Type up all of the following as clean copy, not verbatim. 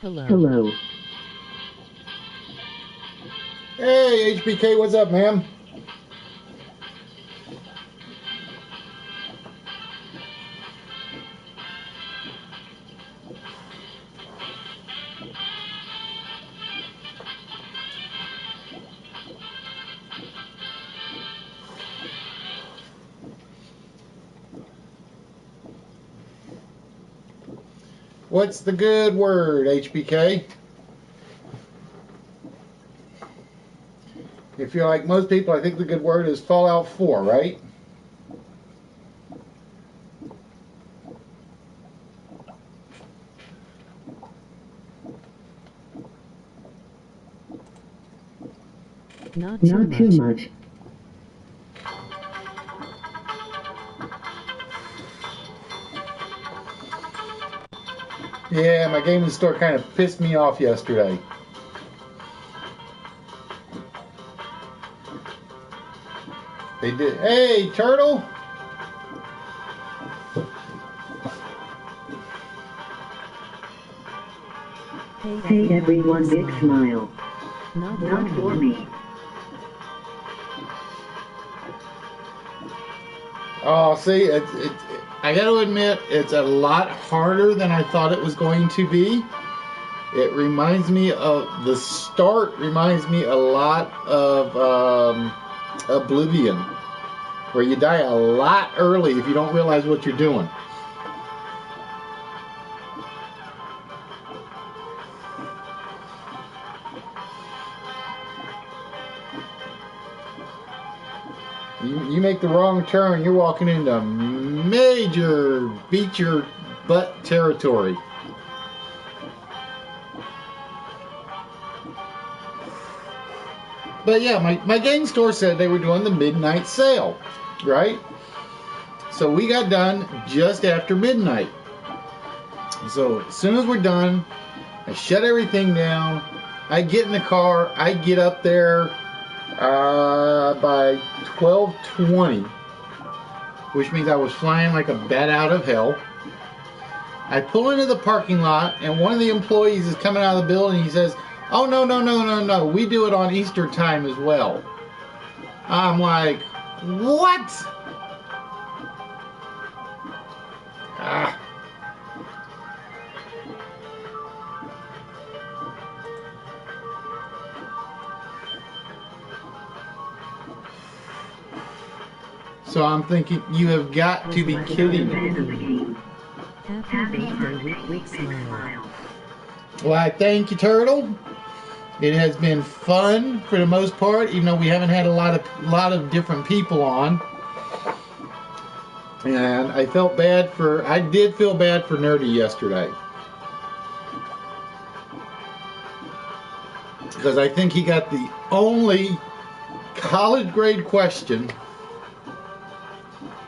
Hello. Hey, HBK, what's up, man? What's the good word, HBK? If you're like most people, I think the good word is Fall-out 4, right? Not too much. Yeah, my gaming store kind of pissed me off yesterday. They did. Hey, Turtle! Hey everyone, big smile. Not for me. Oh, see, I got to admit, it's a lot harder than I thought it was going to be. It reminds me of, the start reminds me a lot of Oblivion, where you die a lot early if you don't realize what you're doing. You make the wrong turn, you're walking into major beat your butt territory. But yeah, my game store said they were doing the midnight sale, right? So we got done just after midnight. So as soon as we're done, I shut everything down. I get in the car. I get up there by 12:20, which means I was flying like a bat out of hell. I pull into the parking lot, and one of the employees is coming out of the building. He says, "Oh, no. We do it on Easter time as well." I'm like, "What?" Ah. So I'm thinking, you have got to be kidding me. Happy birthday, Wits. Well, I thank you, Turtle. It has been fun for the most part, even though we haven't had a lot of different people on. And I did feel bad for Nerdy yesterday. Because I think he got the only college grade question,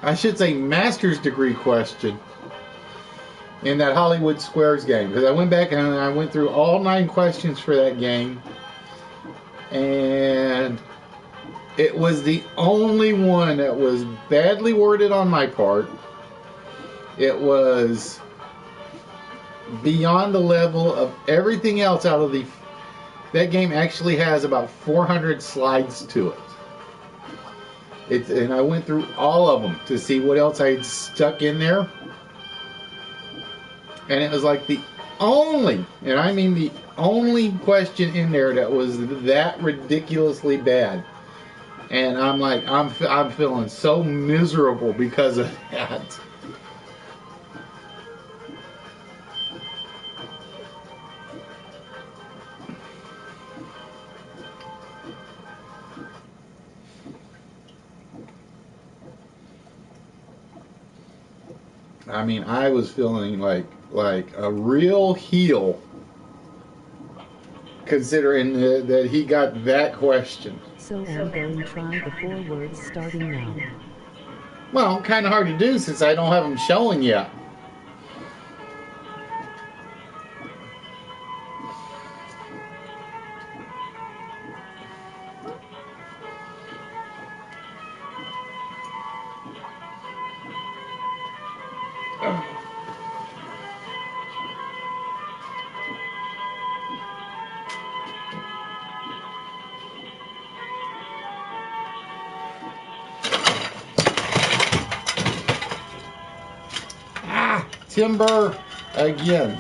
I should say master's degree question, in that Hollywood Squares game. Because I went back and I went through all 9 questions for that game, and it was the only one that was badly worded on my part. It was beyond the level of everything else out of the... That game actually has about 400 slides to it. And I went through all of them to see what else I had stuck in there. And it was like the only, and I mean the only question in there that was that ridiculously bad. And I'm like, I'm feeling so miserable because of that. I mean, I was feeling like a real heel, considering that he got that question. So I'm going to try the 4 words starting now. Well, kind of hard to do since I don't have them showing yet. timber again.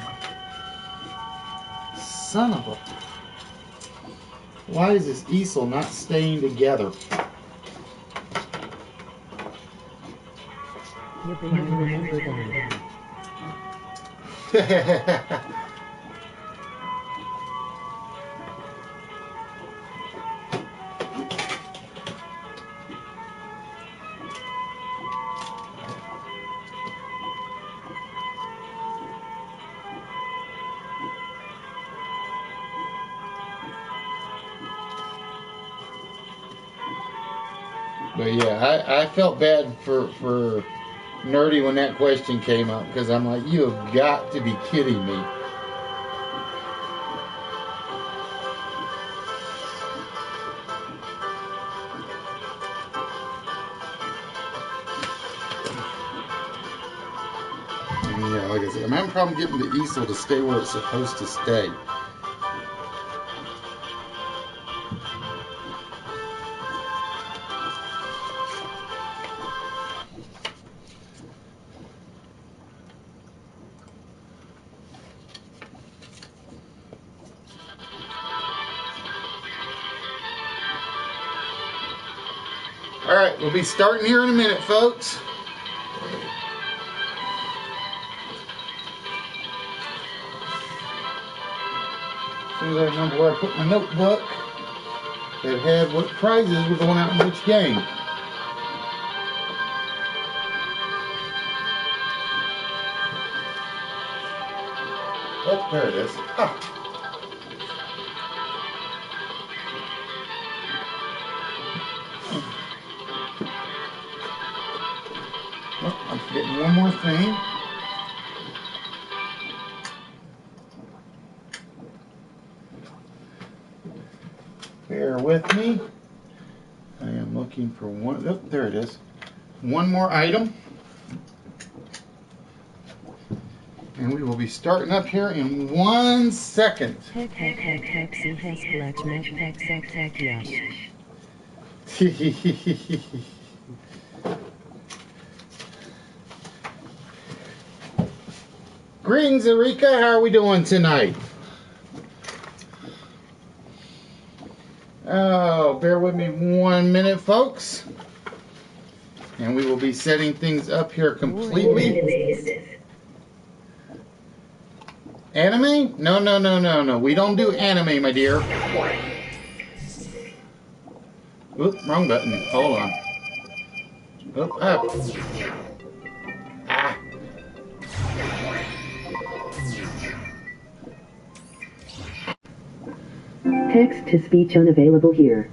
Son of a... Why is this easel not staying together? You remember that. But yeah, I felt bad for Nerdy when that question came up, because I'm like, you have got to be kidding me. And yeah, like I said, I'm having a problem getting the easel to stay where it's supposed to stay. Alright, we'll be starting here in a minute, folks. As soon as I remember where I put my notebook that had what prizes were going out in which game. Oh, there it is. Ha. Oh, I'm forgetting one more thing. Bear with me. I am looking for one. Oh, there it is. One more item. And we will be starting up here in 1 second. Greetings, Erika. How are we doing tonight? Oh, bear with me 1 minute, folks. And we will be setting things up here completely. Anime? No, no, no, no, no. We don't do anime, my dear. Oop, wrong button. Hold on. Oop, up. Ah. Text to speech unavailable here.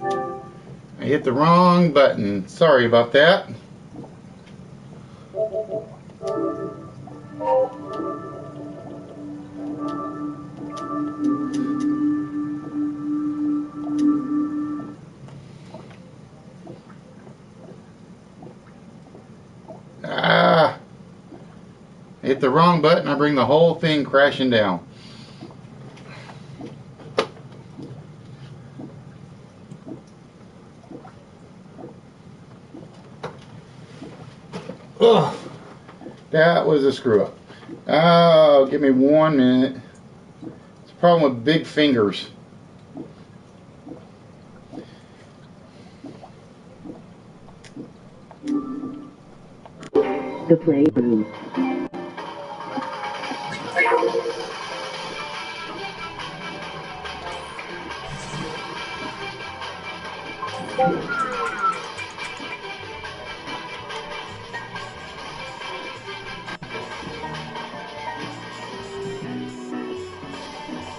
I hit the wrong button. Sorry about that. Ah. I hit the wrong button. I bring the whole thing crashing down. Ugh, that was a screw up. Oh, give me 1 minute. It's a problem with big fingers. The playroom.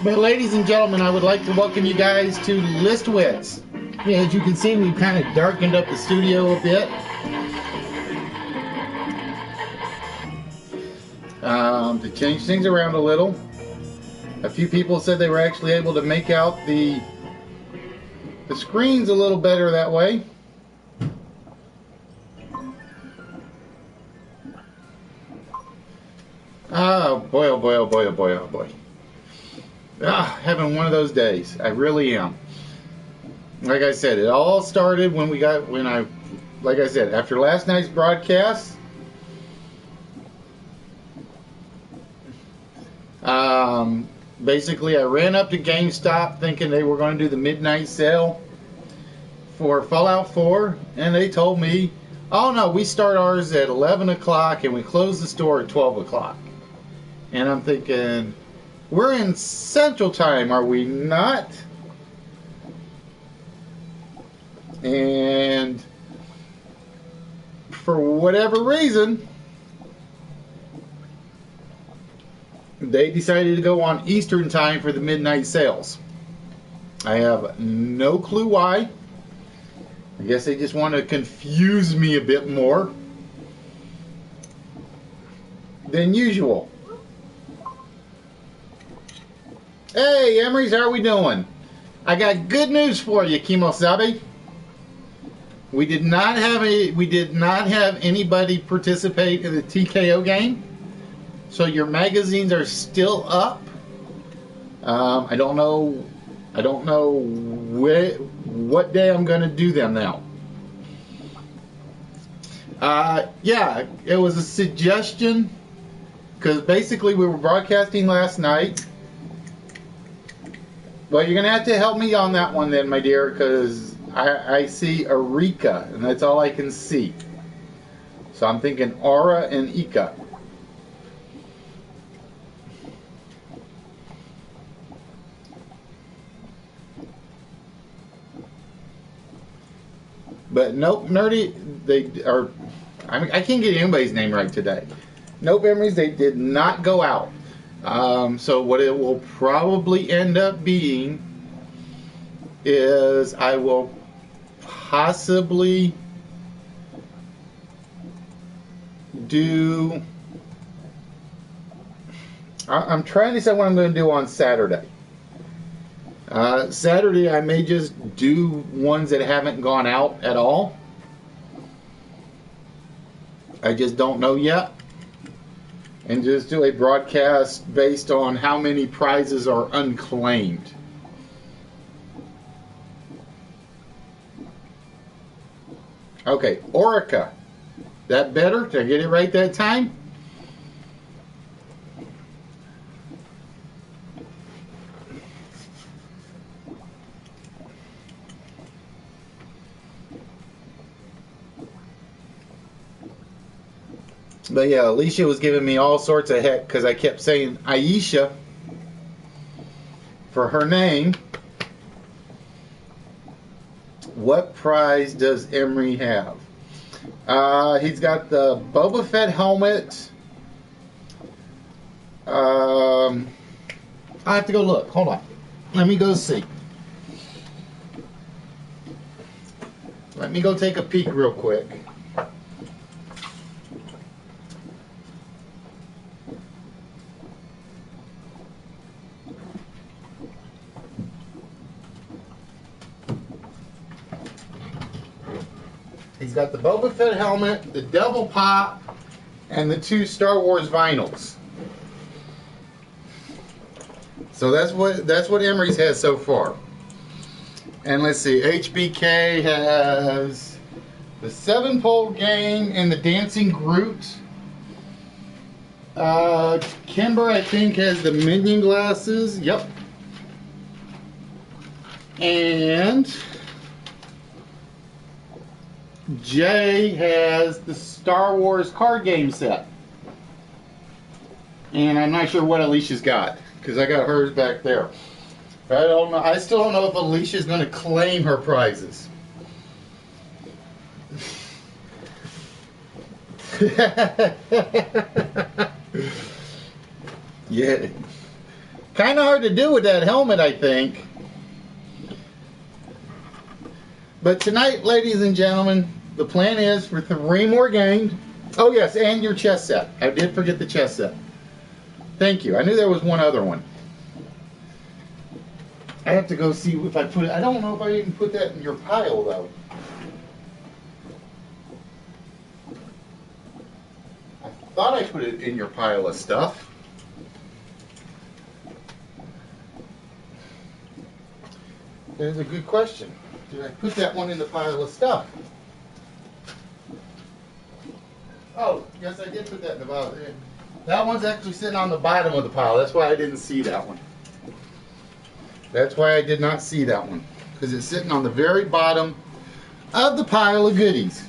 But ladies and gentlemen, I would like to welcome you guys to List Wits. Yeah, as you can see, we've kind of darkened up the studio a bit. To change things around a little. A few people said they were actually able to make out the screens a little better that way. Oh boy, oh boy, oh boy, oh boy, oh boy. Ah, having one of those days. I really am. Like I said, it all started like I said, after last night's broadcast, Basically, I ran up to GameStop thinking they were going to do the midnight sale for Fallout 4, and they told me, oh no, we start ours at 11 o'clock and we close the store at 12 o'clock. And I'm thinking, we're in Central Time, are we not? And for whatever reason, they decided to go on Eastern Time for the midnight sales. I have no clue why. I guess they just want to confuse me a bit more than usual. Hey, Emery's, how are we doing? I got good news for you, Kimosabe. We did not have anybody participate in the TKO game, so your magazines are still up. I don't know what day I'm going to do them now. Yeah, it was a suggestion because basically we were broadcasting last night. Well, you're going to have to help me on that one then, my dear, because I see Erika, and that's all I can see. So I'm thinking Aura and Ika. But nope, Nerdy, they are, I can't get anybody's name right today. Nope, Memories, they did not go out. So what it will probably end up being is I will possibly do, I'm trying to decide what I'm going to do on Saturday. Saturday I may just do ones that haven't gone out at all. I just don't know yet. And just do a broadcast based on how many prizes are unclaimed. Okay, Orica. That better? Did I get it right that time? But yeah, Alicia was giving me all sorts of heck because I kept saying Aisha for her name. What prize does Emery have? He's got the Boba Fett helmet. I have to go look. Hold on. Let me go see. Let me go take a peek real quick. He's got the Boba Fett helmet, the Devil Pop, and the 2 Star Wars vinyls. So that's what Emery's has so far. And let's see, HBK has the 7-pole game and the Dancing Groot. Kimber, I think, has the Minion glasses. Yep. And Jay has the Star Wars card game set. And I'm not sure what Alicia's got, because I got hers back there. But I don't know. I still don't know if Alicia's going to claim her prizes. Yeah. Kind of hard to do with that helmet, I think. But tonight, ladies and gentlemen, the plan is for 3 more games. Oh yes, and your chess set. I did forget the chess set. Thank you. I knew there was one other one. I have to go see if I put it. I don't know if I even put that in your pile though. I thought I put it in your pile of stuff. There's a good question. Did I put that one in the pile of stuff? Oh, yes, I did put that in the pile. That one's actually sitting on the bottom of the pile. That's why I didn't see that one. That's why I did not see that one. Because it's sitting on the very bottom of the pile of goodies.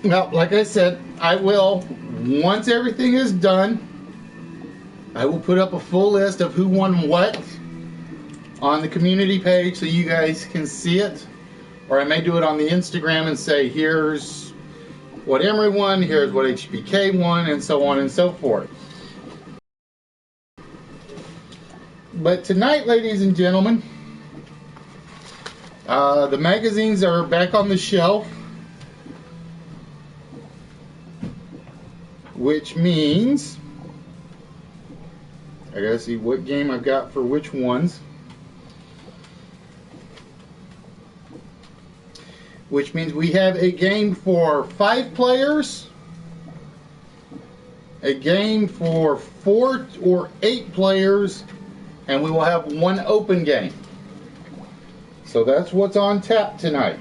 Well, like I said, I will, once everything is done, I will put up a full list of who won what on the community page so you guys can see it. Or I may do it on the Instagram and say, here's what Emery won, here's what HBK won, and so on and so forth. But tonight, ladies and gentlemen, the magazines are back on the shelf. Which means I gotta see what game I've got for which ones. Which means we have a game for 5 players, a game for 4 or 8 players, and we will have 1 open game. So that's what's on tap tonight.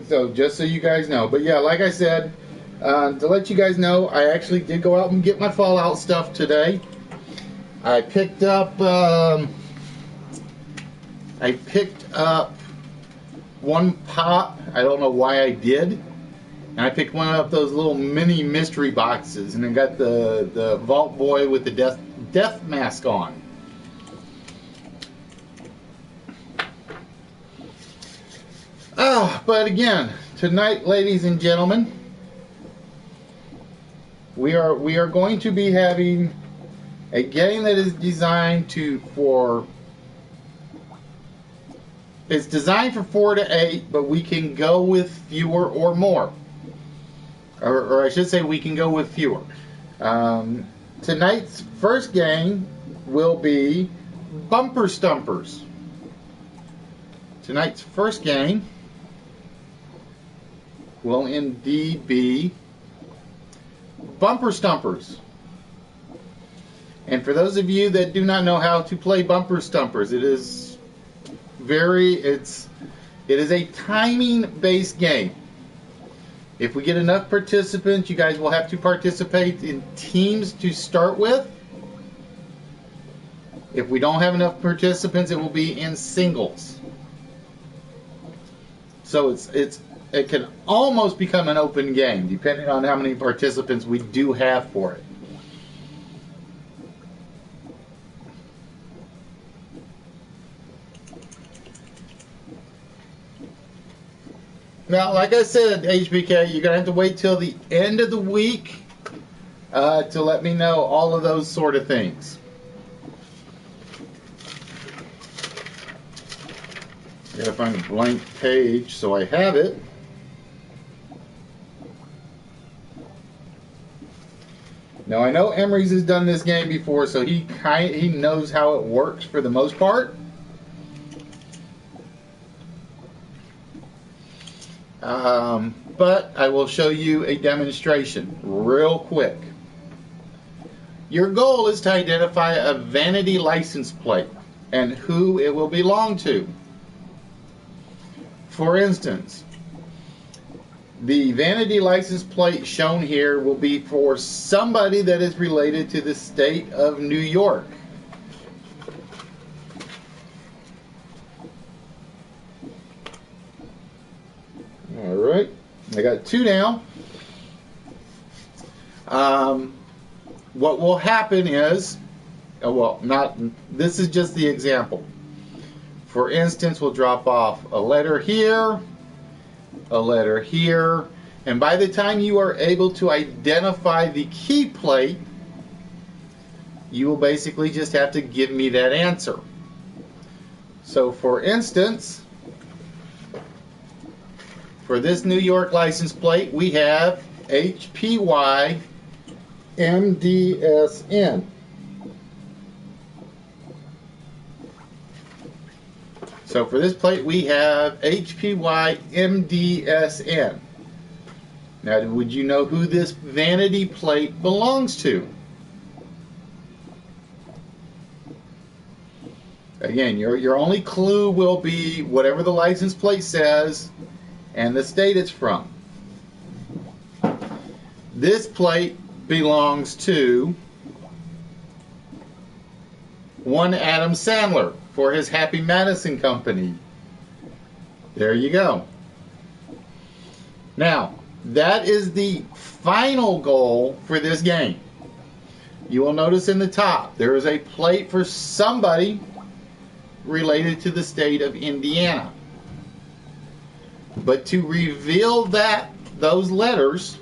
So just so you guys know. But yeah, like I said, to let you guys know, I actually did go out and get my Fallout stuff today. I picked up one pop. I don't know why I did. And I picked one up those little mini mystery boxes, and I got the Vault Boy with the death mask on. But again, tonight, ladies and gentlemen, we are going to be having a game that is designed it's designed for 4 to 8, but we can go with fewer or more. Or I should say we can go with fewer. Tonight's first game will be Bumper Stumpers. Tonight's first game will indeed be Bumper Stumpers. And for those of you that do not know how to play Bumper Stumpers, it is a timing based game. If we get enough participants, you guys will have to participate in teams to start with. If we don't have enough participants, it will be in singles. So it can almost become an open game, depending on how many participants we do have for it. Now, like I said, HBK, you're going to have to wait till the end of the week to let me know all of those sort of things. I got to find a blank page so I have it. Now, I know Emery's has done this game before, so he knows how it works for the most part. But I will show you a demonstration real quick. Your goal is to identify a vanity license plate and who it will belong to. For instance, the vanity license plate shown here will be for somebody that is related to the state of New York. All right, I got 2 now. What will happen is, this is just the example. For instance, we'll drop off a letter here, and by the time you are able to identify the key plate, you will basically just have to give me that answer. So for instance, for this New York license plate, we have HPY MDSN. So for this plate, we have HPY MDSN. Now, would you know who this vanity plate belongs to? Again, your only clue will be whatever the license plate says and the state it's from. This plate belongs to one Adam Sandler for his Happy Madison Company. There you go. Now, that is the final goal for this game. You will notice in the top there is a plate for somebody related to the state of Indiana. But to reveal those letters,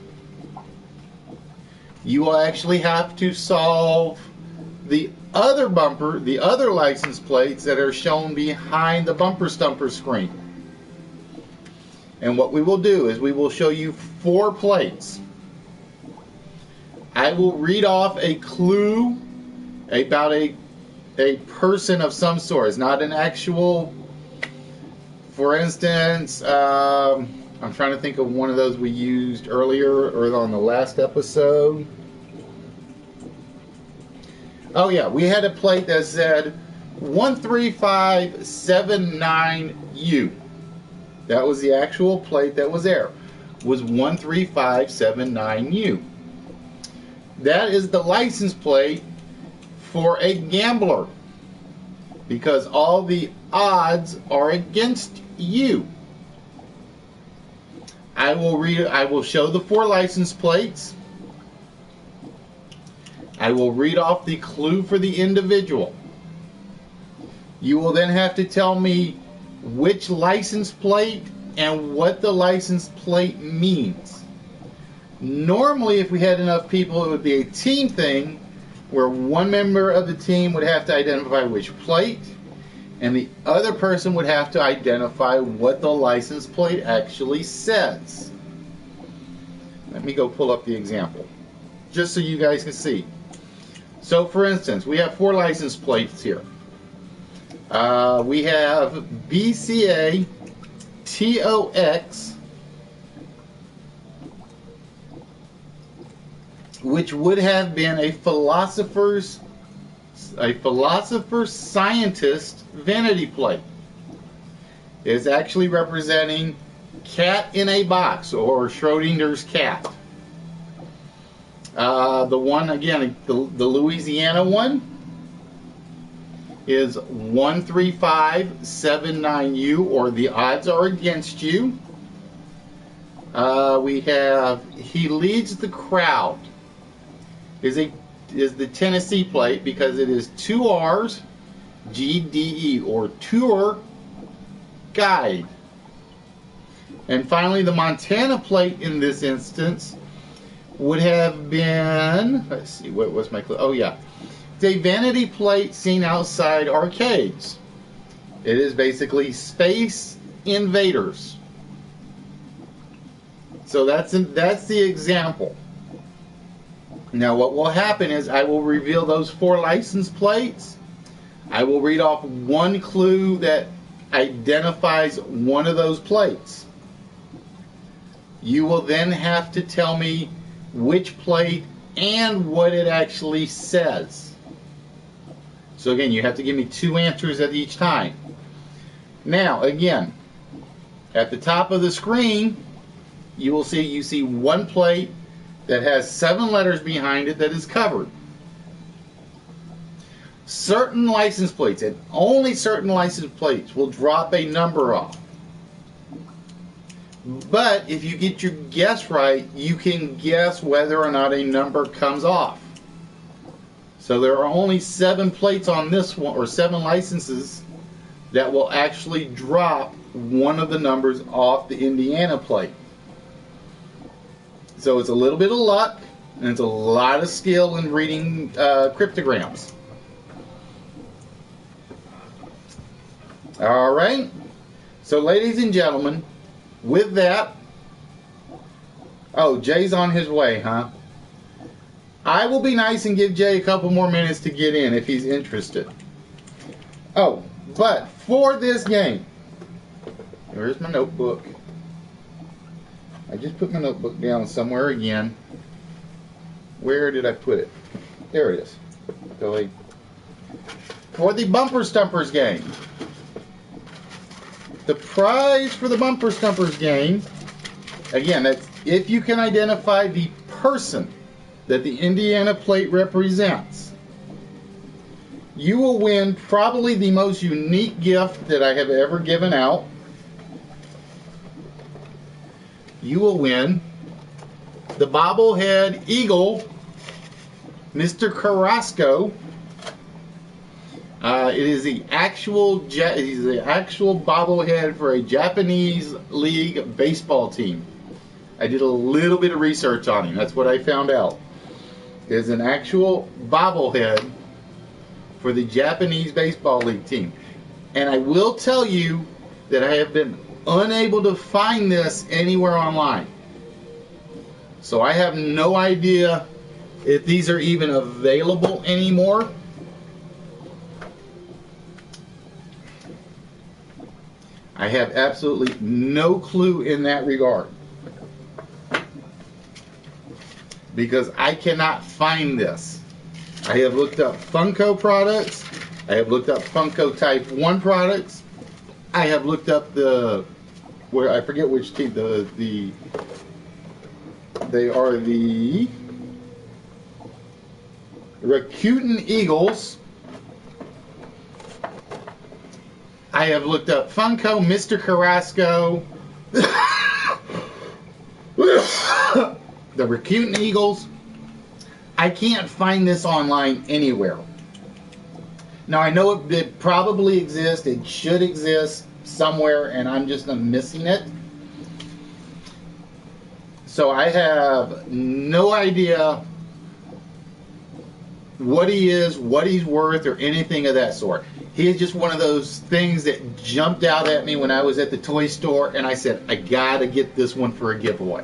you will actually have to solve the other bumper, the other license plates that are shown behind the bumper stumper screen. And what we will do is we will show you 4 plates. I will read off a clue about a person of some sort. It's not an actual, for instance, I'm trying to think of one of those we used earlier or on the last episode. Oh yeah, we had a plate that said 13579U. That was the actual plate that was there. Was 13579U. That is the license plate for a gambler, because all the odds are against you. I will show the 4 license plates. I will read off the clue for the individual. You will then have to tell me which license plate and what the license plate means. Normally, if we had enough people, it would be a team thing where one member of the team would have to identify which plate and the other person would have to identify what the license plate actually says. Let me go pull up the example just so you guys can see. So for instance, we have 4 license plates here. We have BCA TOX, which would have been a philosopher scientist vanity plate. It is actually representing cat in a box, or Schrodinger's cat. The one, again, the Louisiana one is 13579U, or the odds are against you. We have he leads the crowd. Is the Tennessee plate, because it is 2 R's, GDE, or tour guide. And finally, the Montana plate in this instance would have been, let's see, what was my clue? Oh yeah, it's a vanity plate seen outside arcades. It is basically Space Invaders. So that's the example. Now what will happen is I will reveal those 4 license plates. I will read off one clue that identifies one of those plates. You will then have to tell me which plate and what it actually says. So again, you have to give me 2 answers at each time. Now again, at the top of the screen, you see one plate that has 7 letters behind it that is covered. Certain license plates, and only certain license plates, will drop a number off. But if you get your guess right, you can guess whether or not a number comes off. So there are only 7 plates on this one, or 7 licenses, that will actually drop one of the numbers off the Indiana plate. So it's a little bit of luck, and it's a lot of skill in reading cryptograms. All right. So ladies and gentlemen, with that, oh, Jay's on his way, huh? I will be nice and give Jay a couple more minutes to get in if he's interested. Oh, but for this game, where's my notebook? I just put my notebook down somewhere again. Where did I put it? There it is. So for the Bumper Stumpers game. The prize for the Bumper Stumpers game, again, that's if you can identify the person that the Indiana plate represents, you will win probably the most unique gift that I have ever given out. You will win the bobblehead eagle, Mr. Carrasco. It is the actual bobblehead for a Japanese league baseball team. I did a little bit of research on him. That's what I found out. There's an actual bobblehead for the Japanese baseball league team. And I will tell you that I have been unable to find this anywhere online. So I have no idea if these are even available anymore. I have absolutely no clue in that regard, because I cannot find this. I have looked up Funko products. I have looked up Funko Type 1 products. I have looked up where I forget which team, they are the Rakuten Eagles. I have looked up Funko, Mr. Carrasco, the Rakuten Eagles. I can't find this online anywhere. Now, I know it probably exists. It should exist somewhere, and I'm just missing it. So I have no idea what he is, what he's worth, or anything of that sort. He is just one of those things that jumped out at me when I was at the toy store, and I said, I gotta get this one for a giveaway.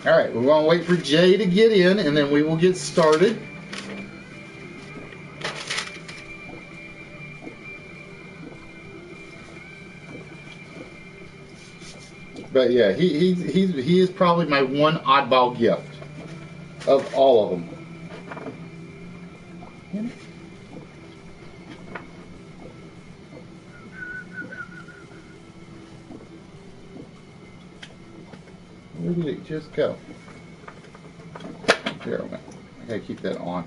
Alright, we're going to wait for Jay to get in, and then we will get started. But yeah, he is probably my one oddball gift of all of them. Where did it just go? There we go. I gotta keep that on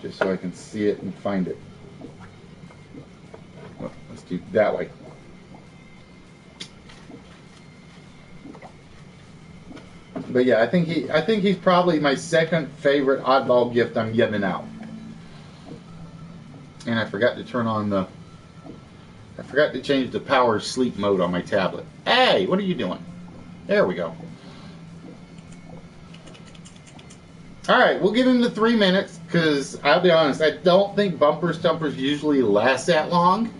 just so I can see it and find it. Well, let's do it that way. But yeah, I think he's probably my second favorite oddball gift I'm giving out. And I forgot to change the power sleep mode on my tablet. Hey, what are you doing? There we go. Alright, we'll give him the 3 minutes, because I'll be honest, I don't think Bumper Stumpers usually last that long.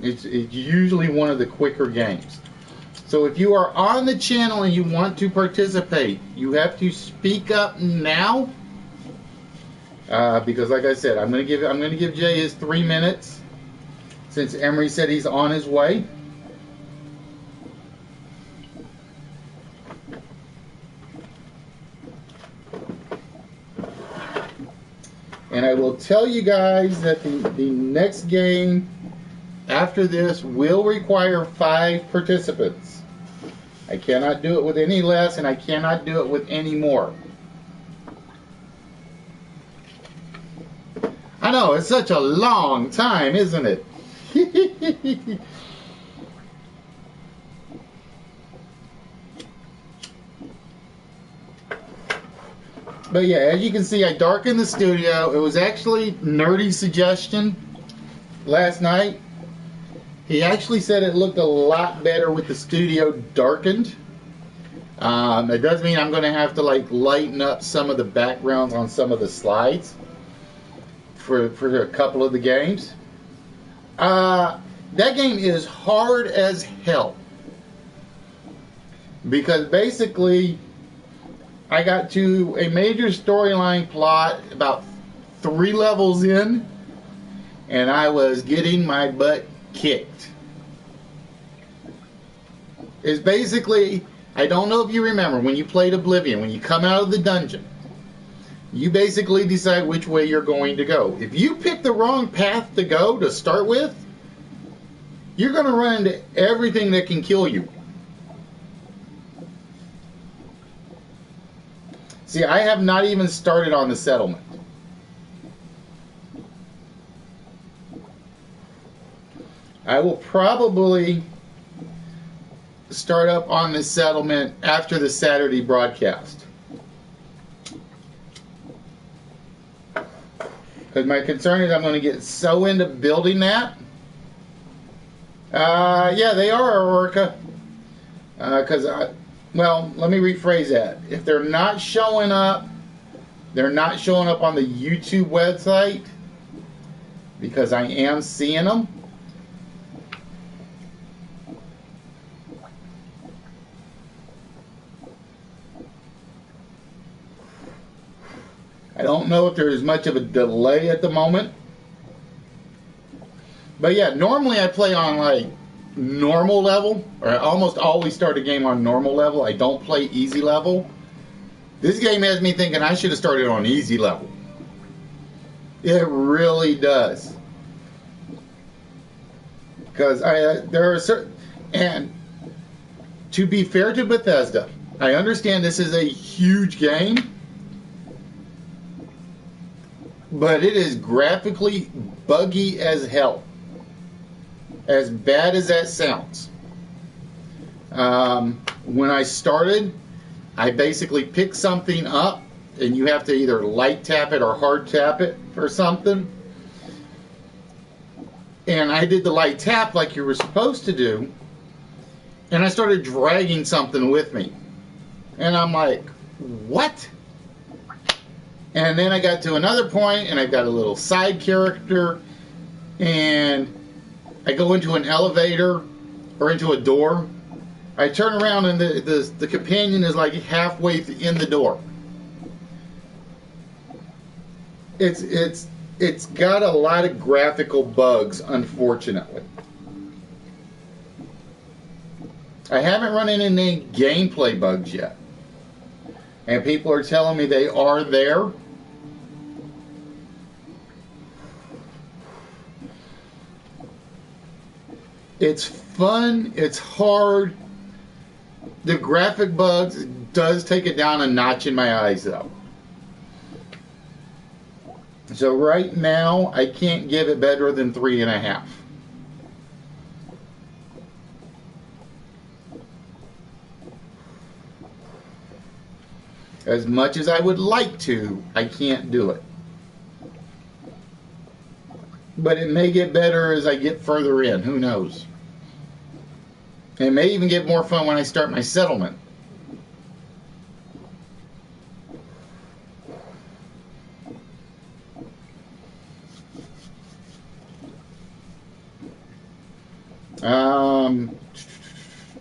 It's usually one of the quicker games. So if you are on the channel and you want to participate, you have to speak up now. Because like I said, I'm gonna give Jay his 3 minutes, since Emery said he's on his way. And I will tell you guys that the next game after this will require 5 participants. I cannot do it with any less, and I cannot do it with any more. I know, it's such a long time, isn't it? But yeah, as you can see, I darkened the studio. It was actually Nerdy's suggestion last night. He actually said it looked a lot better with the studio darkened. It does mean I'm going to have to lighten up some of the backgrounds on some of the slides for a couple of the games. That game is hard as hell, because basically I got to a major storyline plot about 3 levels in, and I was getting my butt kicked. It's basically, I don't know if you remember when you played Oblivion, when you come out of the dungeon, you basically decide which way you're going to go. If you pick the wrong path to go to start with, you're going to run into everything that can kill you. See, I have not even started on the settlement. I will probably start up on the settlement after the Saturday broadcast. Because my concern is I'm going to get so into building that. Yeah, they are, Orca. Well, let me rephrase that. If they're not showing up on the YouTube website, because I am seeing them. I don't know if there's much of a delay at the moment. But yeah, normally I play on like normal level, or I almost always start a game on normal level. I don't play easy level. This game has me thinking I should have started on easy level. It really does. Because there are certain, and to be fair to Bethesda, I understand this is a huge game, but it is graphically buggy as hell. As bad as that sounds. When I started, I basically picked something up, and you have to either light tap it or hard tap it for something. And I did the light tap like you were supposed to do, and I started dragging something with me. And I'm like, what? And then I got to another point, and I've got a little side character, and I go into an elevator or into a door. I turn around and the companion is like halfway in the door. It's got a lot of graphical bugs, unfortunately. I haven't run into any gameplay bugs yet, and people are telling me they are there. It's fun, it's hard. The graphic bugs does take it down a notch in my eyes though. So right now, I can't give it better than 3.5. As much as I would like to, I can't do it. But it may get better as I get further in, who knows. It may even get more fun when I start my settlement.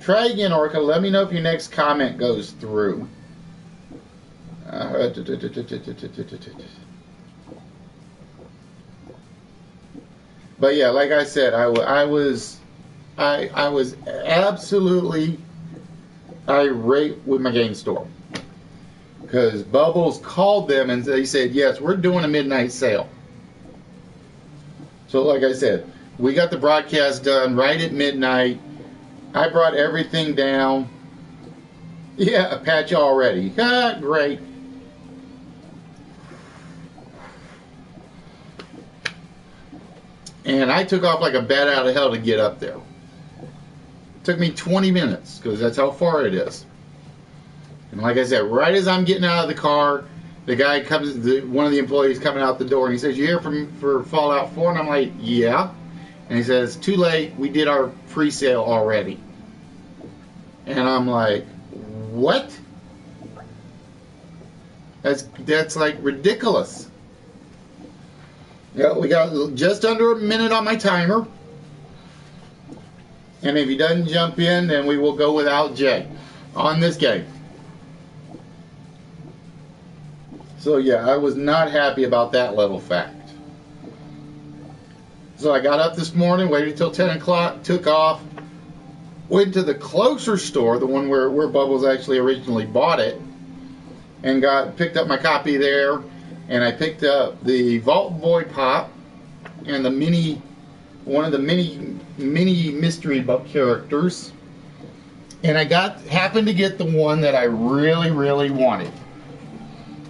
Try again, Orca. Let me know if your next comment goes through. But yeah, like I said, I was absolutely irate with my game store, because Bubbles called them and they said, yes, we're doing a midnight sale. So like I said, we got the broadcast done right at midnight. I brought everything down. Yeah, a patch already. Ah, great. And I took off like a bat out of hell to get up there. It took me 20 minutes because that's how far it is. And like I said, right as I'm getting out of the car, the guy comes, one of the employees coming out the door, and he says, "You here for Fallout 4?" And I'm like, "Yeah." And he says, "Too late. We did our pre-sale already." And I'm like, "What?" That's like ridiculous. Yeah, we got just under a minute on my timer. And if he doesn't jump in, then we will go without Jay on this game. So yeah, I was not happy about that little fact. So I got up this morning, waited till 10 o'clock, took off, went to the closer store, the one where Bubbles actually originally bought it, and picked up my copy there, and I picked up the Vault Boy Pop and one of the mini mystery book characters, and I happened to get the one that I really, really wanted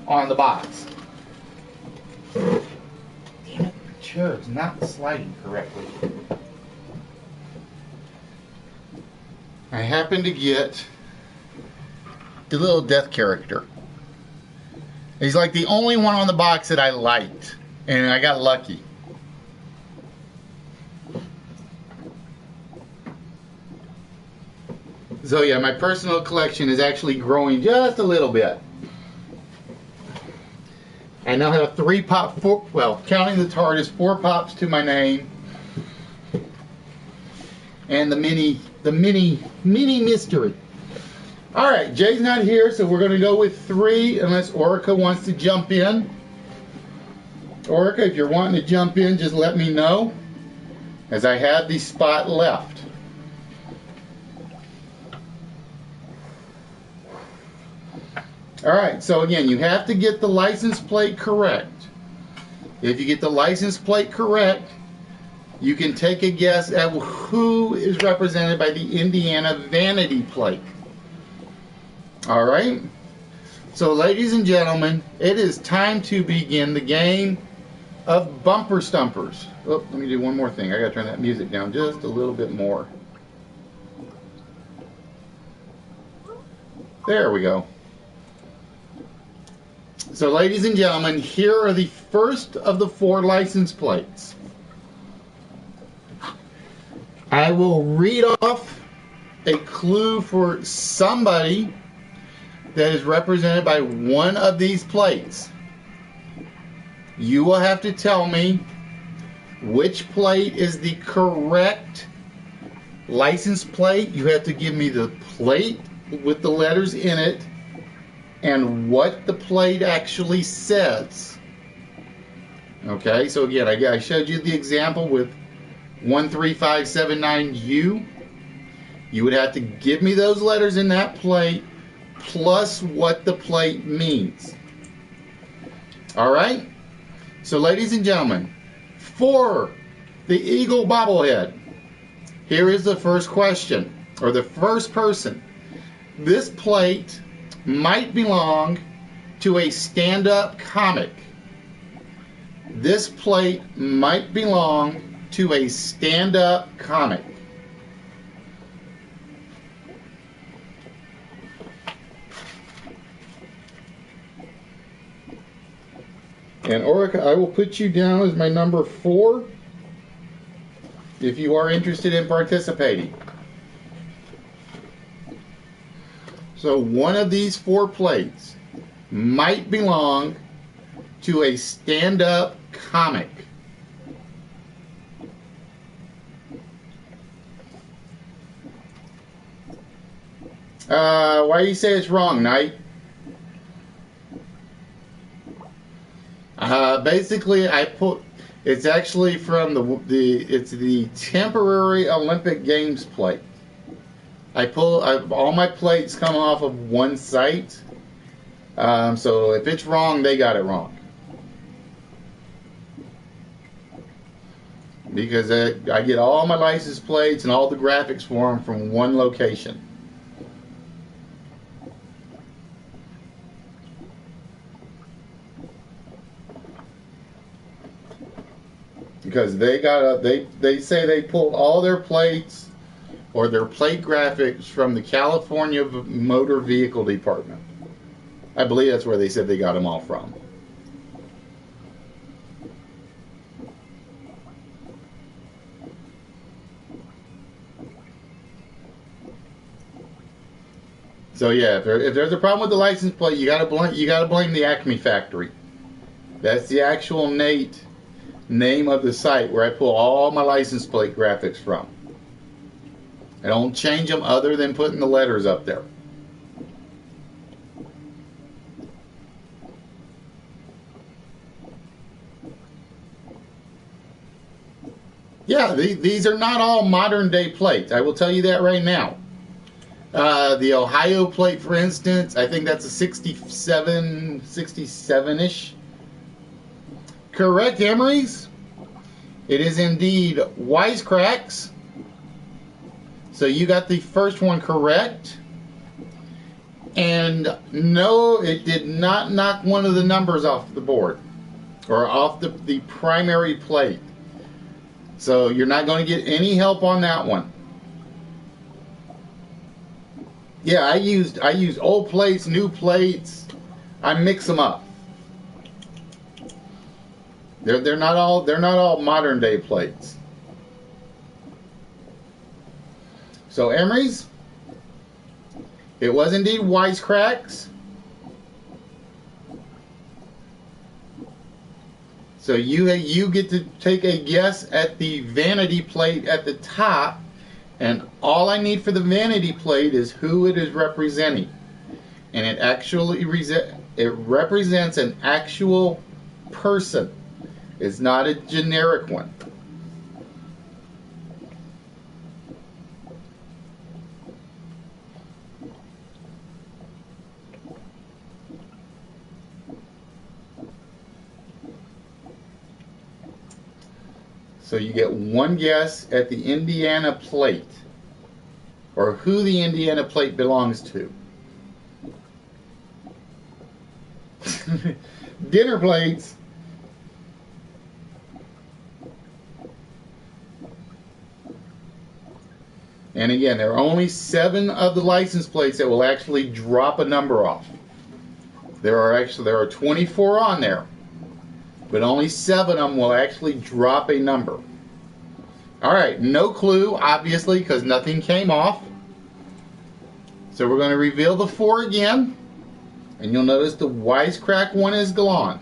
on the box. Damn it, the chair is not sliding correctly. I happened to get the little death character. He's like the only one on the box that I liked, and I got lucky. So yeah, my personal collection is actually growing just a little bit. I now have 3 pop, well, counting the TARDIS, 4 pops to my name, and the mini mystery. All right, Jay's not here, so we're going to go with 3 unless Orica wants to jump in. Orica, if you're wanting to jump in, just let me know, as I have the spot left. All right, so again, you have to get the license plate correct. If you get the license plate correct, you can take a guess at who is represented by the Indiana vanity plate. All right, so ladies and gentlemen, it is time to begin the game of Bumper Stumpers. Oh, let me do one more thing. I gotta turn that music down just a little bit more. There we go. So ladies and gentlemen, here are the first of the 4 license plates. I will read off a clue for somebody that is represented by one of these plates. You will have to tell me which plate is the correct license plate. You have to give me the plate with the letters in it and what the plate actually says. Okay, so again, I showed you the example with 13579U. You would have to give me those letters in that plate plus what the plate means. All right? So ladies and gentlemen, for the Eagle bobblehead, here is the first question, or the first person. This plate might belong to a stand-up comic. This plate might belong to a stand-up comic. And Orica, I will put you down as my number 4 if you are interested in participating. So one of these 4 plates might belong to a stand-up comic. Why do you say it's wrong, Knight? Basically, it's actually from it's the temporary Olympic Games plate. All my plates come off of one site. So if it's wrong, they got it wrong. Because I get all my license plates and all the graphics for them from one location. Because they say they pulled all their plates or their plate graphics from the California Motor Vehicle Department. I believe that's where they said they got them all from. So yeah, if there's a problem with the license plate, you gotta blame the Acme factory. That's the actual name of the site where I pull all my license plate graphics from. I don't change them other than putting the letters up there. Yeah, these are not all modern day plates. I will tell you that right now. The Ohio plate, for instance, I think that's a 67-ish. Correct, Emery's. It is indeed Wisecracks. So you got the first one correct. And no, it did not knock one of the numbers off the board. Or off the primary plate. So you're not going to get any help on that one. Yeah, I used old plates, new plates. I mix them up. They're not all modern day plates. So Emery's, it was indeed Wisecracks. So you get to take a guess at the vanity plate at the top, and all I need for the vanity plate is who it is representing, and it actually represents an actual person. It's not a generic one. So you get one guess at the Indiana plate, or who the Indiana plate belongs to. Dinner plates. And again, there are only 7 of the license plates that will actually drop a number off. There are 24 on there, but only 7 of them will actually drop a number. All right, no clue, obviously, because nothing came off. So we're going to reveal the 4 again, and you'll notice the Wisecrack one is gone.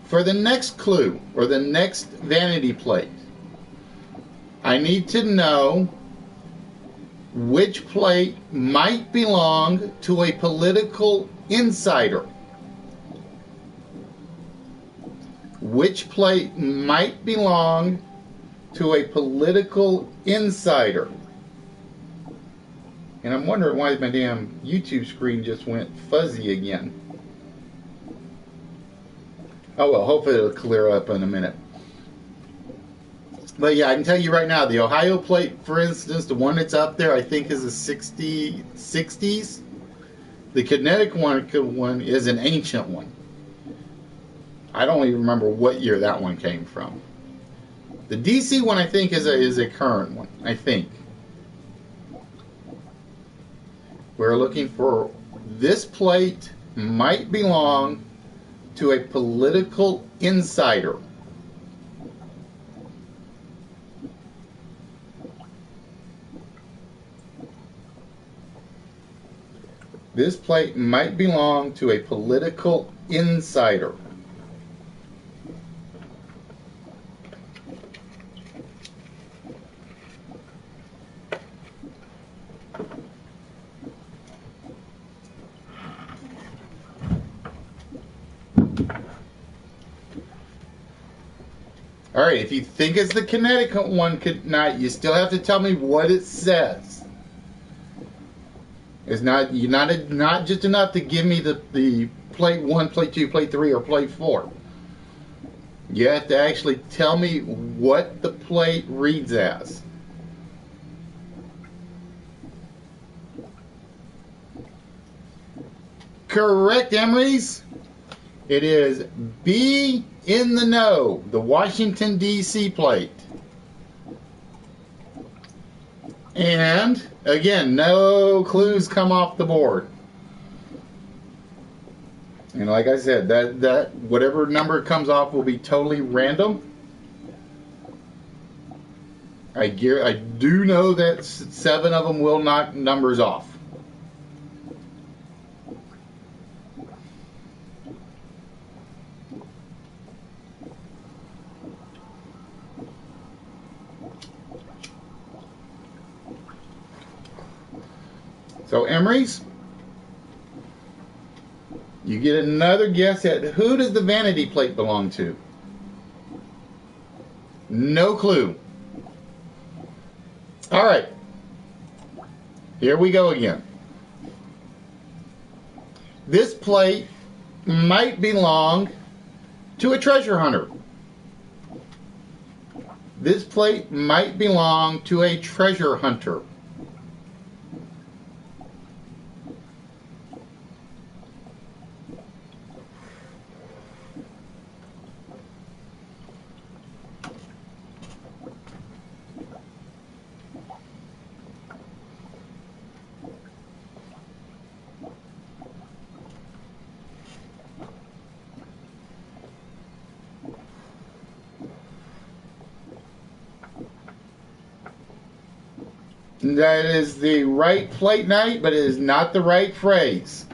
For the next clue, or the next vanity plate, I need to know which plate might belong to a political insider. Which plate might belong to a political insider? And I'm wondering why my damn YouTube screen just went fuzzy again. Oh well, hopefully it'll clear up in a minute. But yeah, I can tell you right now, the Ohio plate, for instance, the one that's up there, I think is a 60s. The Connecticut one is an ancient one. I don't even remember what year that one came from. The DC one, I think, is a current one, I think. We're looking for this plate might belong to a political insider. This plate might belong to a political insider. All right, if you think it's the Connecticut one, you still have to tell me what it says. It's not just enough to give me the plate 1, plate 2, plate 3, or plate 4. You have to actually tell me what the plate reads as. Correct, Emery's. It is B in the know, the Washington, D.C. plate. And again, no clues come off the board. And like I said, that whatever number comes off will be totally random. I do know that 7 of them will knock numbers off. So Emery's, you get another guess at who does the vanity plate belong to? No clue. All right. Here we go again. This plate might belong to a treasure hunter. This plate might belong to a treasure hunter. That is the right plate night, but it is not the right phrase.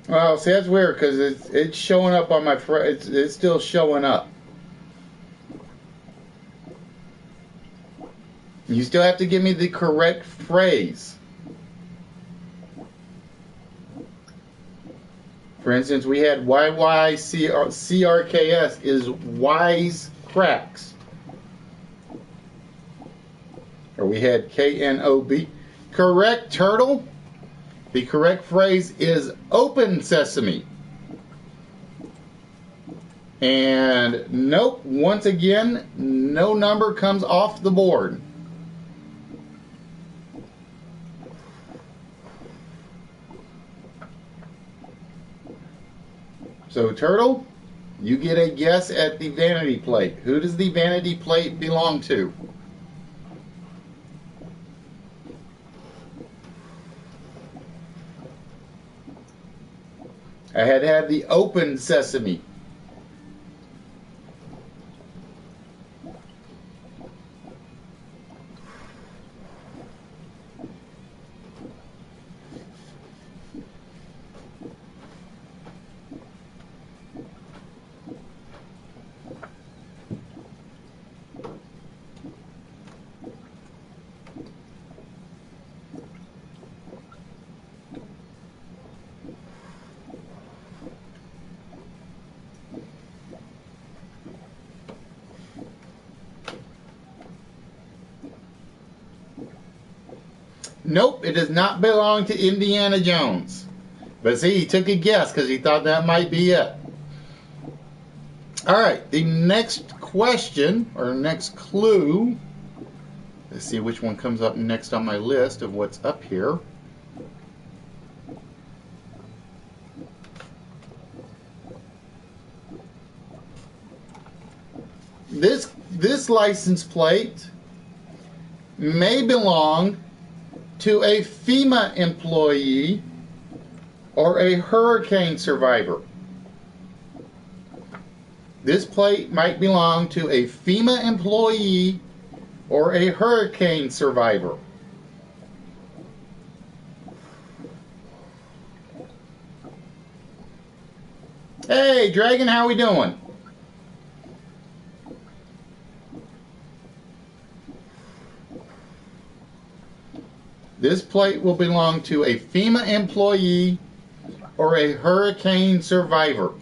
Well, see, that's weird because it's showing up on my it's still showing up. You still have to give me the correct phrase. For instance, we had YYCRKS is wise cracks. Or we had KNOB. Correct, turtle. The correct phrase is open sesame. And nope, once again, no number comes off the board. So, turtle, you get a guess at the vanity plate. Who does the vanity plate belong to? I had the open sesame. Nope, it does not belong to Indiana Jones. But see, he took a guess because he thought that might be it. All right, the next question, or next clue. Let's see which one comes up next on my list of what's up here. This license plate may belong to a FEMA employee or a hurricane survivor. This plate might belong to a FEMA employee or a hurricane survivor. Hey, Dragon, how we doing? This plate will belong to a FEMA employee or a hurricane survivor.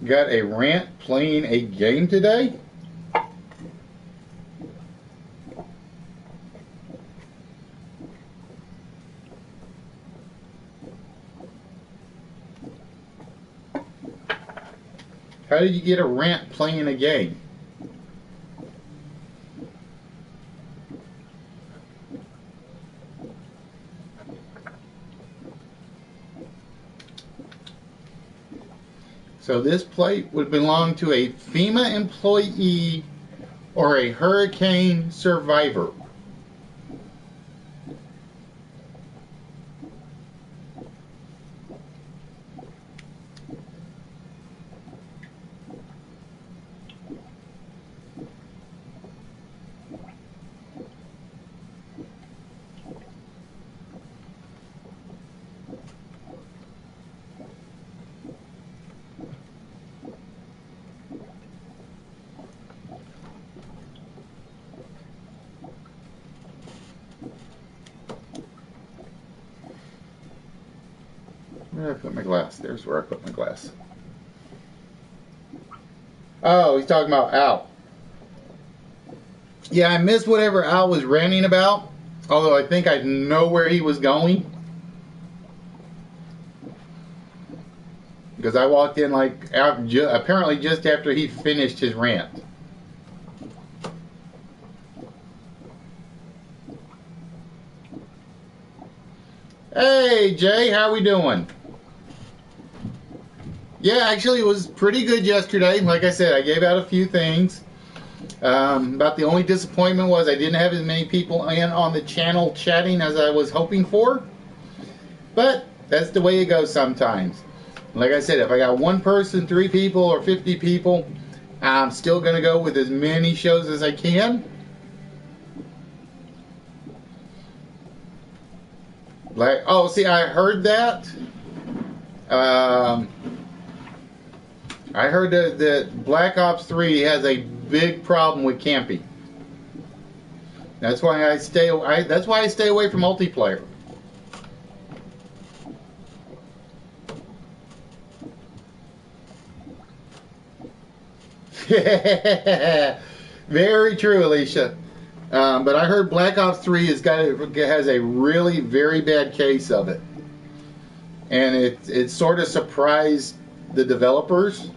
got a rant playing a game today. How did you get a rant playing a game? So this plate would belong to a FEMA employee or a hurricane survivor. Where did I put my glass? There's where I put my glass. Oh, he's talking about Al. Yeah, I missed whatever Al was ranting about, although I think I know where he was going. Because I walked in like apparently just after he finished his rant. Hey Jay, how we doing? Yeah, actually it was pretty good yesterday. Like I said, I gave out a few things. About the only disappointment was I didn't have as many people in on the channel chatting as I was hoping for. But that's the way it goes sometimes. Like I said, if I got one person, 3 people, or 50 people, I'm still going to go with as many shows as I can. Like, oh, see, I heard that. I heard that Black Ops 3 has a big problem with camping. That's why I stay away from multiplayer. Very true, Alicia. But I heard Black Ops 3 has a really very bad case of it, and it sort of surprised the developers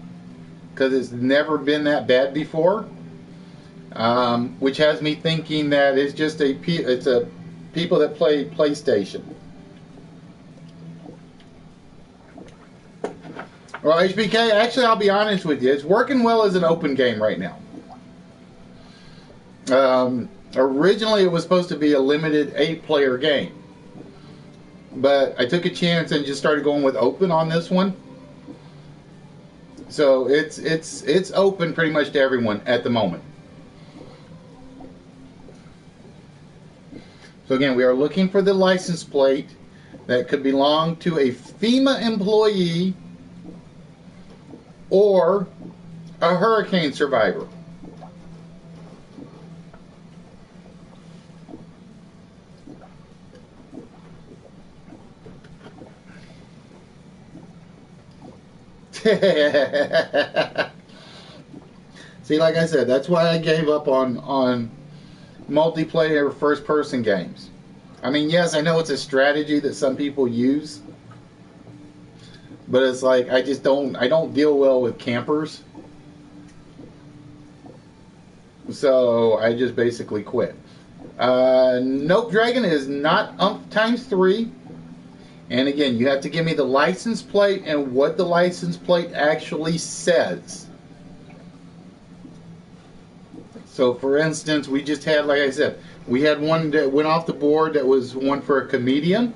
because it's never been that bad before. Which has me thinking that it's just people that play PlayStation. Well, HBK, actually, I'll be honest with you, it's working well as an open game right now. Originally, it was supposed to be a limited 8-player game, but I took a chance and just started going with open on this one. So it's open pretty much to everyone at the moment. So again, we are looking for the license plate that could belong to a FEMA employee or a hurricane survivor. See, like I said, that's why I gave up on multiplayer first-person games. I mean, yes, I know it's a strategy that some people use, but it's like I don't deal well with campers, so I just basically quit. Nope, Dragon is not times 3. And again, you have to give me the license plate and what the license plate actually says. So, for instance, we just had, like I said, we had one that went off the board that was one for a comedian.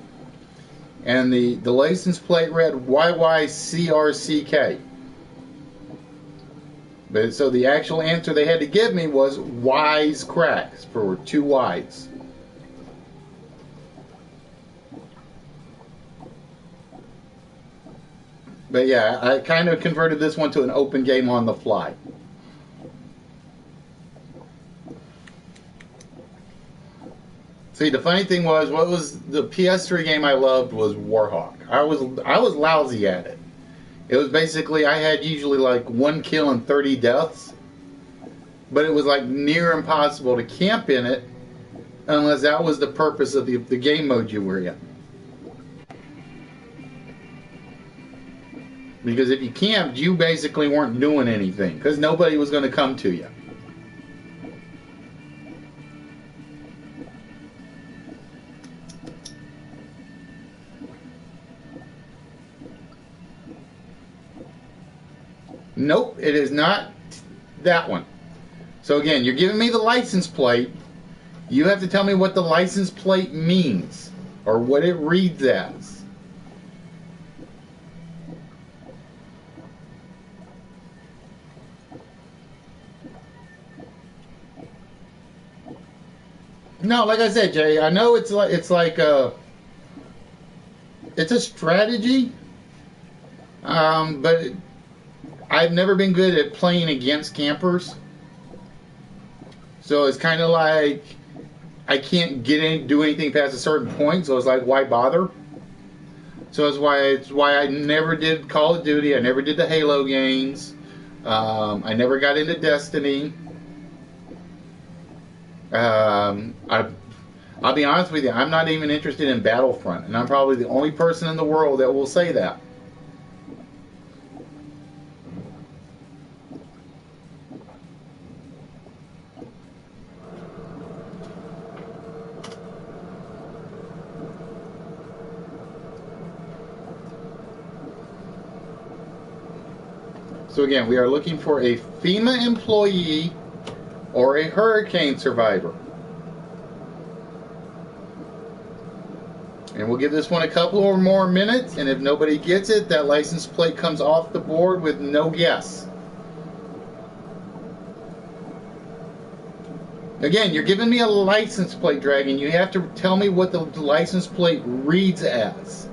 And the license plate read YYCRCK. But so the actual answer they had to give me was Wise Cracks for 2 Y's. But yeah, I kind of converted this one to an open game on the fly. See, the funny thing was, the PS3 game I loved was Warhawk. I was lousy at it. It was basically, I had usually like 1 kill and 30 deaths, but it was like near impossible to camp in it unless that was the purpose of the game mode you were in. Because if you camped, you basically weren't doing anything because nobody was going to come to you. Nope, it is not that one. So again, you're giving me the license plate. You have to tell me what the license plate means or what it reads as. No, like I said, Jay, I know it's like it's a strategy, but I've never been good at playing against campers. So it's kind of like I can't do anything past a certain point. So it's like, why bother? So it's why I never did Call of Duty. I never did the Halo games. I never got into Destiny. I'll be honest with you, I'm not even interested in Battlefront, and I'm probably the only person in the world that will say that. So again, we are looking for a FEMA employee or a hurricane survivor. And we'll give this one a couple or more minutes, and if nobody gets it, that license plate comes off the board with no guess. Again, you're giving me a license plate, Dragon. You have to tell me what the license plate reads as.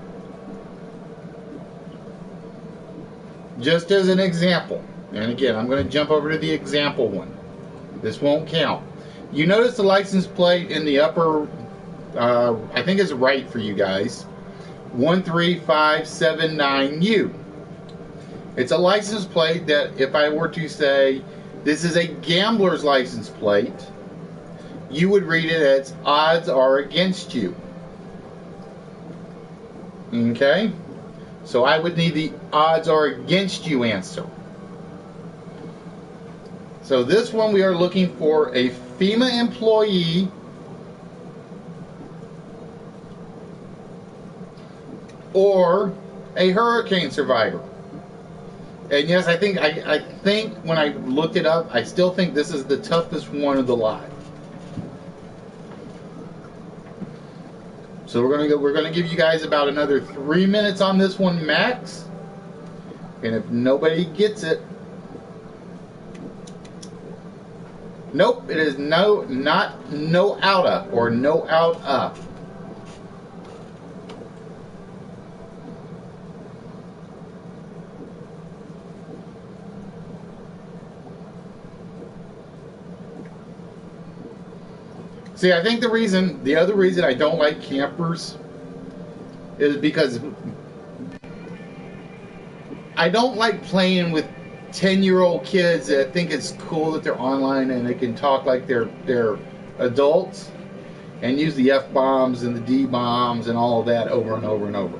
Just as an example. And again, I'm going to jump over to the example one. This won't count. You notice the license plate in the upper, I think it's right for you guys, 13579U. It's a license plate that if I were to say, this is a gambler's license plate, you would read it as odds are against you. Okay? So I would need the odds are against you answer. So this one we are looking for a FEMA employee or a hurricane survivor. And yes, I think when I looked it up, I still think this is the toughest one of the lot. So we're gonna give you guys about another 3 minutes on this one max. And if nobody gets it, nope, it is not no outa or no out up. See, I think the other reason I don't like campers is because I don't like playing with 10-year-old kids that think it's cool that they're online and they can talk like they're adults and use the F-bombs and the D-bombs and all of that over and over and over.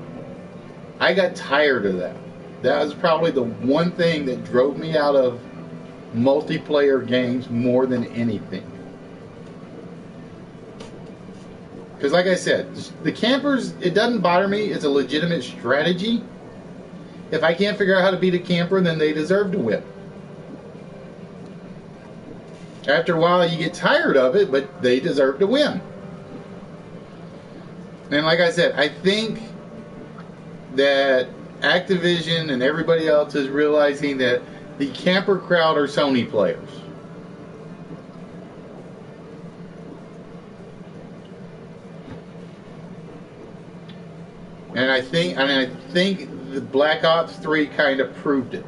I got tired of that. That was probably the one thing that drove me out of multiplayer games more than anything. Because like I said, the campers, it doesn't bother me. It's a legitimate strategy. If I can't figure out how to beat a camper, then they deserve to win. After a while, you get tired of it, but they deserve to win. And like I said, I think that Activision and everybody else is realizing that the camper crowd are Sony players. And I think the Black Ops 3 kind of proved it.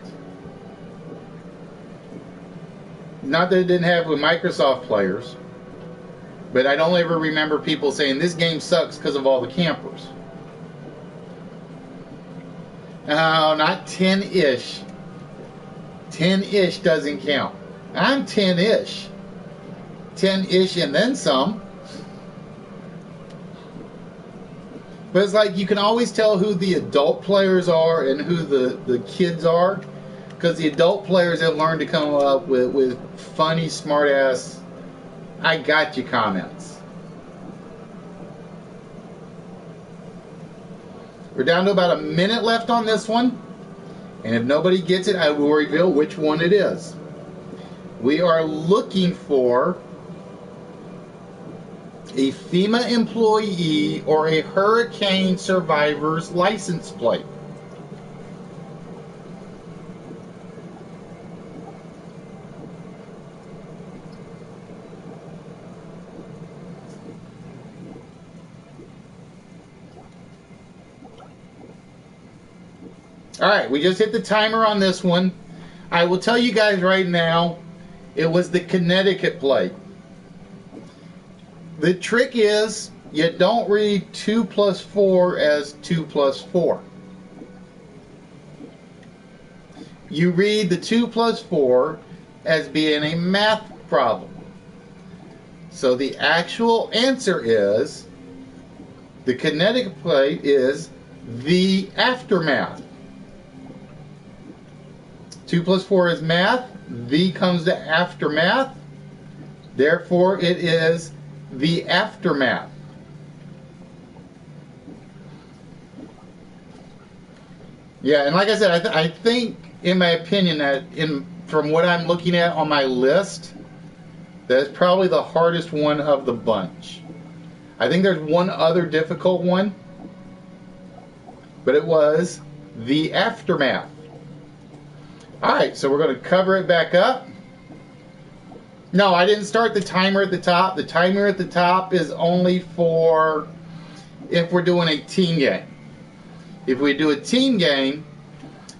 Not that it didn't have with Microsoft players, but I don't ever remember people saying this game sucks because of all the campers. No, not 10-ish. 10-ish doesn't count. I'm 10-ish. 10-ish and then some. But it's like you can always tell who the adult players are and who the kids are. Because the adult players have learned to come up with funny, smart-ass, I got you comments. We're down to about a minute left on this one. And if nobody gets it, I will reveal which one it is. We are looking for a FEMA employee or a hurricane survivor's license plate. Alright, we just hit the timer on this one. I will tell you guys right now, it was the Connecticut plate. The trick is, you don't read 2 plus 4 as 2 plus 4. You read the 2 plus 4 as being a math problem. So the actual answer is, the Connecticut plate is the aftermath. 2 plus 4 is math. The comes to aftermath. Therefore, it is the aftermath. Yeah, and like I said, I think, in my opinion, that from what I'm looking at on my list, that's probably the hardest one of the bunch. I think there's one other difficult one, but it was the aftermath. Alright, so we're going to cover it back up. No, I didn't start the timer at the top. The timer at the top is only for if we're doing a team game. If we do a team game,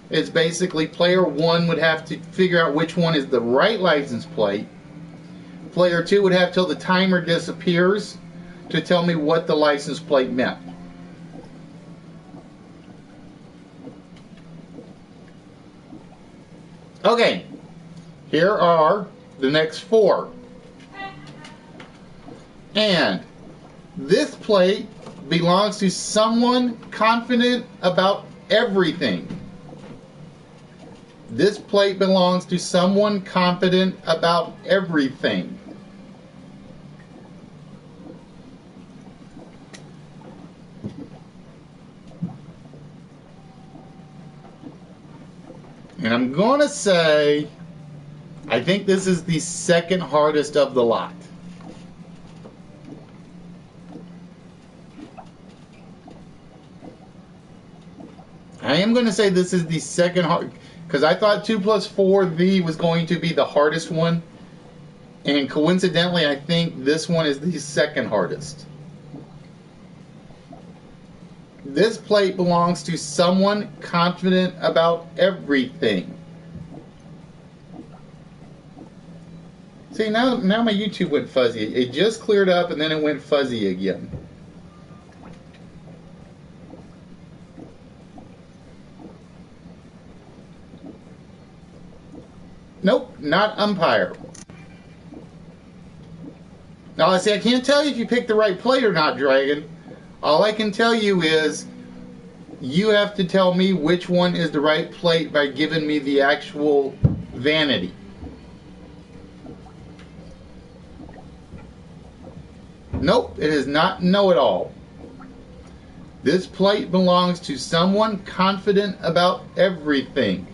it's basically player 1 would have to figure out which one is the right license plate. Player 2 would have till the timer disappears to tell me what the license plate meant. Okay, here are the next 4. And this plate belongs to someone confident about everything. This plate belongs to someone confident about everything. And I'm going to say, I think this is the second hardest of the lot. I am going to say this is the second hard, because I thought 2 plus 4 V was going to be the hardest one. And coincidentally, I think this one is the second hardest. This plate belongs to someone confident about everything. See, now my YouTube went fuzzy. It just cleared up and then it went fuzzy again. Nope, not umpire. Now, I see, I can't tell you if you picked the right plate or not, Dragon. All I can tell you is you have to tell me which one is the right plate by giving me the actual vanity. Nope, it is not know-it-all. This plate belongs to someone confident about everything.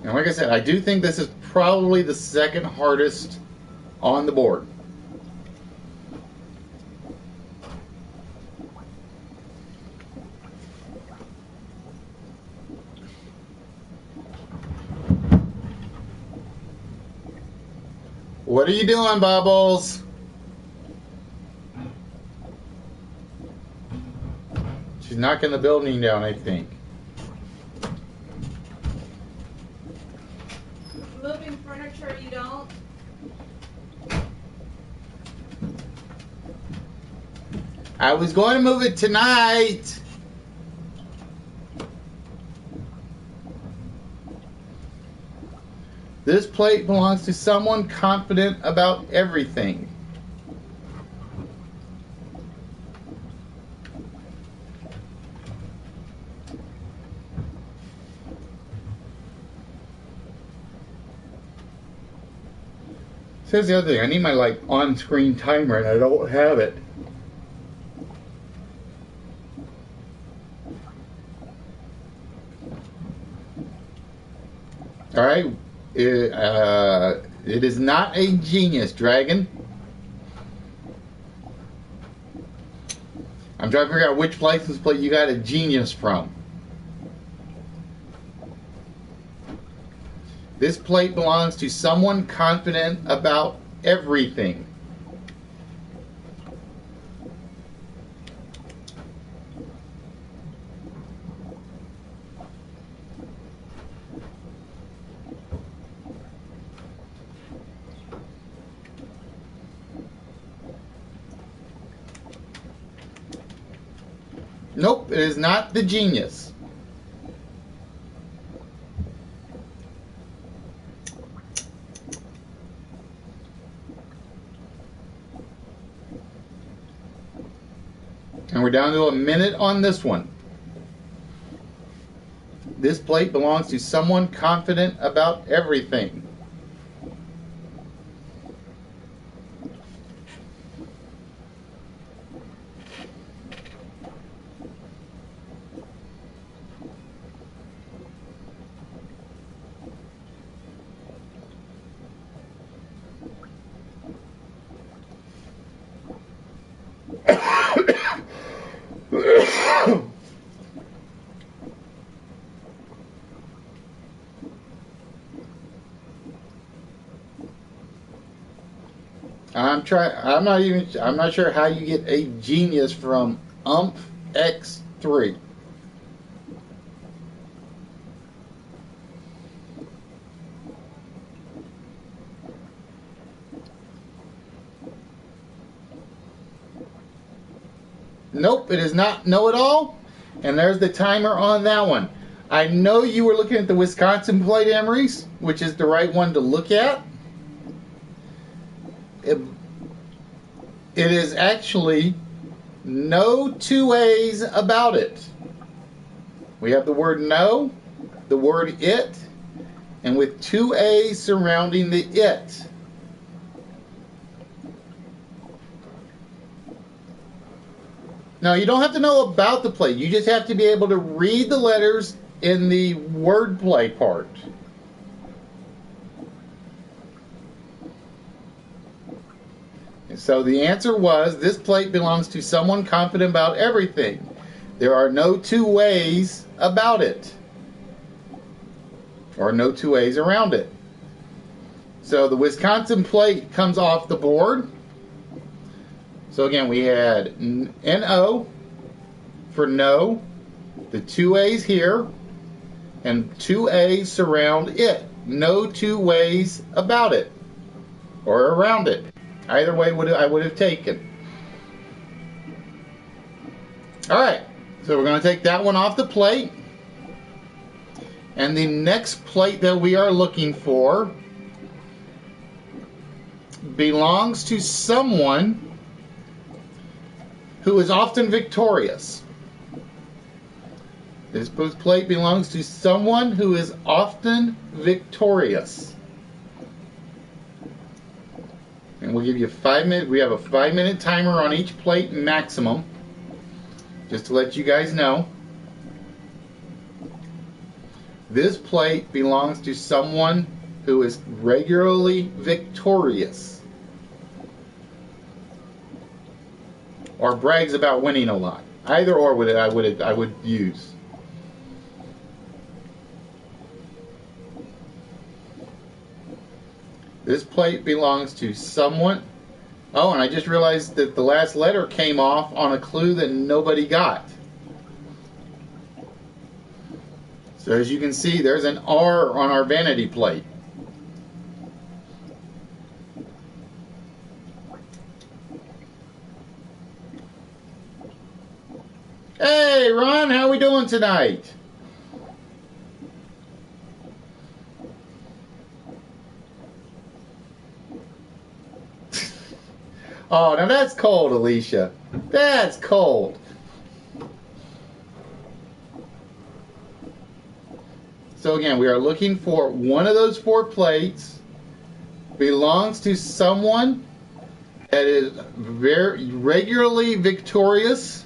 And like I said, I do think this is probably the second hardest on the board. What are you doing, Bubbles? She's knocking the building down, I think. Moving furniture, you don't? I was going to move it tonight. This plate belongs to someone confident about everything. Here's the other thing. I need my on-screen timer, and I don't have it. All right. It is not a genius, Dragon. I'm trying to figure out which license plate you got a genius from. This plate belongs to someone confident about everything. Nope, it is not the genius. And we're down to a minute on this one. This plate belongs to someone confident about everything. I'm not sure how you get a genius from X3. Nope, it is not know-it-all. And there's the timer on that one. I know you were looking at the Wisconsin plate, Emery's, which is the right one to look at. It is actually no two ways about it. We have the word no, the word it, and with two A's surrounding the it. Now, you don't have to know about the plate. You just have to be able to read the letters in the wordplay part. So the answer was, this plate belongs to someone confident about everything. There are no two ways about it. Or no two ways around it. So the Wisconsin plate comes off the board. So again, we had N-O for no, the two A's here, and two A's surround it. No two ways about it, or around it. Either way I would have taken. Alright, so we're going to take that one off the plate. And the next plate that we are looking for belongs to someone who is often victorious. This plate belongs to someone who is often victorious. And we'll give you 5 minutes. We have a 5-minute timer on each plate maximum, just to let you guys know. This plate belongs to someone who is regularly victorious, or brags about winning a lot. Either or I would use. This plate belongs to someone. Oh, and I just realized that the last letter came off on a clue that nobody got. So as you can see, there's an R on our vanity plate. Hey, Ron, how we doing tonight? Oh, now that's cold, Alicia. That's cold. So again, we are looking for one of those 4 plates belongs to someone that is very regularly victorious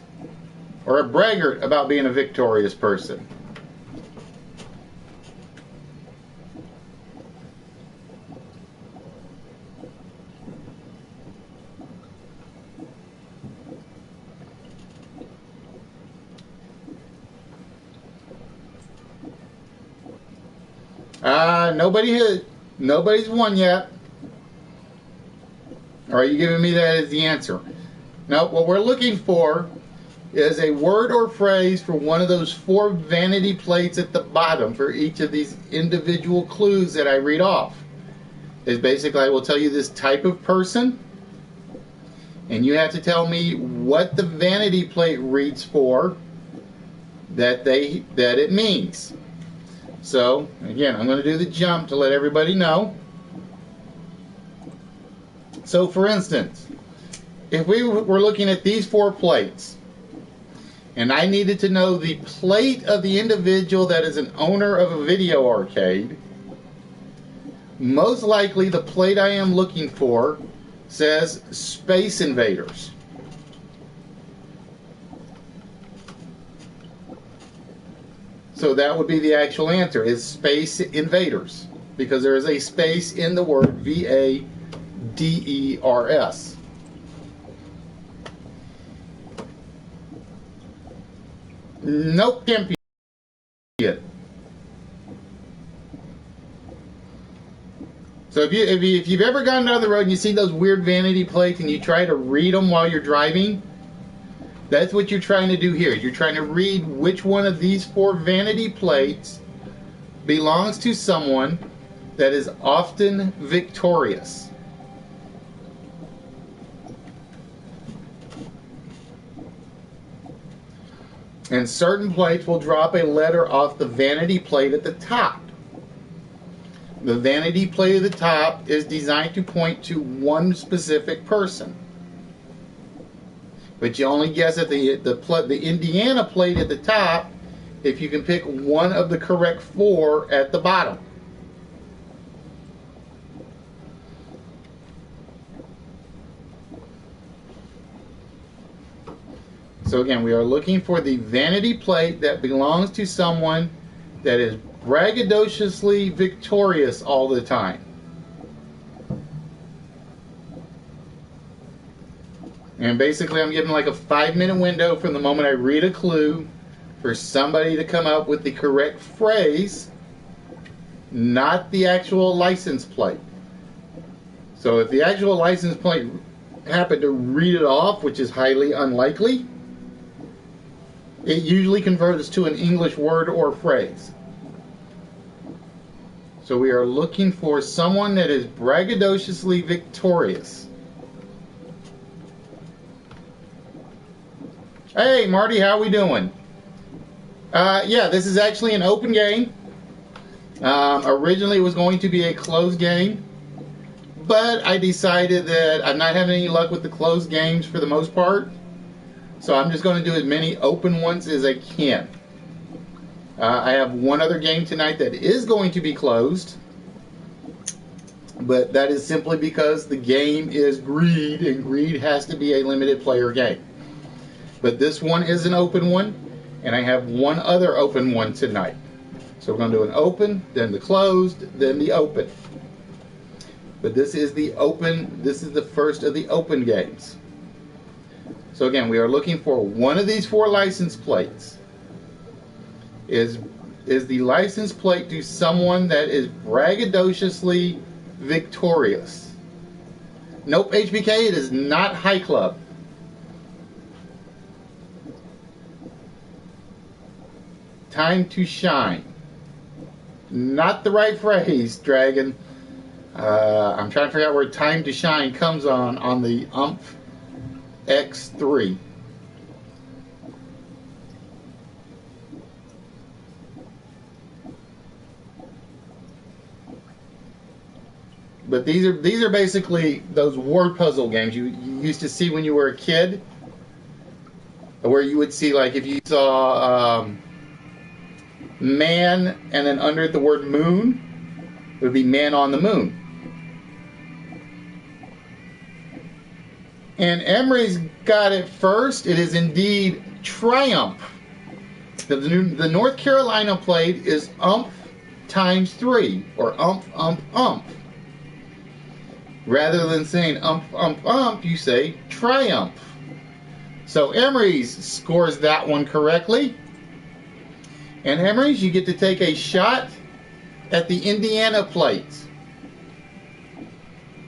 or a braggart about being a victorious person. Nobody's won yet. Or are you giving me that as the answer? No, what we're looking for is a word or phrase for one of those 4 vanity plates at the bottom for each of these individual clues that I read off. Is basically I will tell you this type of person, and you have to tell me what the vanity plate reads for that it means. So, again, I'm going to do the jump to let everybody know. So, for instance, if we were looking at these 4 plates, and I needed to know the plate of the individual that is an owner of a video arcade, most likely the plate I am looking for says Space Invaders. So that would be the actual answer, is Space Invaders, because there is a space in the word V-A-D-E-R-S. Nope, can't be it. So if you've ever gone down the road and you see those weird vanity plates and you try to read them while you're driving, that's what you're trying to do here. You're trying to read which one of these 4 vanity plates belongs to someone that is often victorious. And certain plates will drop a letter off the vanity plate at the top. The vanity plate at the top is designed to point to one specific person. But you only guess at the Indiana plate at the top if you can pick one of the correct 4 at the bottom. So again, we are looking for the vanity plate that belongs to someone that is braggadociously victorious all the time. And basically I'm giving like a 5-minute window from the moment I read a clue for somebody to come up with the correct phrase, not the actual license plate. So if the actual license plate happened to read it off, which is highly unlikely, it usually converts to an English word or phrase. So we are looking for someone that is braggadociously victorious. Hey, Marty, how we doing? Yeah, this is actually an open game. Originally, it was going to be a closed game, but I decided that I'm not having any luck with the closed games for the most part, so I'm just going to do as many open ones as I can. I have one other game tonight that is going to be closed, but that is simply because the game is Greed, and Greed has to be a limited player game. But this one is an open one, and I have one other open one tonight. So we're going to do an open, then the closed, then the open. But this is the open, this is the first of the open games. So again, we are looking for one of these 4 license plates. Is the license plate to someone that is braggadociously victorious? Nope, HBK, it is not High Club. Time to shine. Not the right phrase, Dragon. I'm trying to figure out where time to shine comes on the UMF X3. But these are basically those word puzzle games you used to see when you were a kid, where you would see, like, if you saw man and then under it the word moon, it would be man on the moon. And Emery's got it first. It is indeed Triumph. The North Carolina plate is umph times 3, or umph, umph, umph. Rather than saying umph, umph, umph, you say Triumph. So Emery's scores that one correctly. And Emery's, you get to take a shot at the Indiana plate.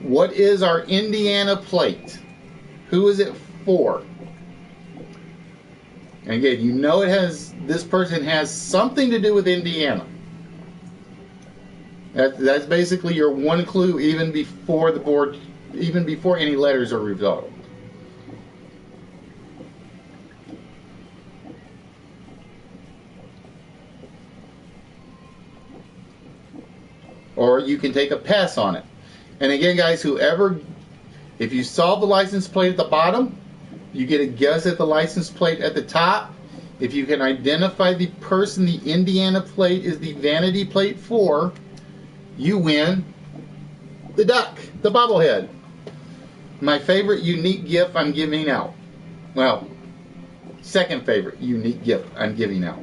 What is our Indiana plate? Who is it for? And again, you know this person has something to do with Indiana. That's basically your one clue, even before the board, even before any letters are revealed. Or you can take a pass on it. And again, guys, if you solve the license plate at the bottom, you get a guess at the license plate at the top. If you can identify the person the Indiana plate is the vanity plate for, you win the duck, the bobblehead. My favorite unique gift I'm giving out. Well, second favorite unique gift I'm giving out.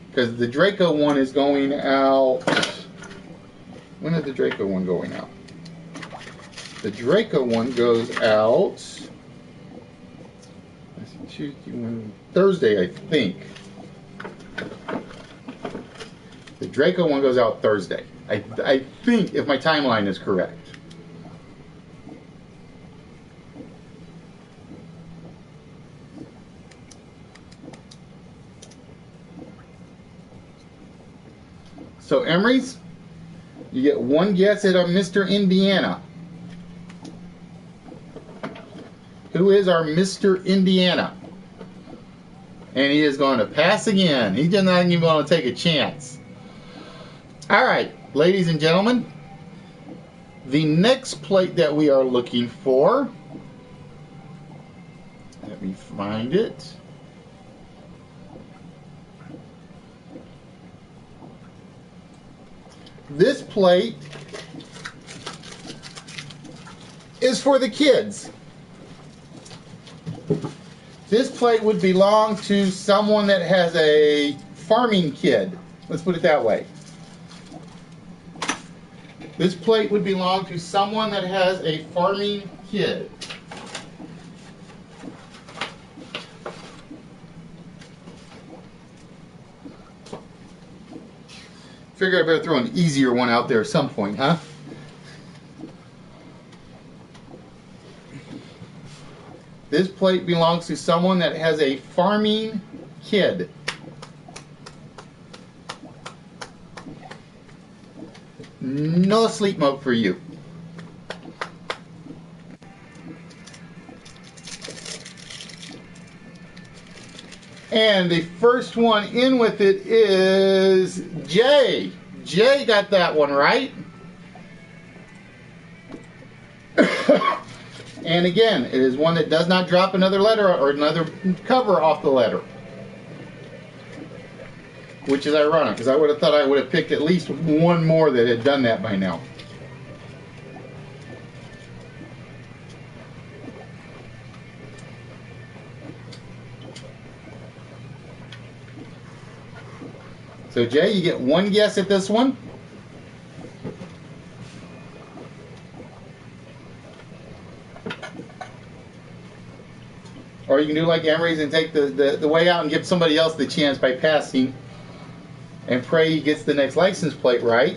Because the Draco one is going out. When is the Draco one going out? The Draco one goes out Thursday, I think. The Draco one goes out Thursday. I think, if my timeline is correct. So Emery's, you get one guess at our Mr. Indiana. Who is our Mr. Indiana? And he is going to pass again. He's just not even going to take a chance. All right, ladies and gentlemen, the next plate that we are looking for, let me find it. This plate is for the kids. This plate would belong to someone that has a farming kid. Let's put it that way. This plate would belong to someone that has a farming kid. Figure I better throw an easier one out there at some point, huh? This plate belongs to someone that has a farming kid. No sleep mode for you. And the first one in with it is Jay. Jay got that one right. And again, it is one that does not drop another letter or another cover off the letter. Which is ironic, because I would have thought I would have picked at least one more that had done that by now. So Jay, you get one guess at this one. Or you can do like Emery's and take the way out and give somebody else the chance by passing and pray he gets the next license plate right.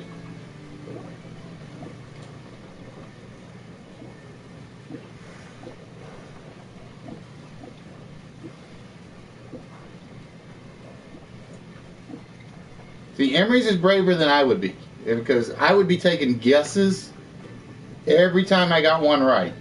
See, Emery's is braver than I would be, because I would be taking guesses every time I got one right.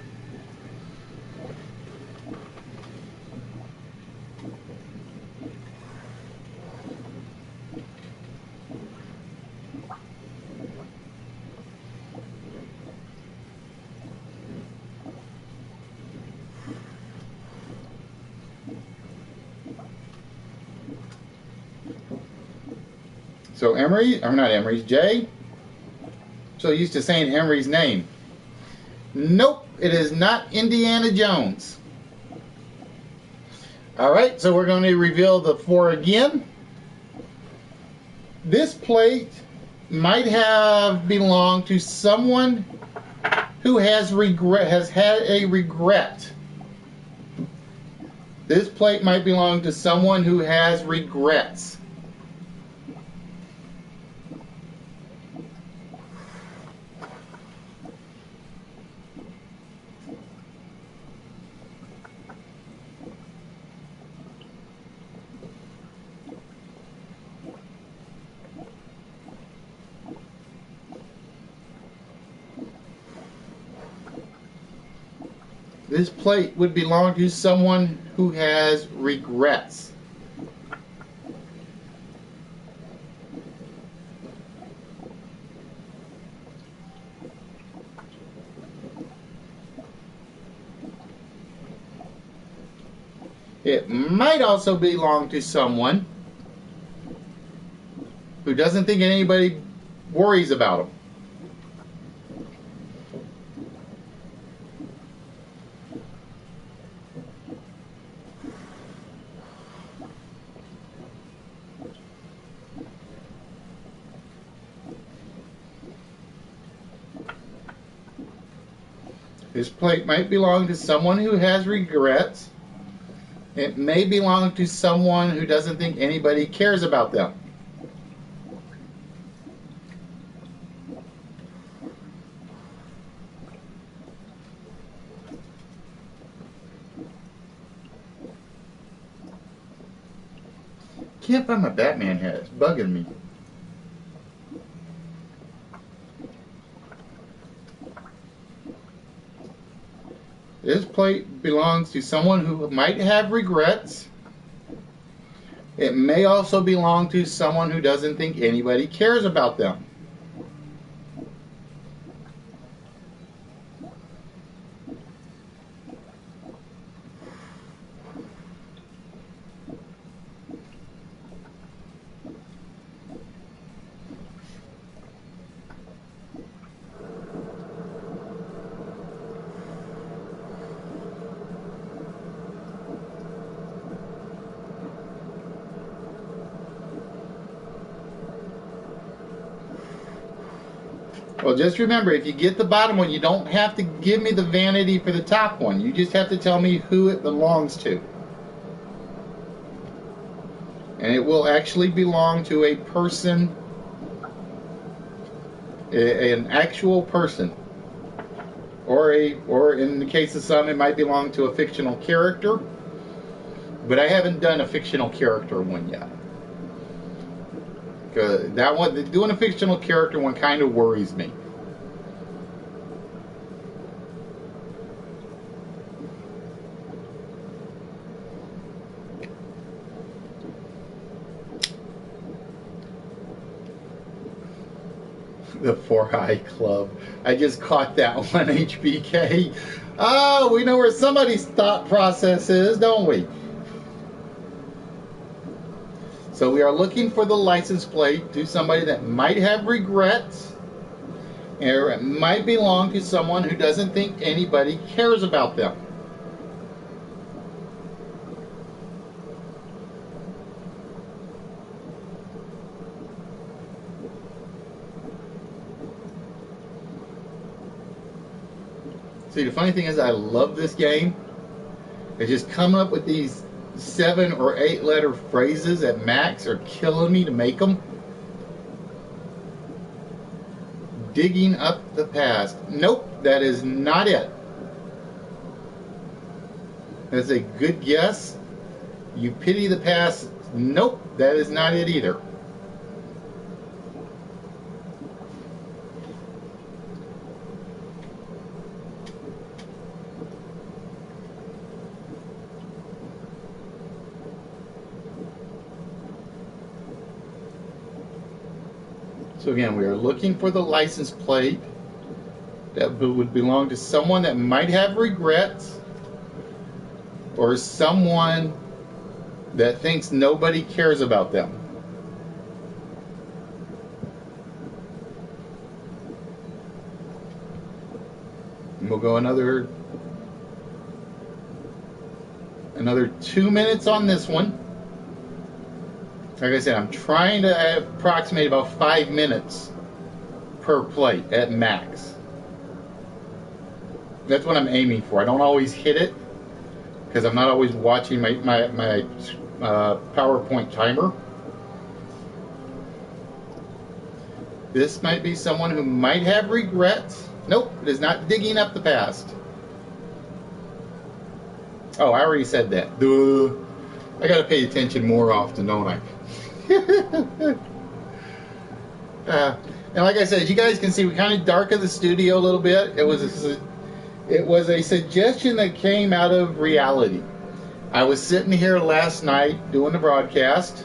So Emery, or not Emery's, Jay. So used to saying Emery's name. Nope, it is not Indiana Jones. Alright, so we're going to reveal the 4 again. This plate might have belonged to someone who has had a regret. This plate might belong to someone who has regrets. This plate would belong to someone who has regrets. It might also belong to someone who doesn't think anybody worries about them. This plate might belong to someone who has regrets. It may belong to someone who doesn't think anybody cares about them. Can't find my Batman hat. It's bugging me. This plate belongs to someone who might have regrets. It may also belong to someone who doesn't think anybody cares about them. Well, just remember, if you get the bottom one, you don't have to give me the vanity for the top one. You just have to tell me who it belongs to. And it will actually belong to a person, an actual person. Or in the case of some, it might belong to a fictional character. But I haven't done a fictional character one yet. That one, doing a fictional character one kind of worries me. The 4-Eye Club. I just caught that one, HBK. Oh, we know where somebody's thought process is, don't we? So we are looking for the license plate to somebody that might have regrets, or it might belong to someone who doesn't think anybody cares about them. See, the funny thing is I love this game. It's just coming up with these 7 or 8 letter phrases at max are killing me to make them. Digging up the past. Nope, that is not it. That's a good guess. You pity the past. Nope, that is not it either. So again, we are looking for the license plate that would belong to someone that might have regrets, or someone that thinks nobody cares about them. And we'll go another 2 minutes on this one. Like I said, I'm trying to approximate about 5 minutes per plate at max. That's what I'm aiming for. I don't always hit it because I'm not always watching my PowerPoint timer. This might be someone who might have regrets. Nope, it is not digging up the past. Oh, I already said that. Duh. I gotta pay attention more often, don't I? And like I said, you guys can see we kind of darkened the studio a little bit. It was a suggestion that came out of reality. I was sitting here last night doing the broadcast.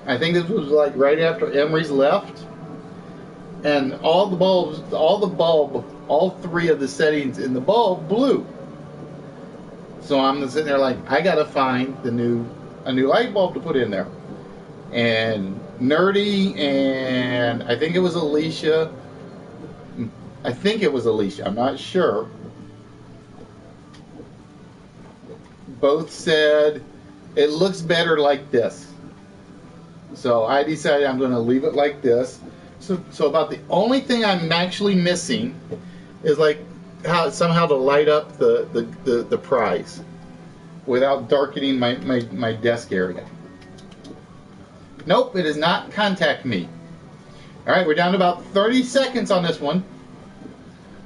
I think this was like right after Emery's left. And all three of the settings in the bulb blew. So I'm sitting there like, I gotta find a new light bulb to put in there. And Nerdy and I think it was Alicia. I'm not sure. Both said it looks better like this. So I decided I'm going to leave it like this. So about the only thing I'm actually missing is like how somehow to light up the prize without darkening my desk area. Nope, it does not contact me. All right, we're down to about 30 seconds on this one.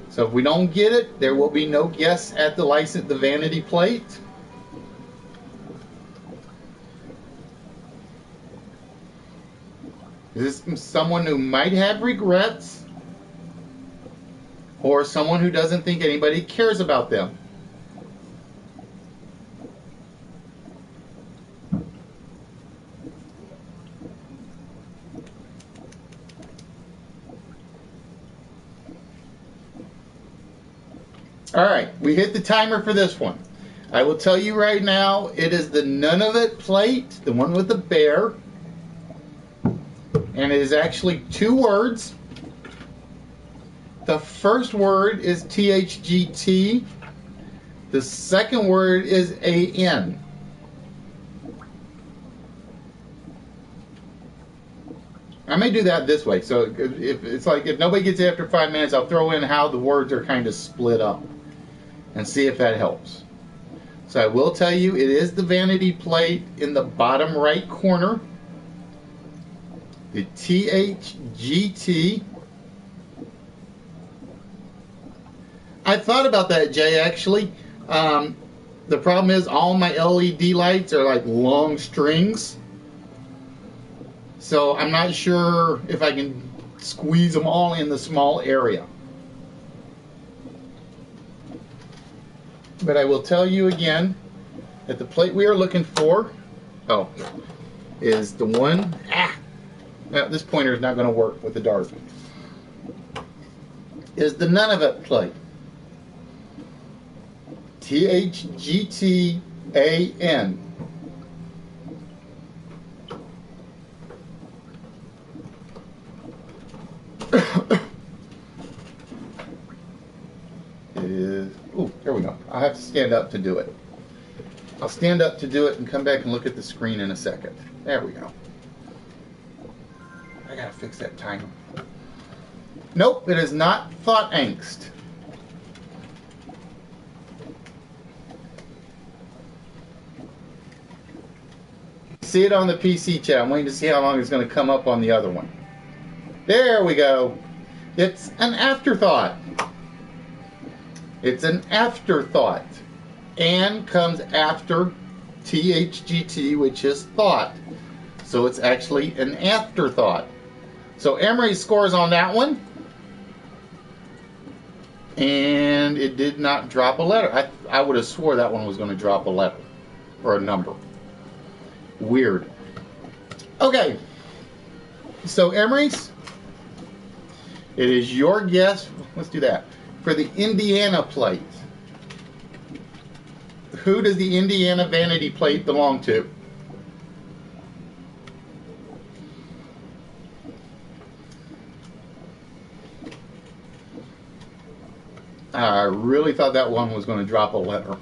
So if we don't get it, there will be no guess at the vanity plate. Is this someone who might have regrets? Or someone who doesn't think anybody cares about them? Alright, we hit the timer for this one. I will tell you right now, it is the None of It plate, the one with the bear. And it is actually 2 words. The first word is THGT. The second word is AN. I may do that this way. So if nobody gets it after 5 minutes, I'll throw in how the words are kind of split up and see if that helps. So I will tell you, it is the vanity plate in the bottom right corner. The THGT. I thought about that, Jay, actually. The problem is all my LED lights are like long strings. So I'm not sure if I can squeeze them all in the small area. But I will tell you again that the plate we are looking for, is the one. Now, this pointer is not going to work with the dart. Is the None of It plate. THGTAN. It is. Oh, there we go. I'll have to stand up to do it. I'll stand up to do it and come back and look at the screen in a second. There we go. I gotta fix that timer. Nope, it is not Thought Angst. See it on the PC chat. I'm waiting to see how long it's going to come up on the other one. There we go. It's an afterthought. It's an afterthought. And comes after THGT, which is thought. So it's actually an afterthought. So Emery scores on that one. And it did not drop a letter. I would have swore that one was going to drop a letter or a number. Weird. Okay. So Emery's, it is your guess. Let's do that. For the Indiana plate. Who does the Indiana vanity plate belong to? I really thought that one was going to drop a letter.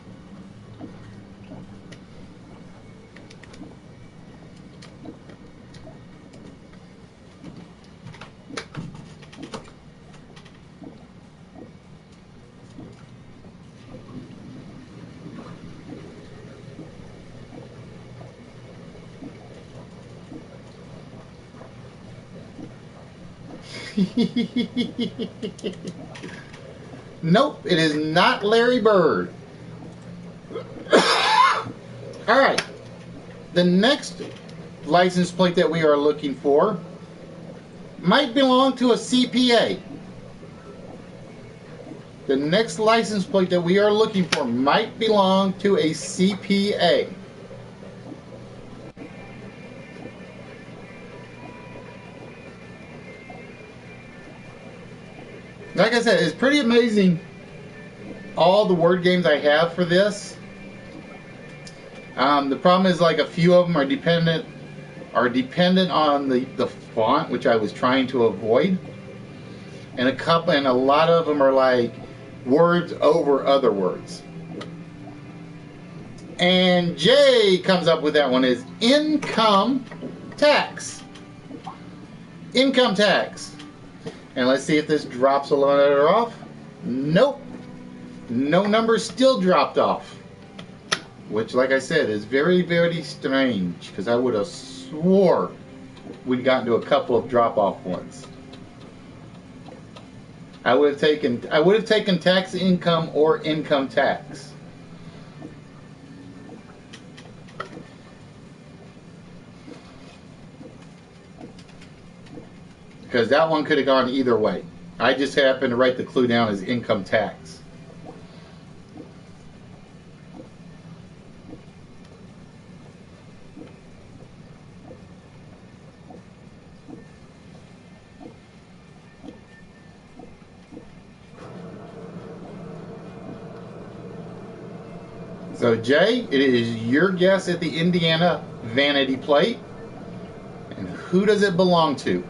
Nope, it is not Larry Bird. All right, the next license plate that we are looking for might belong to a CPA. The next license plate that we are looking for might belong to a CPA. Like I said, it's pretty amazing all the word games I have for this. The problem is, like, a few of them are dependent on the font, which I was trying to avoid, and a lot of them are like words over other words. And Jay comes up with that one is income tax. Income tax. And let's see if this drops a letter off. Nope. No number still dropped off. Which, like I said, is very, very strange, because I would have swore we'd gotten to a couple of drop-off ones. I would have taken tax income or income tax. Because that one could have gone either way. I just happened to write the clue down as income tax. So Jay, it is your guess at the Indiana vanity plate. And who does it belong to?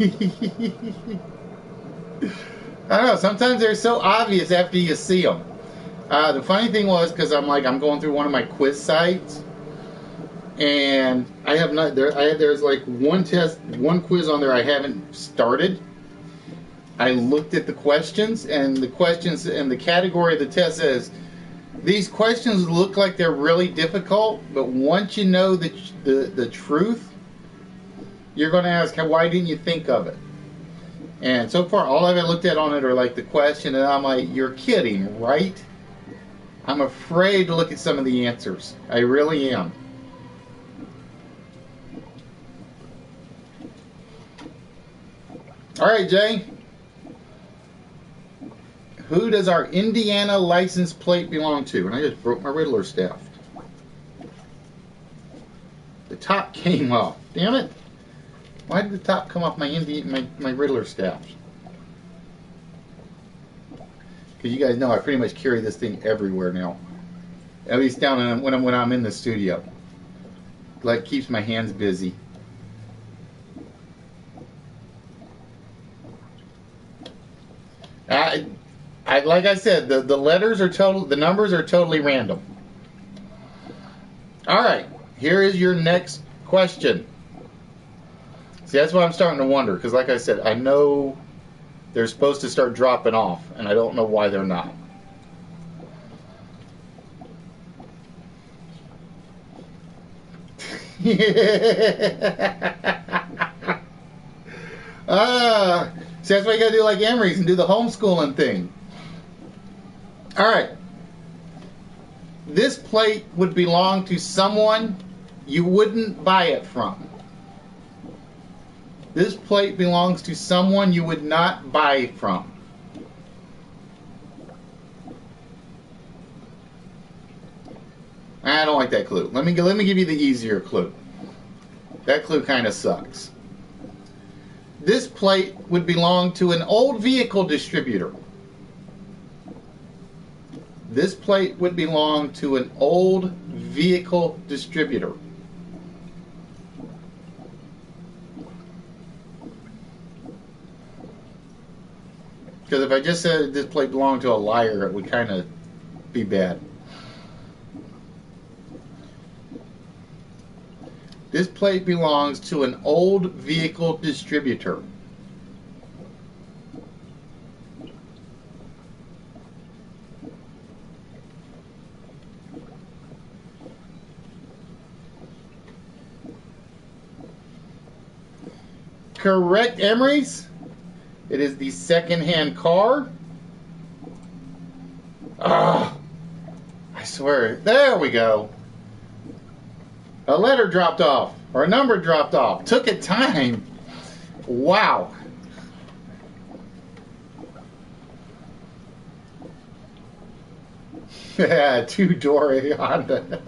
I don't know. Sometimes they're so obvious after you see them. The funny thing was, because I'm going through one of my quiz sites, and I have not there. There's like one quiz on there I haven't started. I looked at the questions, and the category of the test says these questions look like they're really difficult, but once you know the truth, you're going to ask, why didn't you think of it? And so far, all I've looked at on it are like the question, and I'm like, you're kidding, right? I'm afraid to look at some of the answers. I really am. All right, Jay. Who does our Indiana license plate belong to? And I just broke my Riddler staff. The top came off. Damn it. Why did the top come off my Riddler staff? Because you guys know I pretty much carry this thing everywhere now. At least down when I'm in the studio. Like, keeps my hands busy. Like I said, the letters are the numbers are totally random. All right, here is your next question. See, that's what I'm starting to wonder, because like I said, I know they're supposed to start dropping off, and I don't know why they're not. See, that's why you gotta do like Emery's and do the homeschooling thing. All right. This plate would belong to someone you wouldn't buy it from. This plate belongs to someone you would not buy from. I don't like that clue. Let me give you the easier clue. That clue kind of sucks. This plate would belong to an old vehicle distributor. This plate would belong to an old vehicle distributor. Because if I just said this plate belonged to a liar, it would kind of be bad. This plate belongs to an old vehicle distributor. Correct, Emery's. It is the second-hand car. Ah, I swear. There we go. A letter dropped off, or a number dropped off. Took it time. Wow. Yeah, two-door Honda.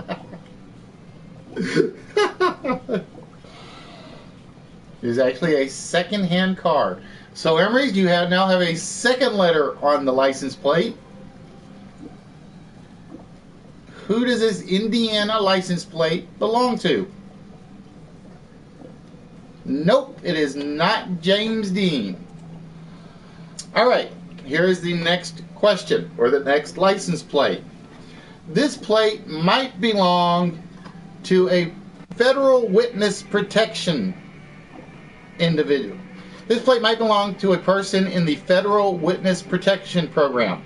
It's actually a second-hand car. So, Emery's, you now have a second letter on the license plate. Who does this Indiana license plate belong to? Nope, it is not James Dean. All right, here is the next question, or the next license plate. This plate might belong to a federal witness protection individual. This plate might belong to a person in the federal witness protection program.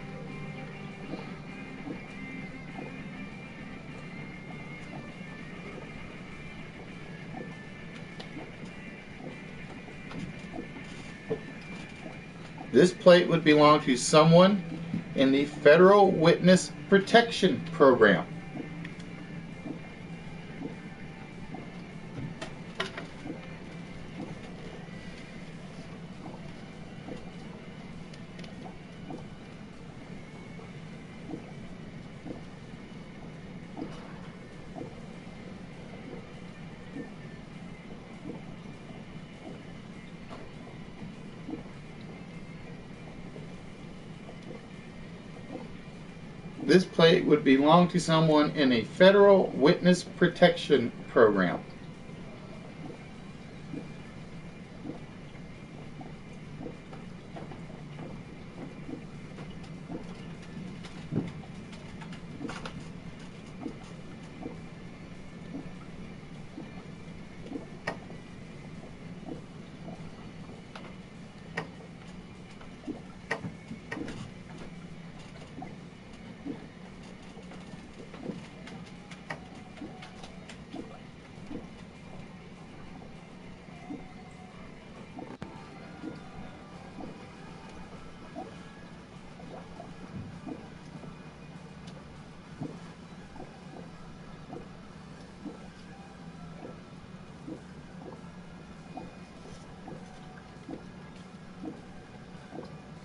This plate would belong to someone in the federal witness protection program. This plate would belong to someone in a federal witness protection program.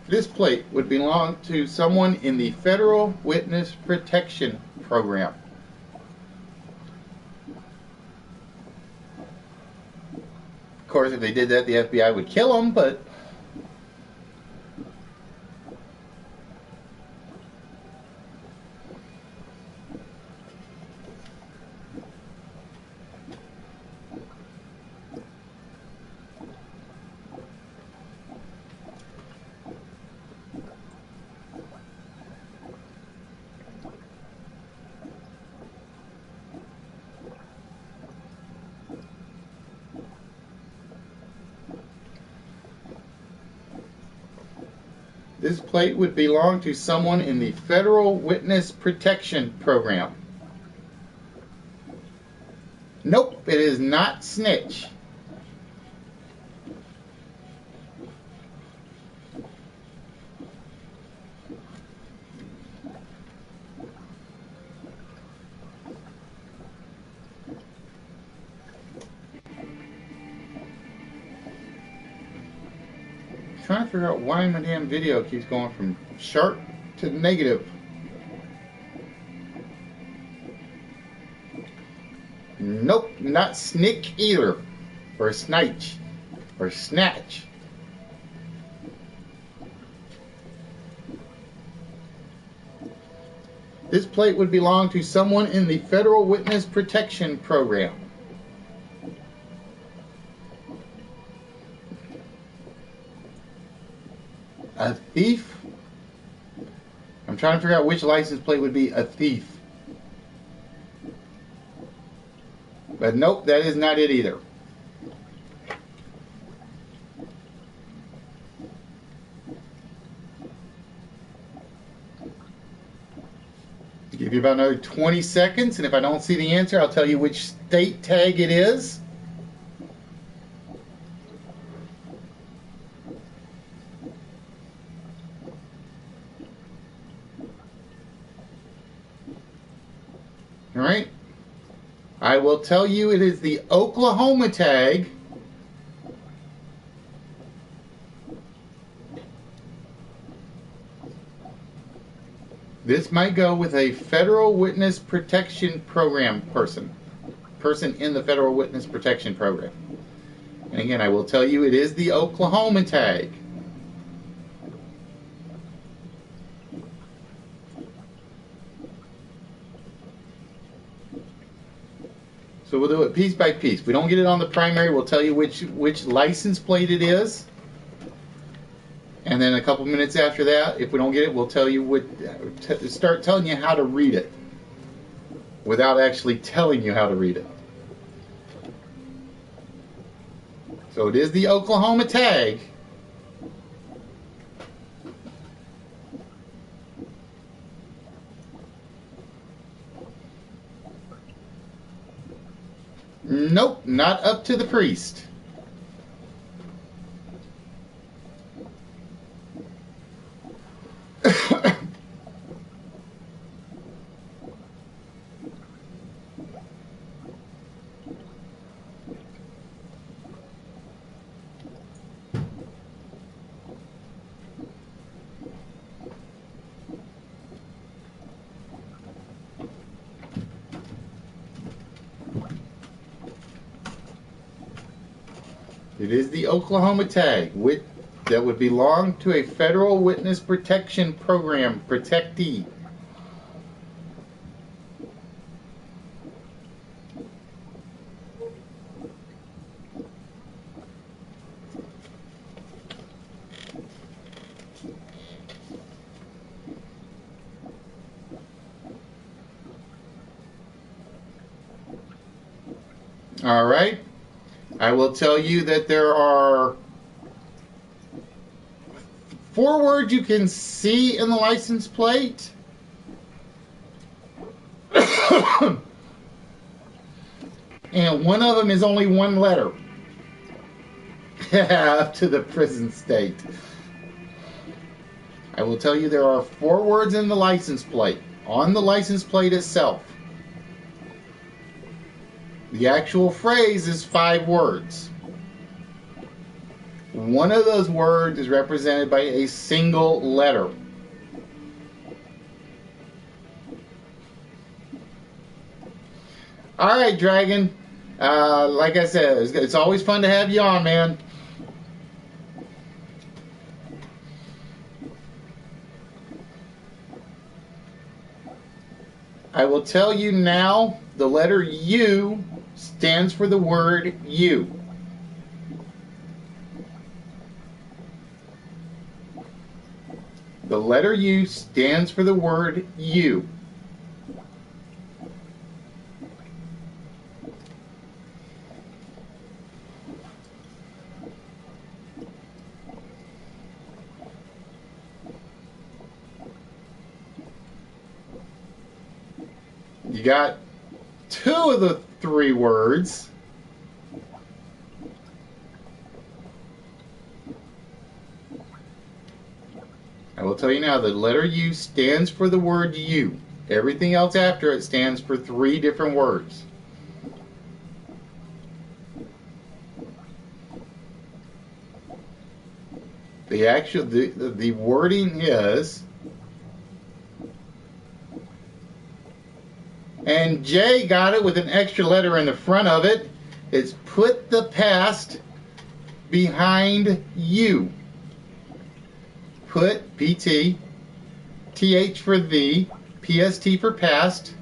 This plate would belong to someone in the federal witness protection program. Of course, if they did that, the FBI would kill them, but this plate would belong to someone in the federal witness protection program. Nope, it is not snitch. Trying to figure out why my damn video keeps going from sharp to negative. Nope, not snick either. Or snitch. Or snatch. This plate would belong to someone in the Federal Witness Protection Program. A thief? I'm trying to figure out which license plate would be a thief. But nope, that is not it either. Give you about another 20 seconds, and if I don't see the answer, I'll tell you which state tag it is. All right. I will tell you it is the Oklahoma tag. This might go with a Federal Witness Protection Program person in the Federal Witness Protection Program. And again, I will tell you it is the Oklahoma tag. So we'll do it piece by piece. If we don't get it on the primary, we'll tell you which license plate it is. And then a couple minutes after that, if we don't get it, we'll tell you start telling you how to read it without actually telling you how to read it. So it is the Oklahoma tag. Nope, not up to the priest. It is the Oklahoma tag that would belong to a Federal Witness Protection Program protectee. All right. I will tell you that there are 4 words you can see in the license plate. And one of them is only 1 letter. Up to the prison state. I will tell you there are 4 words in the license plate. On the license plate itself. The actual phrase is 5 words. One of those words is represented by a single letter. All right, Dragon. Like I said, it's always fun to have you on, man. I will tell you now, the letter U stands for the word you. The letter U stands for the word you. You got 2 of the 3 words. I will tell you now, the letter U stands for the word you. Everything else after it stands for 3 different words. The wording is, And Jay got it with an extra letter in the front of it. It's put the past behind you. Put PT, TH for the, PST for past,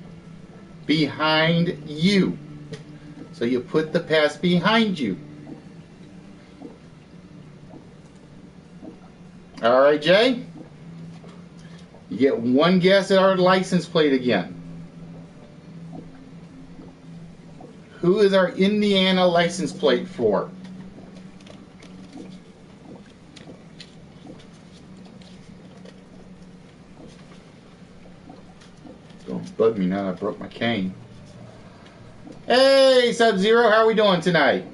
behind you. So you put the past behind you. All right, Jay? You get one guess at our license plate again. Who is our Indiana license plate for? Don't bug me now I broke my cane. Hey, Sub-Zero, how are we doing tonight?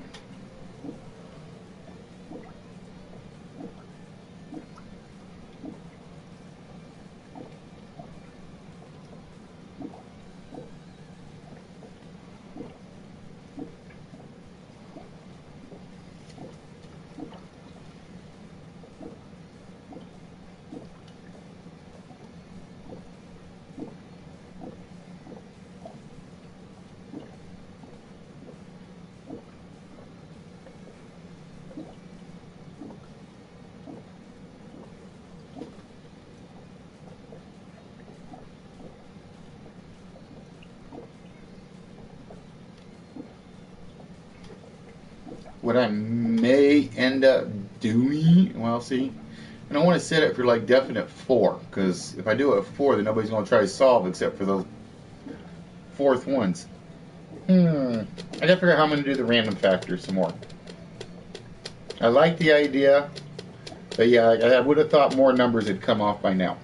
What I may end up doing, well, see, I don't want to set it for like definite 4, because if I do it at 4, then nobody's going to try to solve except for those fourth ones. I gotta figure out how I'm going to do the random factor some more. I like the idea, but yeah, I would have thought more numbers had come off by now.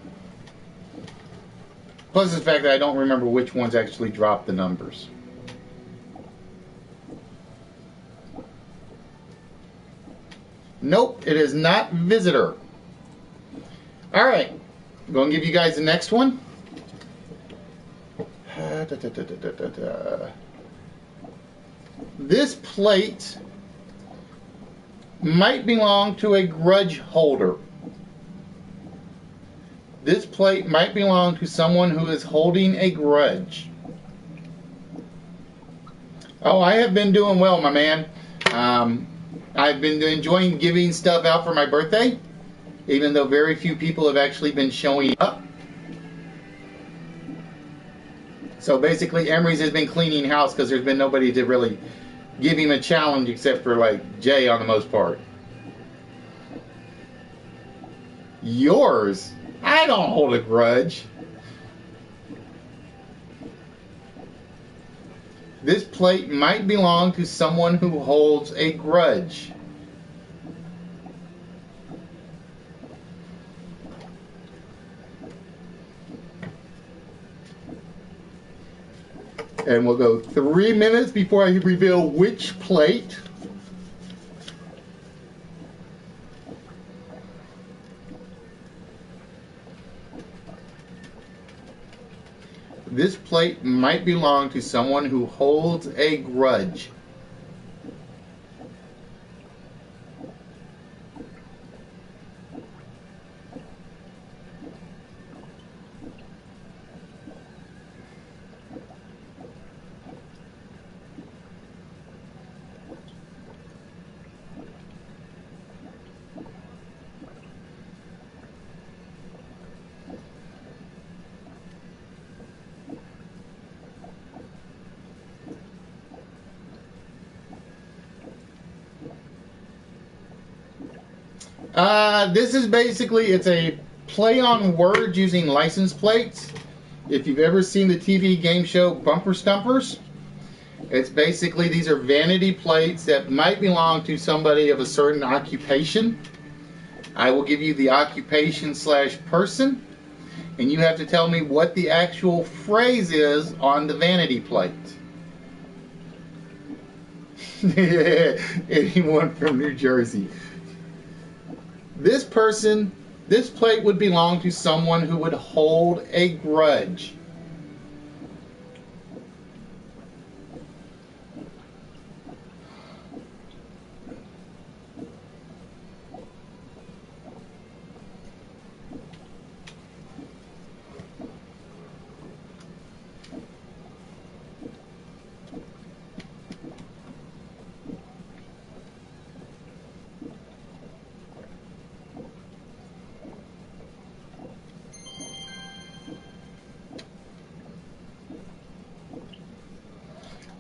Plus the fact that I don't remember which ones actually dropped the numbers. Nope, it is not visitor. All right, I'm going to give you guys the next one. This plate might belong to a grudge holder. This plate might belong to someone who is holding a grudge. Oh, I have been doing well, my man. I've been enjoying giving stuff out for my birthday, even though very few people have actually been showing up. So basically, Emery's has been cleaning house because there's been nobody to really give him a challenge except for like Jay on the most part. Yours? I don't hold a grudge. This plate might belong to someone who holds a grudge. And we'll go 3 minutes before I reveal which plate. This plate might belong to someone who holds a grudge. This is basically, it's a play on words using license plates. If you've ever seen the TV game show Bumper Stumpers, it's basically, these are vanity plates that might belong to somebody of a certain occupation. I will give you the occupation / person, and you have to tell me what the actual phrase is on the vanity plate. Anyone from New Jersey. This person, this plate would belong to someone who would hold a grudge.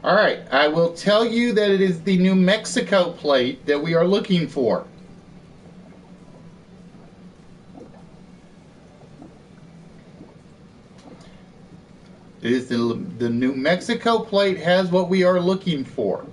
All right, I will tell you that it is the New Mexico plate that we are looking for. It is the New Mexico plate has what we are looking for.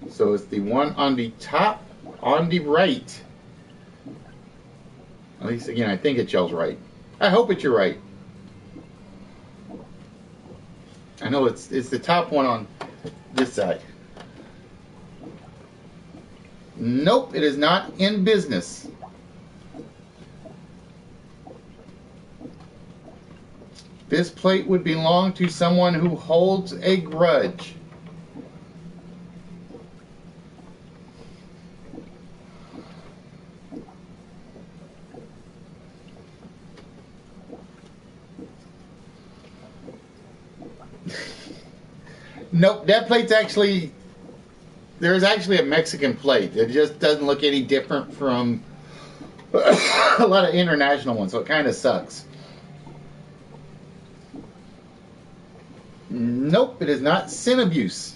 So it's the one on the top, on the right. At least, again, I think it shows right. I hope it's your right. I know it's the top one on this side. Nope, it is not in business. This plate would belong to someone who holds a grudge. Nope, that plate's actually, there's actually a Mexican plate. It just doesn't look any different from a lot of international ones, so it kind of sucks. Nope, it is not sin abuse.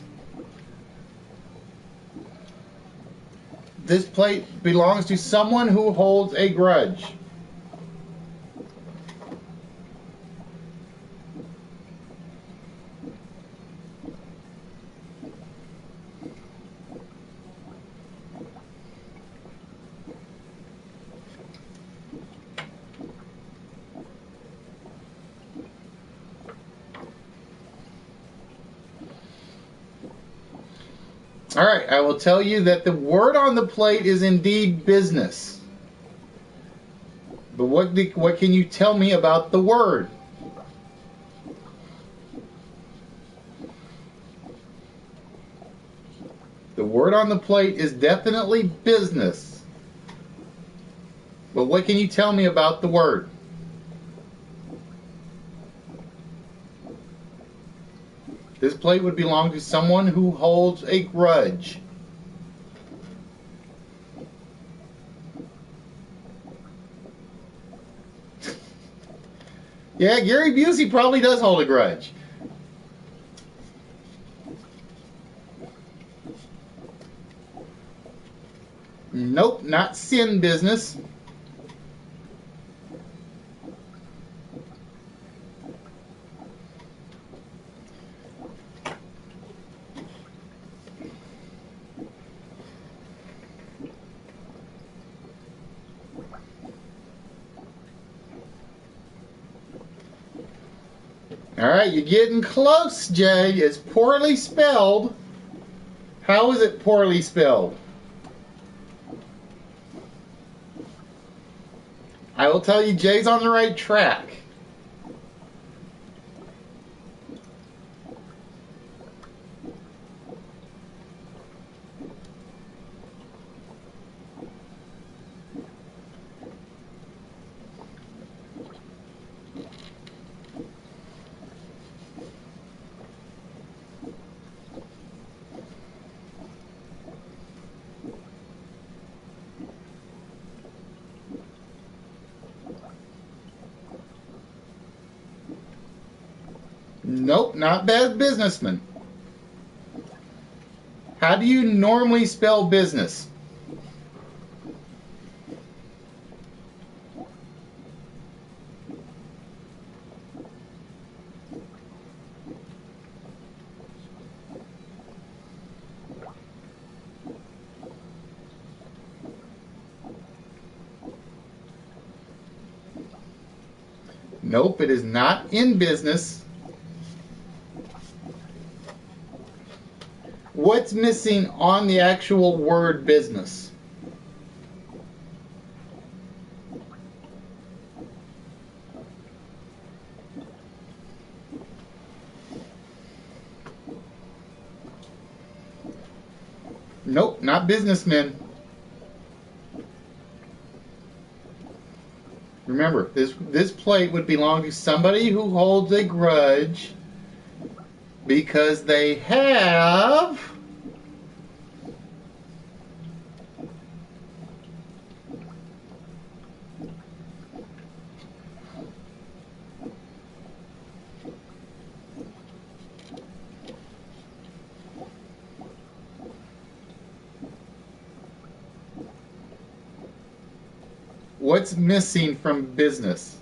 This plate belongs to someone who holds a grudge. All right, I will tell you that the word on the plate is indeed business. But what can you tell me about the word? The word on the plate is definitely business. But what can you tell me about the word? This plate would belong to someone who holds a grudge. Yeah, Gary Busey probably does hold a grudge. Nope, not sin business. All right, you're getting close, Jay. It's poorly spelled. How is it poorly spelled? I will tell you, Jay's on the right track. Nope, not bad businessman. How do you normally spell business? Nope, it is not in business. What's missing on the actual word business? Nope, not businessmen. Remember, this plate would belong to somebody who holds a grudge because they have what's missing from business?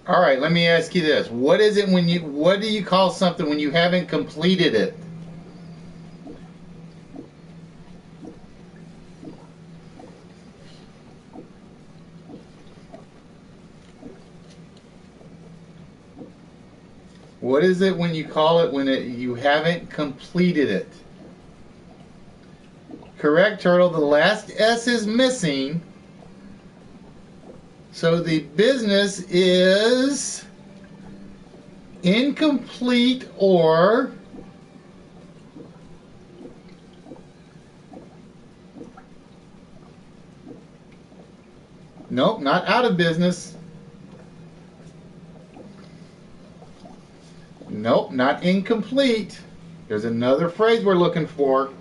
All right, let me ask you this. What do you call something when you haven't completed it? What is it when you call it when you haven't completed it? Correct, Turtle. The last S is missing. So the business is incomplete or nope, not out of business. Nope, not incomplete. There's another phrase we're looking for.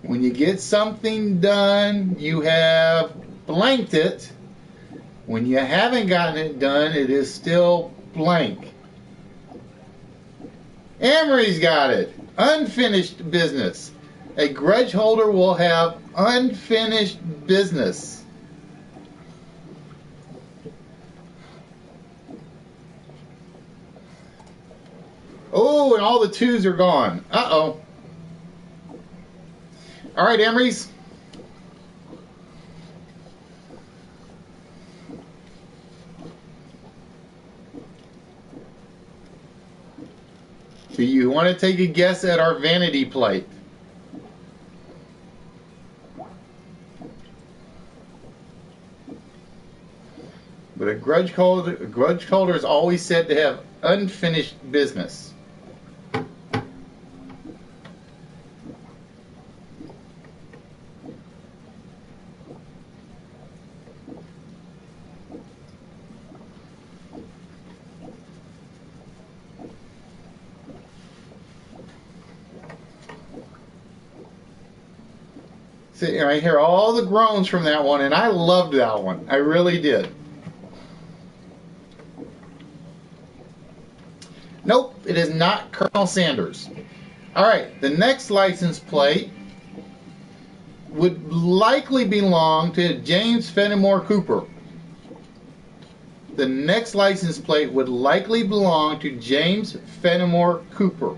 When you get something done, you have blanked it. When you haven't gotten it done, it is still blank. Emery's got it. Unfinished business. A grudge holder will have unfinished business. Oh, and all the twos are gone. Uh-oh. All right, Emery's. Do you want to take a guess at our vanity plate? But a grudge holder is always said to have unfinished business. See, I hear all the groans from that one, and I loved that one. I really did. Nope, it is not Colonel Sanders. All right, the next license plate would likely belong to James Fenimore Cooper. The next license plate would likely belong to James Fenimore Cooper.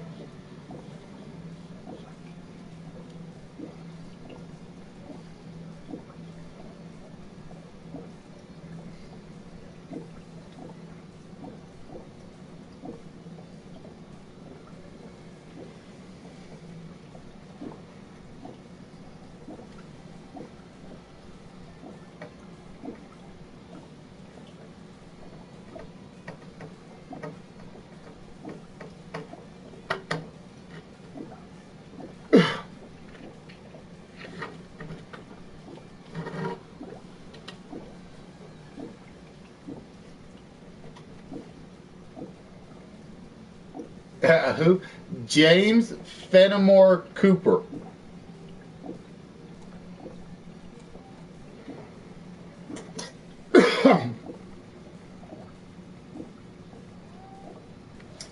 Who? James Fenimore Cooper.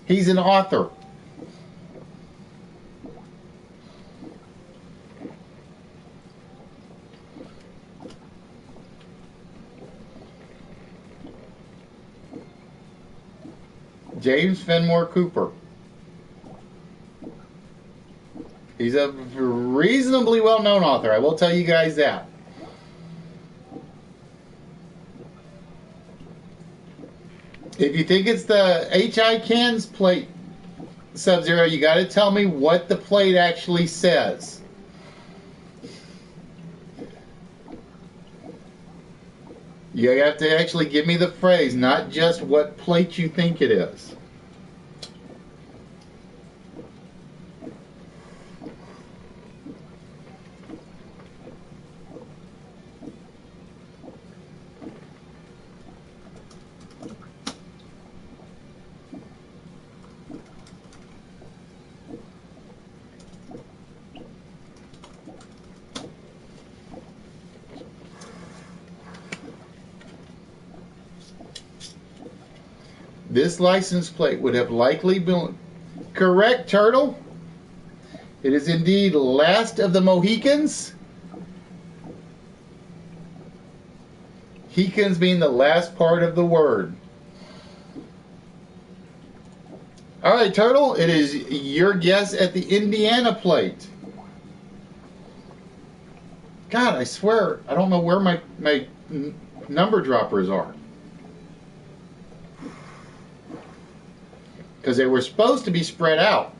He's an author. James Fenimore Cooper. He's a reasonably well-known author. I will tell you guys that. If you think it's the HI cans plate, Sub-Zero, you got to tell me what the plate actually says. You have to actually give me the phrase, not just what plate you think it is. This license plate would have likely been correct, Turtle. It is indeed Last of the Mohicans. Hicans being the last part of the word. All right, Turtle, it is your guess at the Indiana plate. God, I swear, I don't know where my number droppers are. Because they were supposed to be spread out.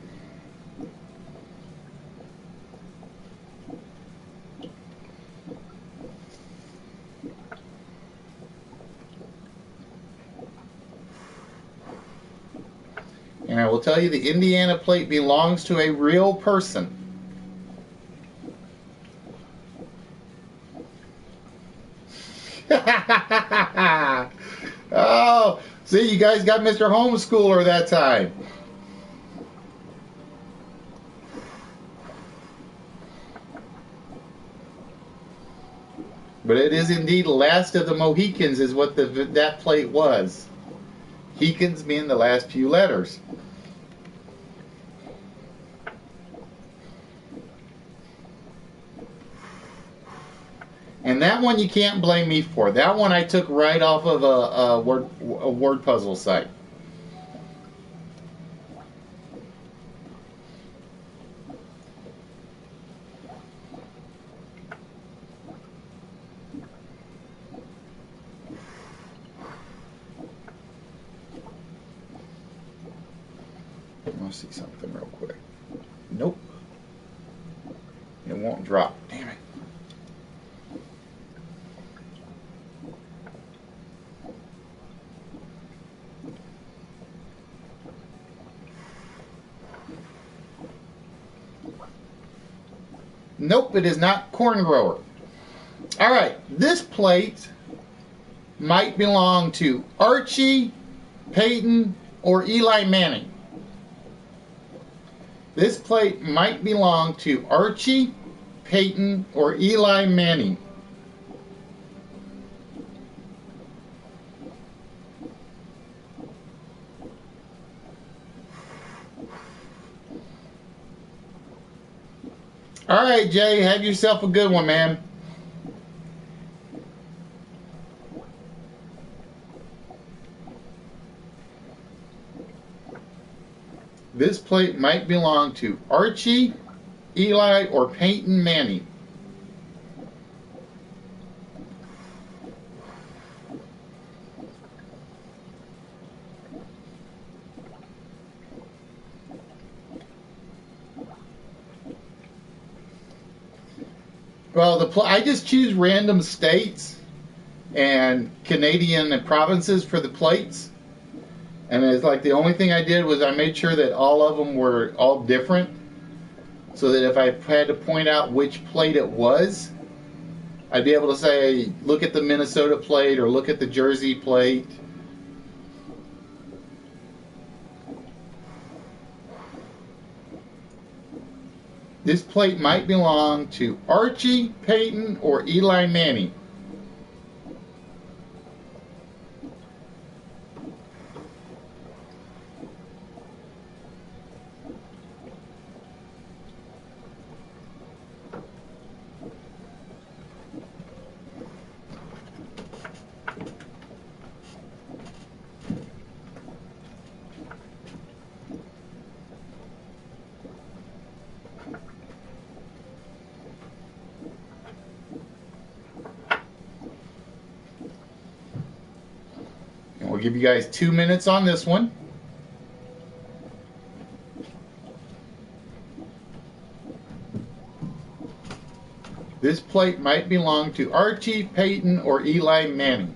And I will tell you, the Indiana plate belongs to a real person. Oh, see, you guys got Mr. Homeschooler that time. But it is indeed Last of the Mohicans is what that plate was. Hicans being the last few letters. And that one you can't blame me for. That one I took right off of a word puzzle site. Let's see something real quick. Nope. It won't drop. Damn it. Nope, it is not corn grower. All right, this plate might belong to Archie, Peyton, or Eli Manning. This plate might belong to Archie, Peyton, or Eli Manning. All right, Jay, have yourself a good one, man. This plate might belong to Archie, Eli, or Peyton Manning. Well, I just choose random states and Canadian and provinces for the plates. And it's like the only thing I did was I made sure that all of them were all different. So that if I had to point out which plate it was, I'd be able to say, look at the Minnesota plate or look at the Jersey plate. This plate might belong to Archie, Peyton, or Eli Manning. give you guys 2 minutes on this one. This plate might belong to Archie, Peyton, or Eli Manning.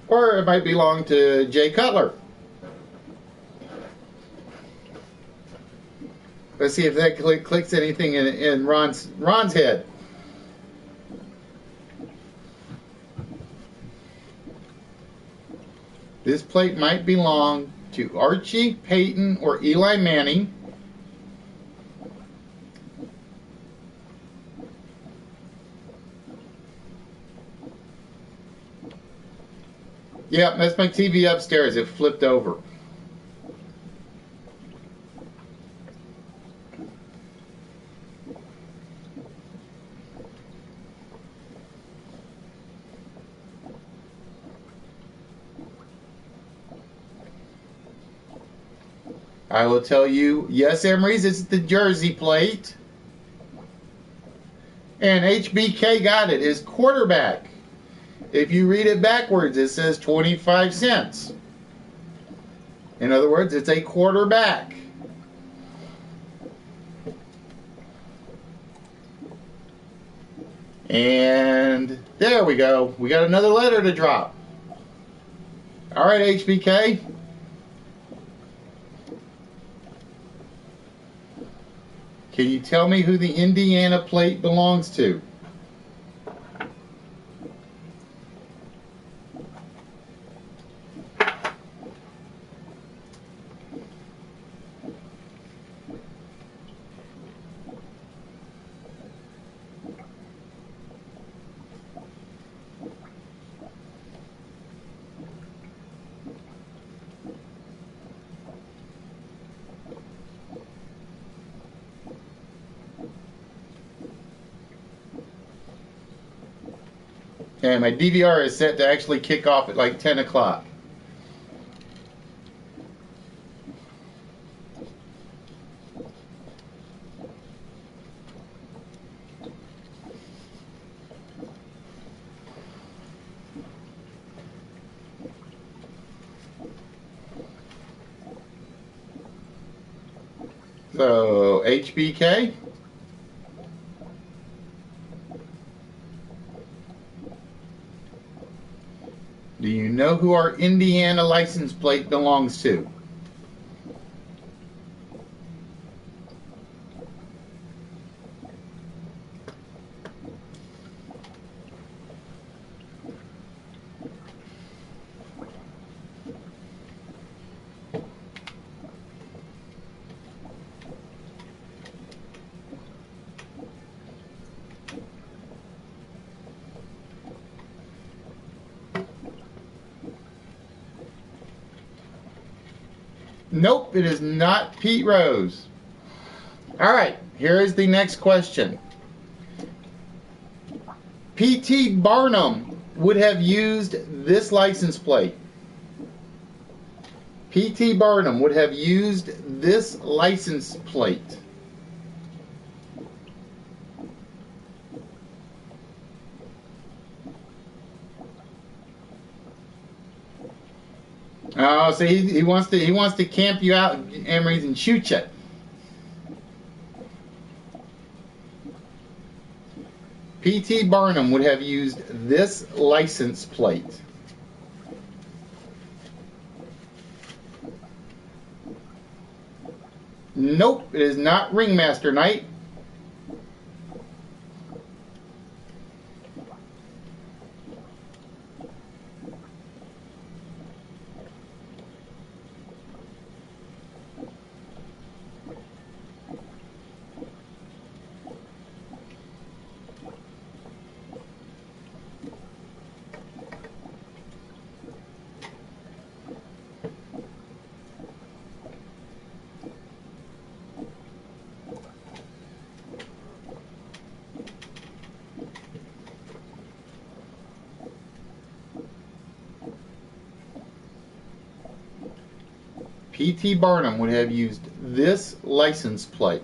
Or it might belong to Jay Cutler. Let's see if that clicks anything in Ron's head. This plate might belong to Archie, Peyton, or Eli Manning. Yep, that's my TV upstairs. It flipped over. I will tell you, yes, Emery's, it's the jersey plate. And HBK got it. It's quarterback. If you read it backwards, it says 25 cents. In other words, it's a quarterback. And there we go. We got another letter to drop. All right, HBK. Can you tell me who the Indiana plate belongs to? And my DVR is set to actually kick off at like 10 o'clock. So, HBK. Do you know who our Indiana license plate belongs to? Nope, it is not Pete Rose. All right, here is the next question. P.T. Barnum would have used this license plate. P.T. Barnum would have used this license plate. Oh, so he wants to camp you out, Emery's, and shoot you. P.T. Barnum would have used this license plate. Nope, it is not Ringmaster Night. P.T. Barnum would have used this license plate.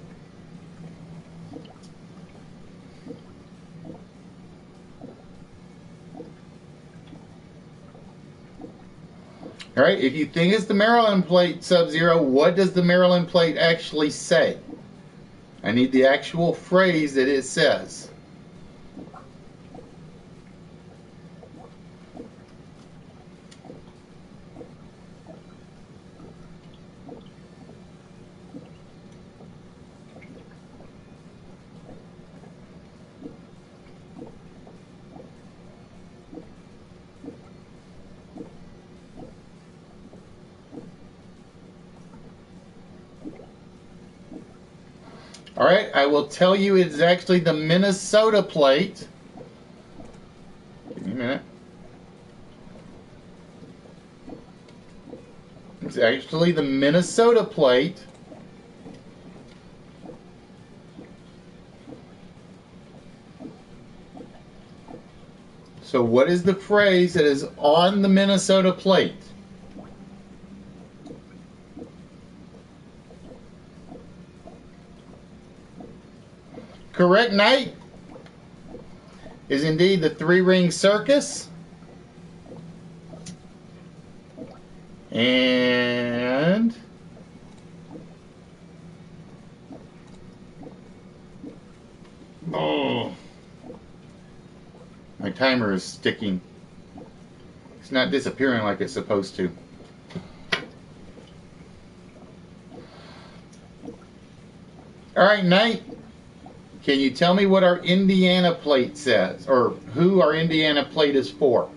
All right, if you think it's the Maryland plate, Sub-Zero, what does the Maryland plate actually say? I need the actual phrase that it says. All right, I will tell you it's actually the Minnesota plate. Give me a minute. It's actually the Minnesota plate. So what is the phrase that is on the Minnesota plate? Correct, Knight, is indeed the three-ring circus. And oh, my timer is sticking. It's not disappearing like it's supposed to. All right, Knight. Can you tell me what our Indiana plate says, or who our Indiana plate is for?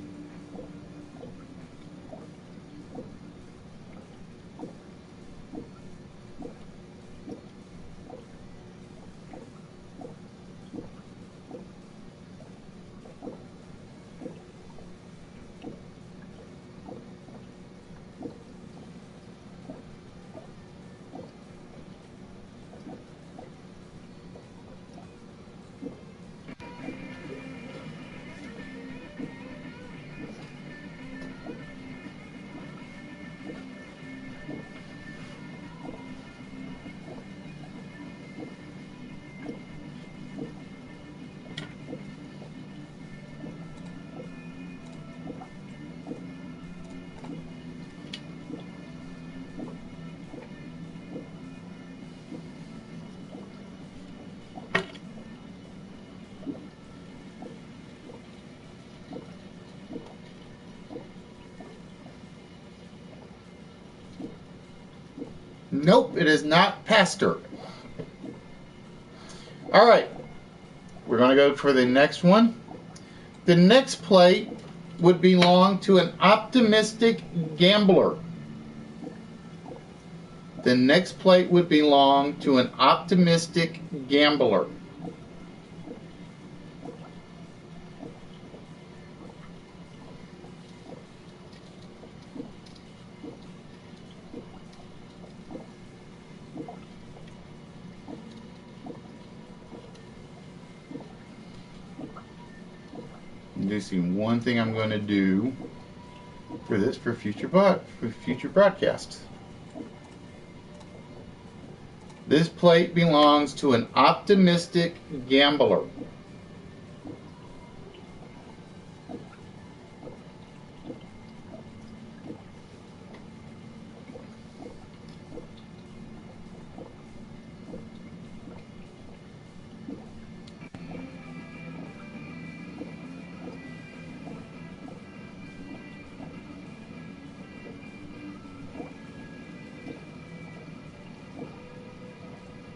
Nope, it is not Pastor. All right, we're going to go for the next one. The next plate would belong to an optimistic gambler. The next plate would belong to an optimistic gambler. Just see one thing I'm going to do for this for future broadcasts. This plate belongs to an optimistic gambler.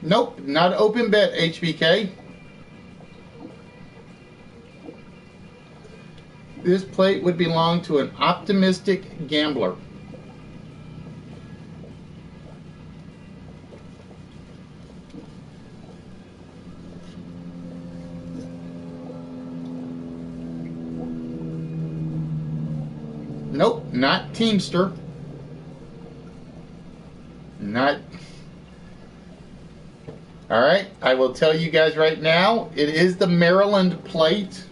Nope, not open bet, HBK. This plate would belong to an optimistic gambler. Nope, not Teamster. Not. All right, I will tell you guys right now, it is the Maryland plate.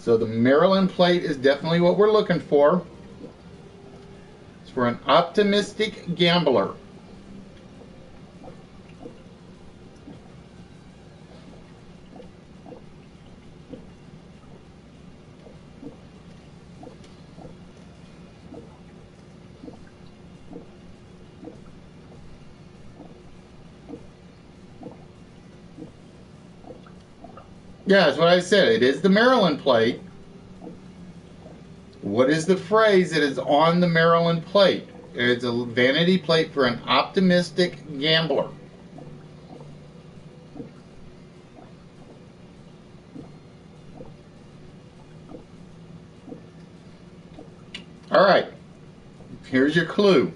So the Maryland plate is definitely what we're looking for. It's for an optimistic gambler. Yeah, that's what I said. It is the Maryland plate. What is the phrase that is on the Maryland plate? It's a vanity plate for an optimistic gambler. All right, here's your clue.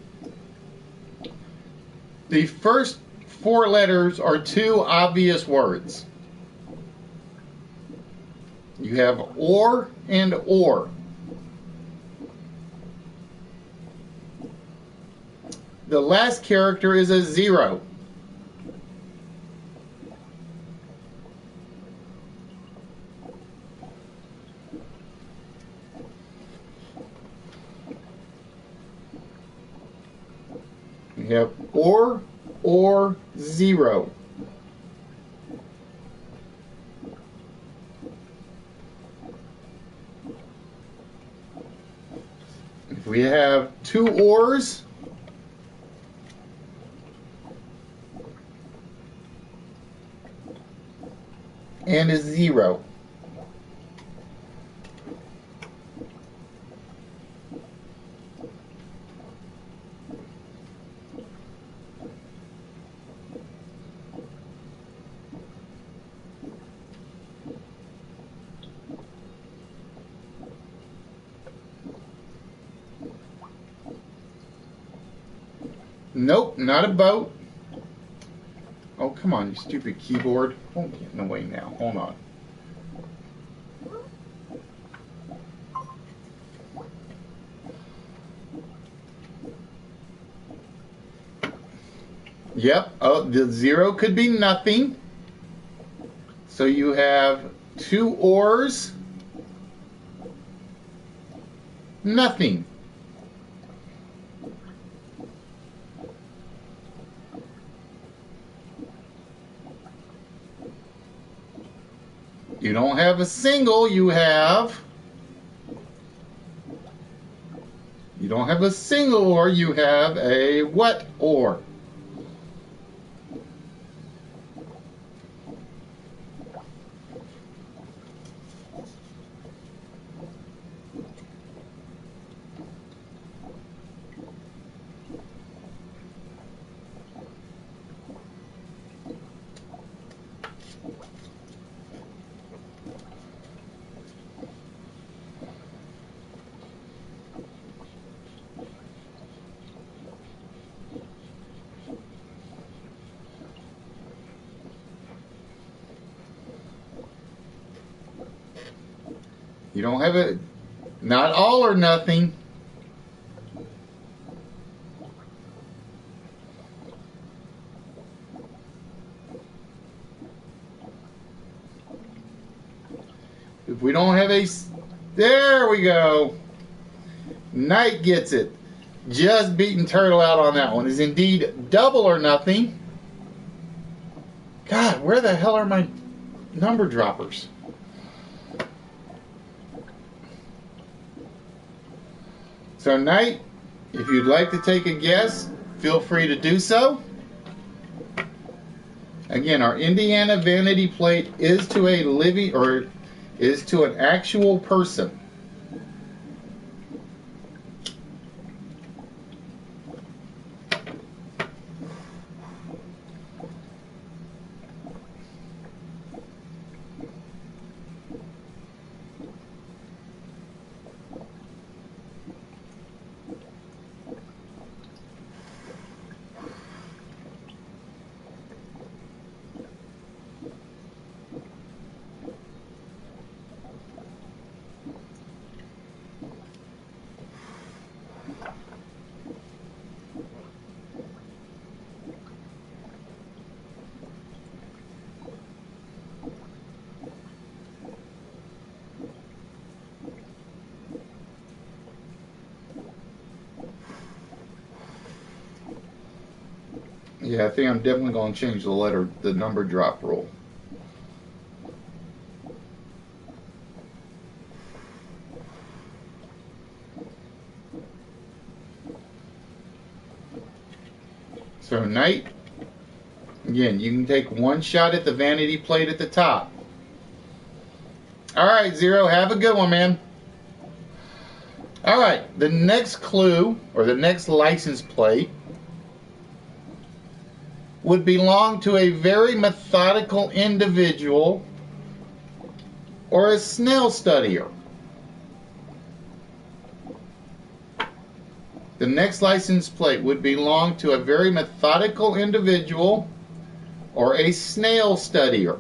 The first four letters are two obvious words. You have or and or. The last character is a 0. You have or 0. If we have two ors, and a 0. Nope, not a boat. Oh, come on, you stupid keyboard. Don't get in the way now. Hold on. Yep, oh, the 0 could be nothing. So you have two ors, nothing. You don't have a single, you don't have a single or, you have a what or? You don't have it, not all or nothing. If we don't have a, there we go. Knight gets it. Just beating Turtle out on that one. Is indeed double or nothing. God, where the hell are my number droppers? So Knight, if you'd like to take a guess, feel free to do so. Again, our Indiana vanity plate is to a living, or is to an actual person. Yeah, I think I'm definitely going to change the number drop rule. So knight, again, you can take one shot at the vanity plate at the top. All right, Zero, have a good one, man. All right, the next clue, or the next license plate, would belong to a very methodical individual or a snail studier. The next license plate would belong to a very methodical individual or a snail studier.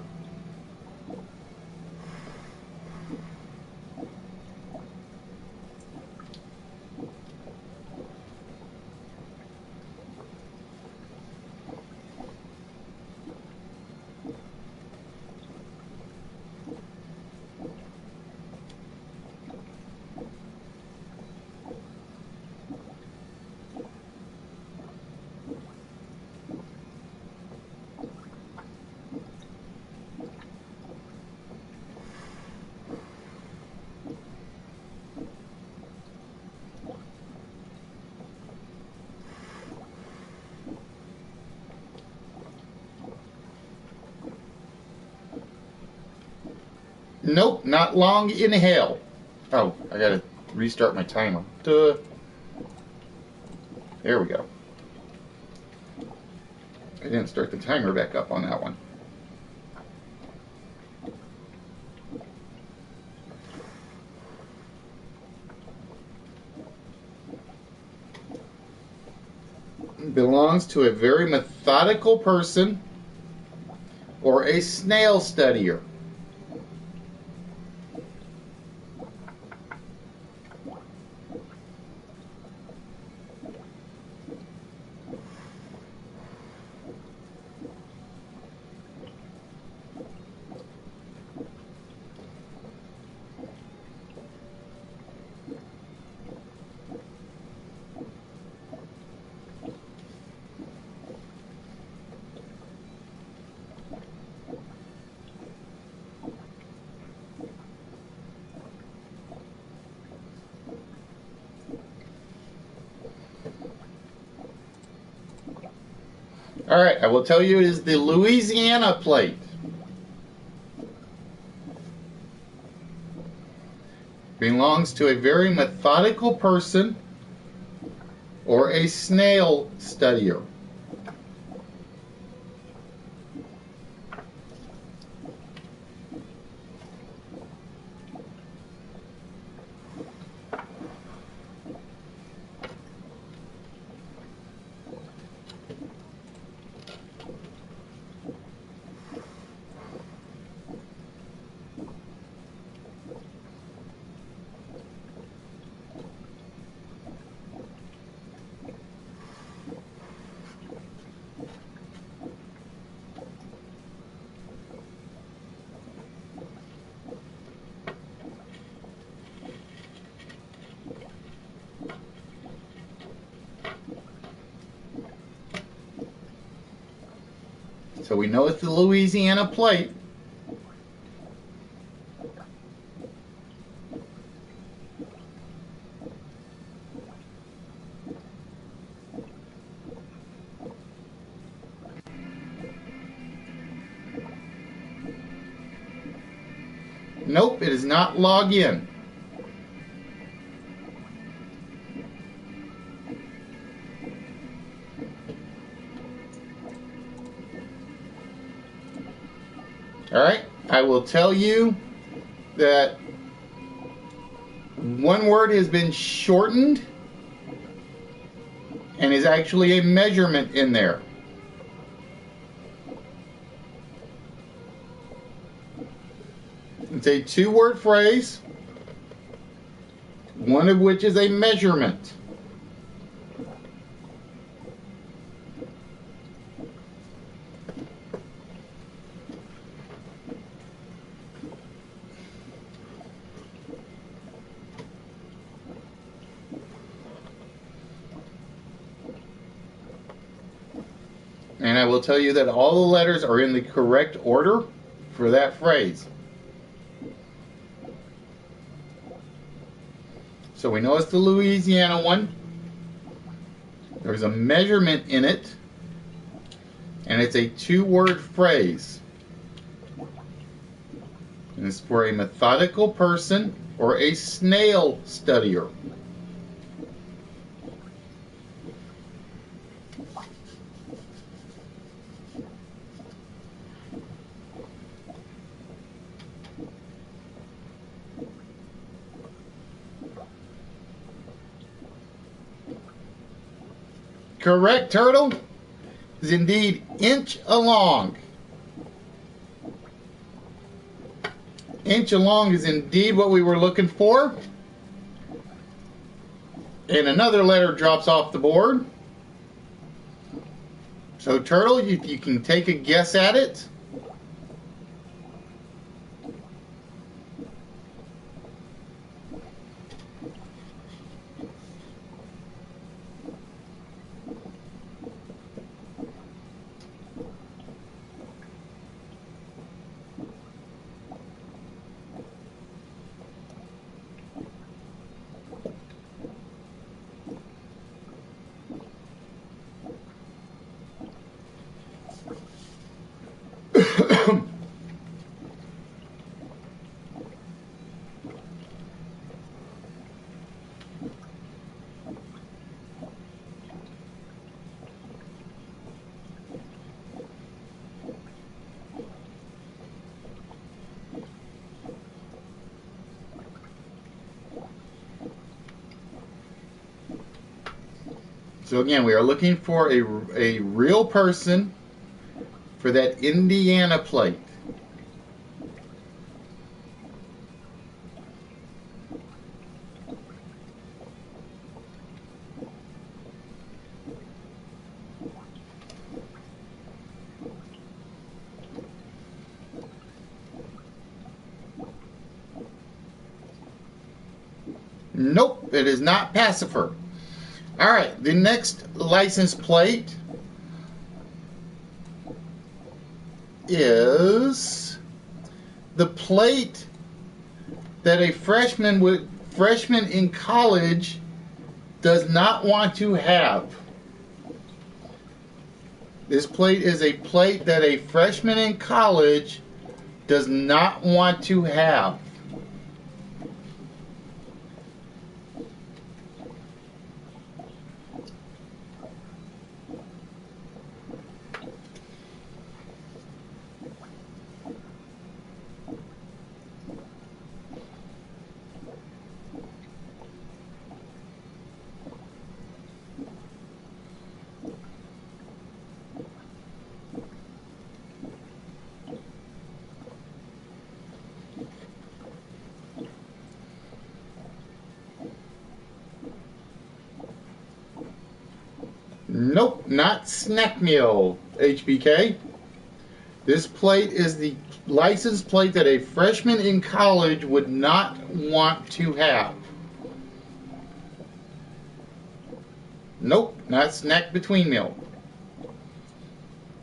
Nope, not long inhale. Oh, I gotta restart my timer. Duh. There we go. I didn't start the timer back up on that one. It belongs to a very methodical person or a snail studier. All right, I will tell you it is the Louisiana plate. Belongs to a very methodical person or a snail studier. So we know it's the Louisiana plate. Nope, it is not log in. All right, I will tell you that one word has been shortened and is actually a measurement in there. It's a two-word phrase, one of which is a measurement. I will tell you that all the letters are in the correct order for that phrase. So we know it's the Louisiana one. There's a measurement in it, and it's a 2-word phrase. And it's for a methodical person or a snail studier. Correct, turtle, is indeed inch along. Inch along is indeed what we were looking for. And another letter drops off the board. So, turtle, you can take a guess at it. So again, we are looking for a real person for that Indiana plate. Nope, it is not Pacifier. All right, the next license plate is the plate that a freshman in college does not want to have. This plate is a plate that a freshman in college does not want to have. Nope, not snack meal, HBK. This plate is the license plate that a freshman in college would not want to have. Nope, not snack between meal.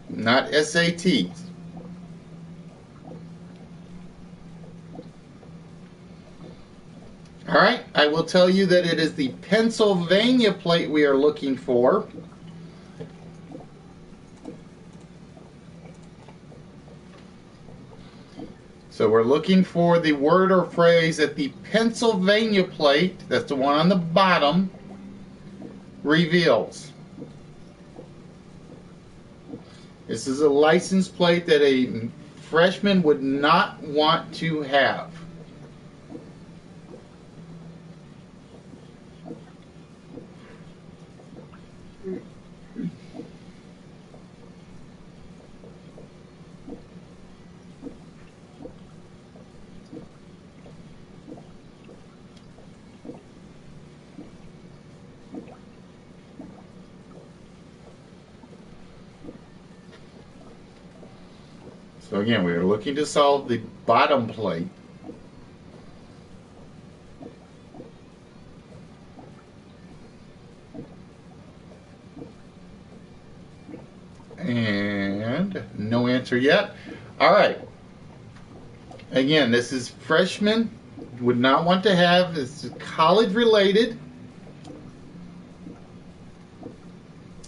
Not SATs. All right, I will tell you that it is the Pennsylvania plate we are looking for. So we're looking for the word or phrase that the Pennsylvania plate, that's the one on the bottom, reveals. This is a license plate that a freshman would not want to have. So again, we are looking to solve the bottom plate. And answer yet. All right. Again, this is freshman. Would not want to have. This is college related.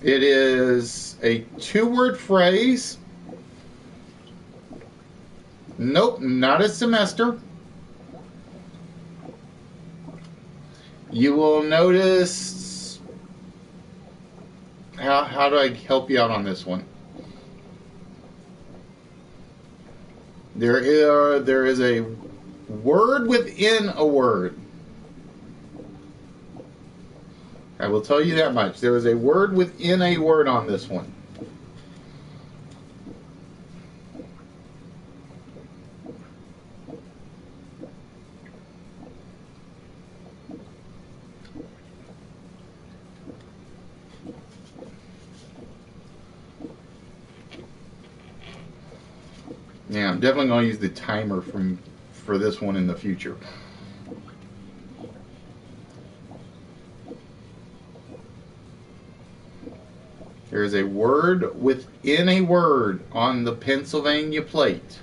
It is a 2-word phrase. Nope, not a semester. You will notice. How do I help you out on this one? There is a word within a word. I will tell you that much. There is a word within a word on this one. Yeah, I'm definitely going to use the timer for this one in the future. There is a word within a word on the Pennsylvania plate.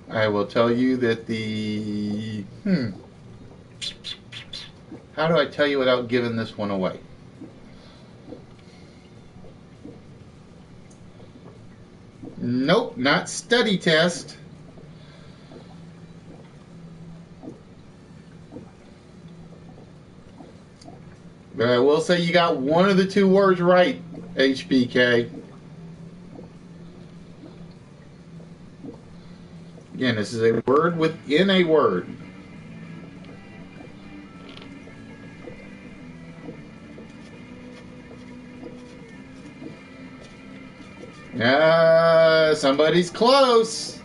I will tell you that how do I tell you without giving this one away? Nope, not study test. But I will say you got one of the 2 words right, HBK. Again, this is a word within a word. Somebody's close.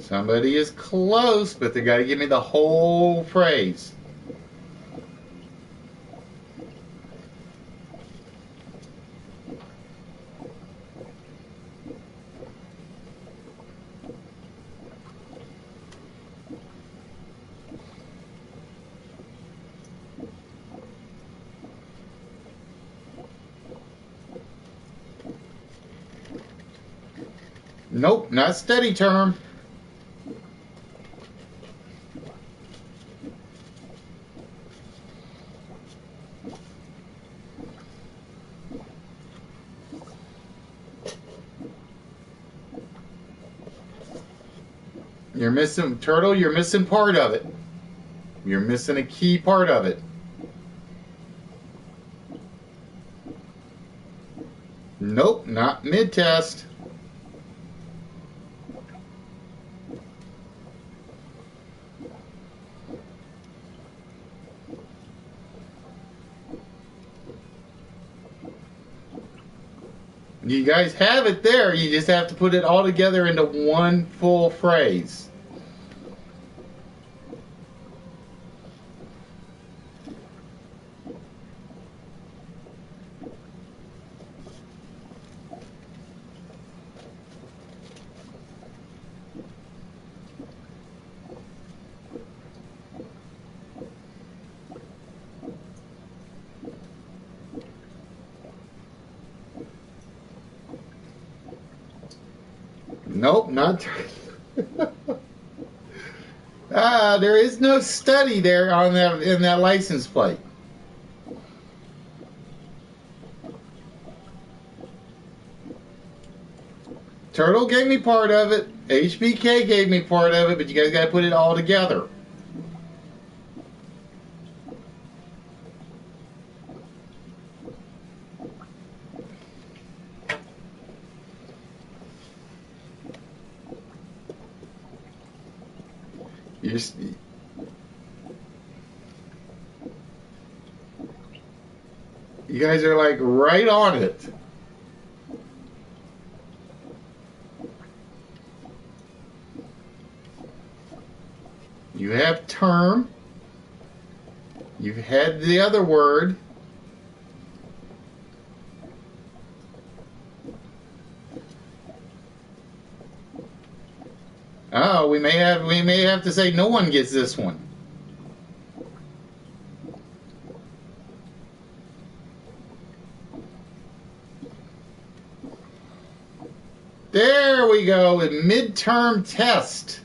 Somebody is close, but they got to give me the whole phrase. Nope, not study term. You're missing, Turtle, you're missing part of it. You're missing a key part of it. Nope, not mid-test. You guys have it there. You just have to put it all together into one full phrase. Nope, not. There is no study there on that in that license plate. Turtle gave me part of it. HBK gave me part of it, but you guys got to put it all together. You guys are like right on it. You have term. You've had the other word. Oh, we may have to say no one gets this one. There we go, a midterm test.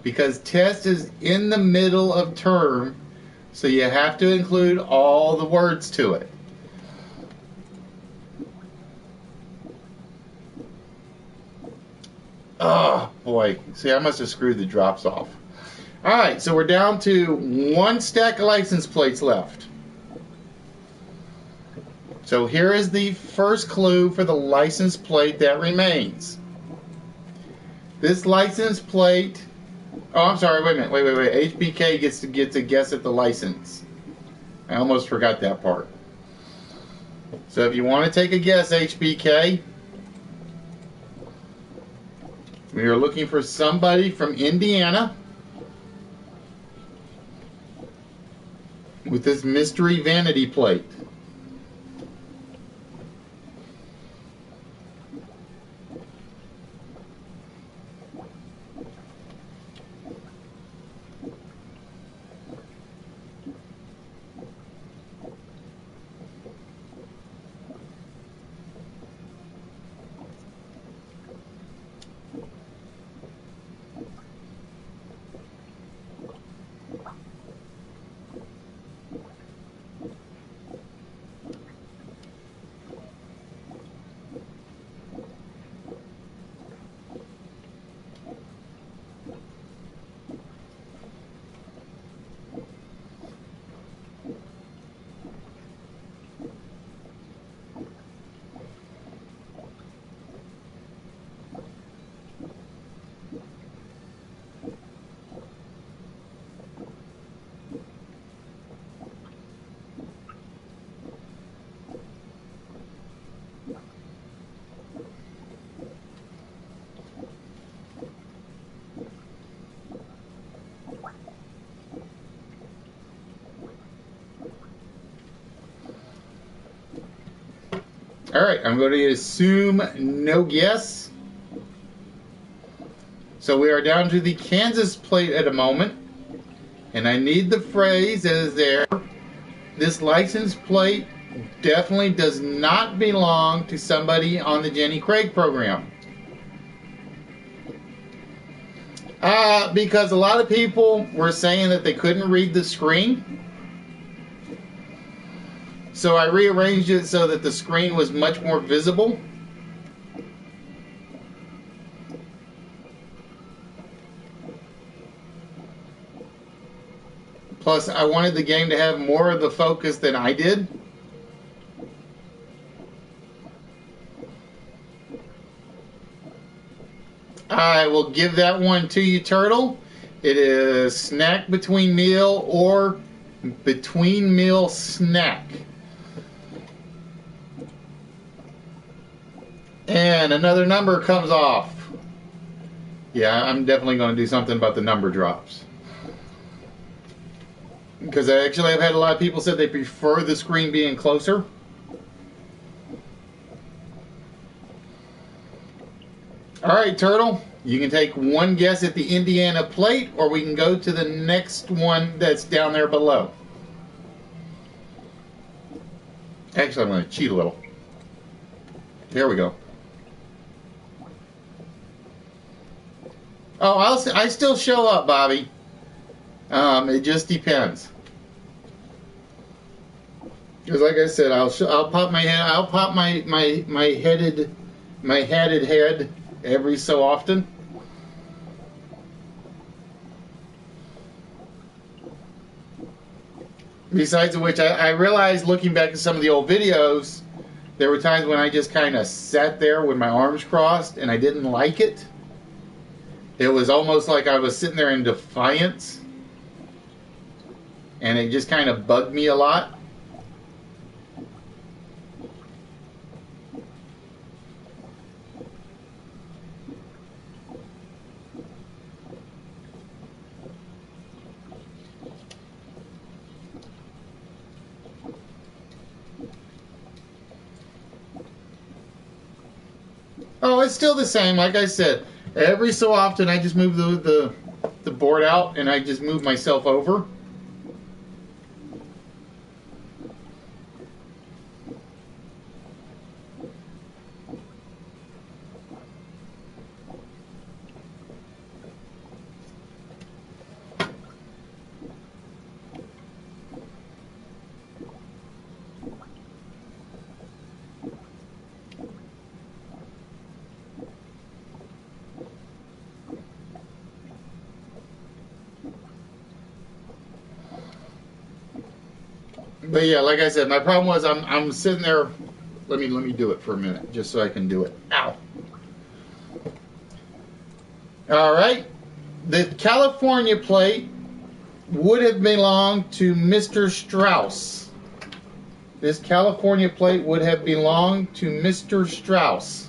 Because test is in the middle of term, so you have to include all the words to it. Oh, boy. See, I must have screwed the drops off. All right, so we're down to one stack of license plates left. So here is the first clue for the license plate that remains. This license plate... Oh, I'm sorry. Wait a minute. Wait. HBK gets to guess at the license. I almost forgot that part. So if you want to take a guess, HBK, we are looking for somebody from Indiana with this mystery vanity plate. All right, I'm going to assume no guess. So we are down to the Kansas plate at a moment. And I need the phrase that is there. This license plate definitely does not belong to somebody on the Jenny Craig program. Because a lot of people were saying that they couldn't read the screen. So I rearranged it so that the screen was much more visible. Plus, I wanted the game to have more of the focus than I did. I will give that one to you, Turtle. It is snack between meal or between meal snack. And another number comes off. Yeah, I'm definitely going to do something about the number drops. Because I've had a lot of people said they prefer the screen being closer. Alright, Turtle. You can take one guess at the Indiana plate, or we can go to the next one that's down there below. Actually, I'm going to cheat a little. There we go. Oh, I still show up, Bobby. It just depends. Because, like I said, I'll pop my head. I'll pop my hatted head every so often. Besides which, I realized looking back at some of the old videos, there were times when I just kind of sat there with my arms crossed, and I didn't like it. It was almost like I was sitting there in defiance, and it just kind of bugged me a lot. Oh, it's still the same. Like I said, every so often I just move the board out and I just move myself over. But yeah, like I said, my problem was I'm sitting there. Let me do it for a minute, just so I can do it. Ow. All right. The California plate would have belonged to Mr. Strauss. This California plate would have belonged to Mr. Strauss.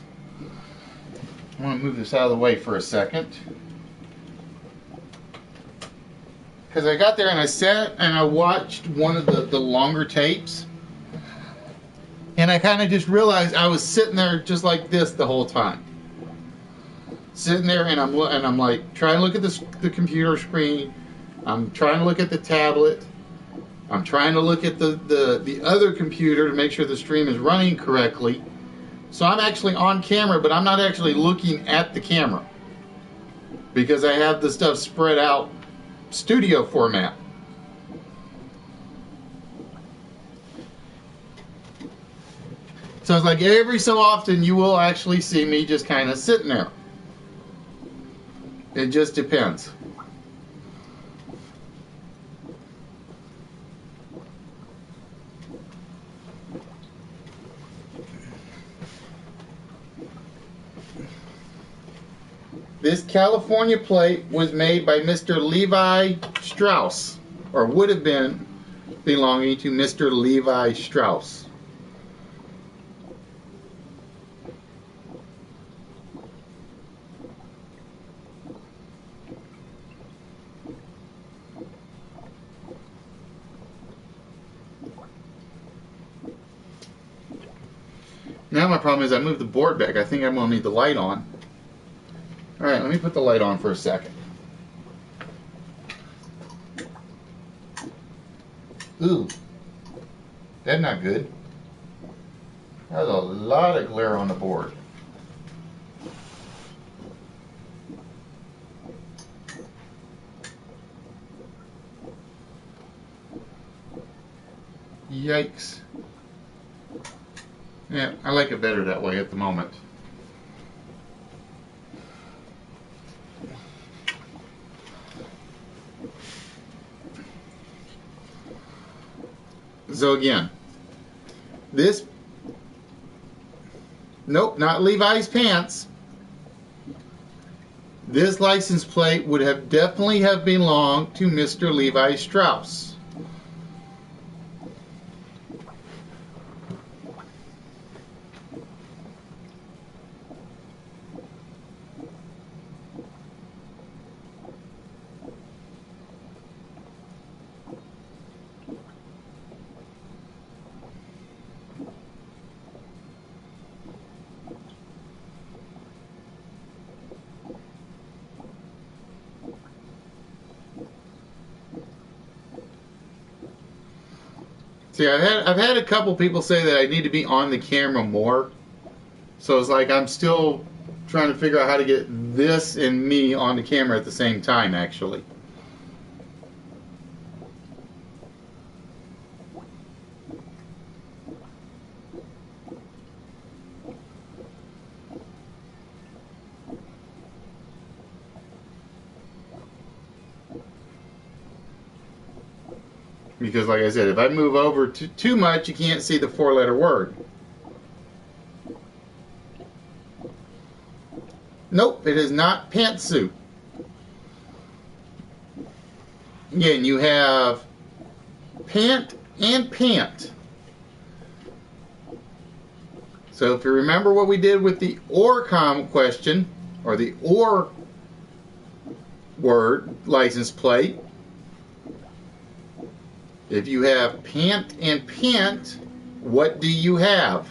I want to move this out of the way for a second. Because I got there and I sat and I watched one of the longer tapes. And I kind of just realized I was sitting there just like this the whole time. Sitting there and I'm like trying to look at the computer screen. I'm trying to look at the tablet. I'm trying to look at the other computer to make sure the stream is running correctly. So I'm actually on camera, but I'm not actually looking at the camera. Because I have the stuff spread out studio format. So it's like every so often you will actually see me just kind of sitting there. It just depends. This California plate was made by Mr. Levi Strauss, or would have been belonging to Mr. Levi Strauss. Now my problem is I moved the board back. I think I'm going to need the light on. Alright, let me put the light on for a second. Ooh, that's not good. There's a lot of glare on the board. Yikes. Yeah, I like it better that way at the moment. So again, this, nope, not Levi's pants. This license plate would have definitely have belonged to Mr. Levi Strauss. See, I've had a couple people say that I need to be on the camera more. So it's like I'm still trying to figure out how to get this and me on the camera at the same time, actually. Because like I said, if I move over too much, you can't see the 4-letter word. Nope, it is not pantsuit. Again, you have pant and pant. So if you remember what we did with the or question, or the or word license plate, if you have pant and pant, what do you have?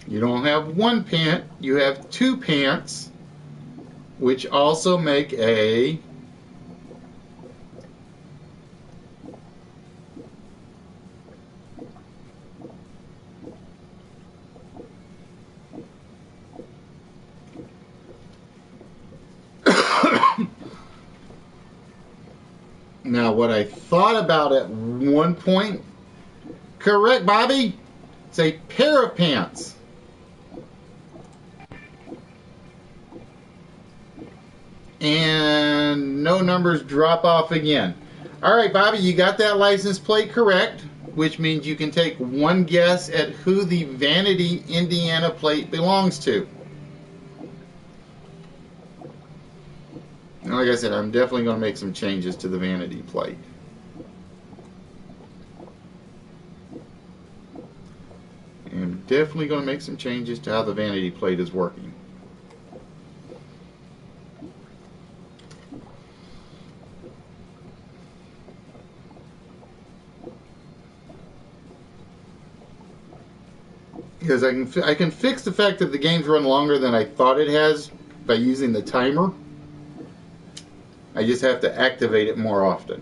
You don't have one pant, you have two pants, which also make a Now, what I thought about at one point, correct, Bobby? It's a pair of pants. And no numbers drop off again. All right, Bobby, you got that license plate correct, which means you can take one guess at who the Vanity, Indiana plate belongs to. And like I said, I'm definitely going to make some changes to the Vanity plate. I'm definitely going to make some changes to how the Vanity plate is working. Because I can fix the fact that the game's run longer than I thought it has by using the timer. I just have to activate it more often.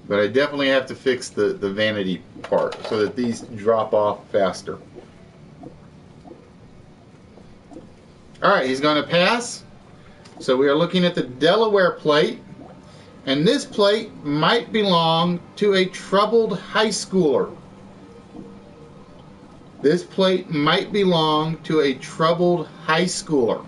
But I definitely have to fix the Vanity part so that these drop off faster. Alright, he's going to pass. So we are looking at the Delaware plate. And this plate might belong to a troubled high schooler. This plate might belong to a troubled high schooler.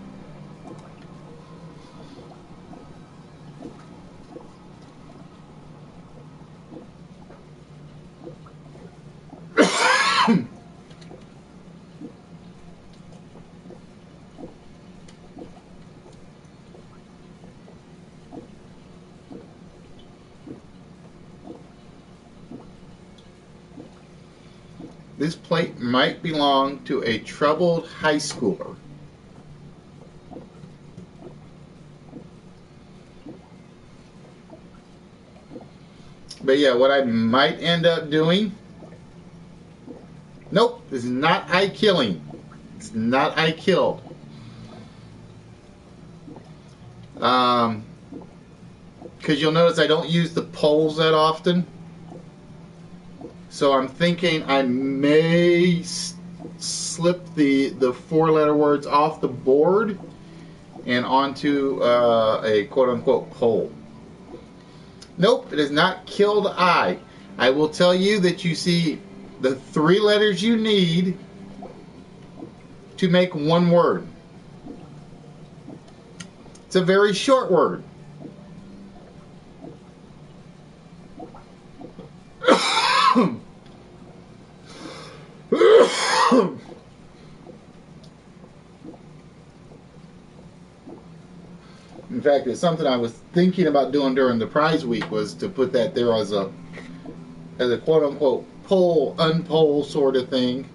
This plate might belong to a troubled high schooler. But yeah, what I might end up doing... Nope, this is not eye killing. It's not eye killed. Because you'll notice I don't use the poles that often. So I'm thinking I may slip the four-letter words off the board and onto a quote-unquote pole. Nope, it is not killed I. I will tell you that you see the three letters you need to make one word. It's a very short word. In fact, it's something I was thinking about doing during the prize week, was to put that there as a quote-unquote pole, unpole sort of thing.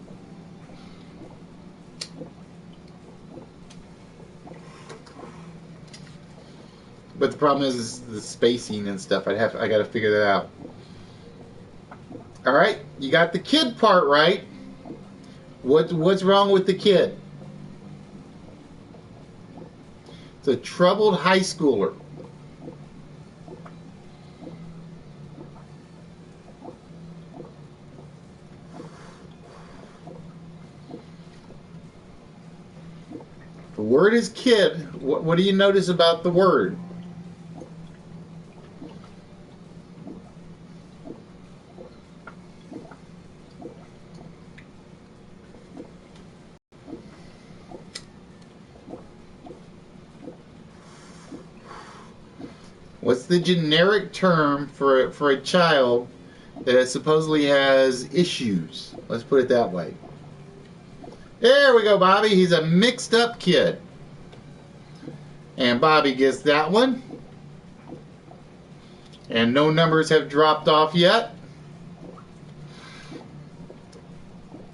But the problem is the spacing and stuff. I got to figure that out. All right, you got the kid part right. What's wrong with the kid? It's a troubled high schooler. The word is kid. What do you notice about the word? What's the generic term for a child that supposedly has issues? Let's put it that way. There we go, Bobby. He's a mixed up kid. And Bobby gets that one. And no numbers have dropped off yet.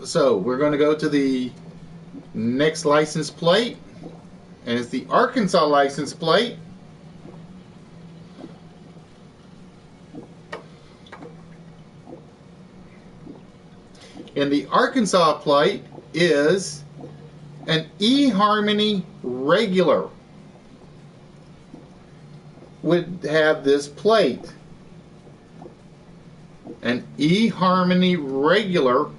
So we're going to go to the next license plate. And it's the Arkansas license plate. And the Arkansas plate is an eHarmony regular. Would have this plate. An eHarmony regular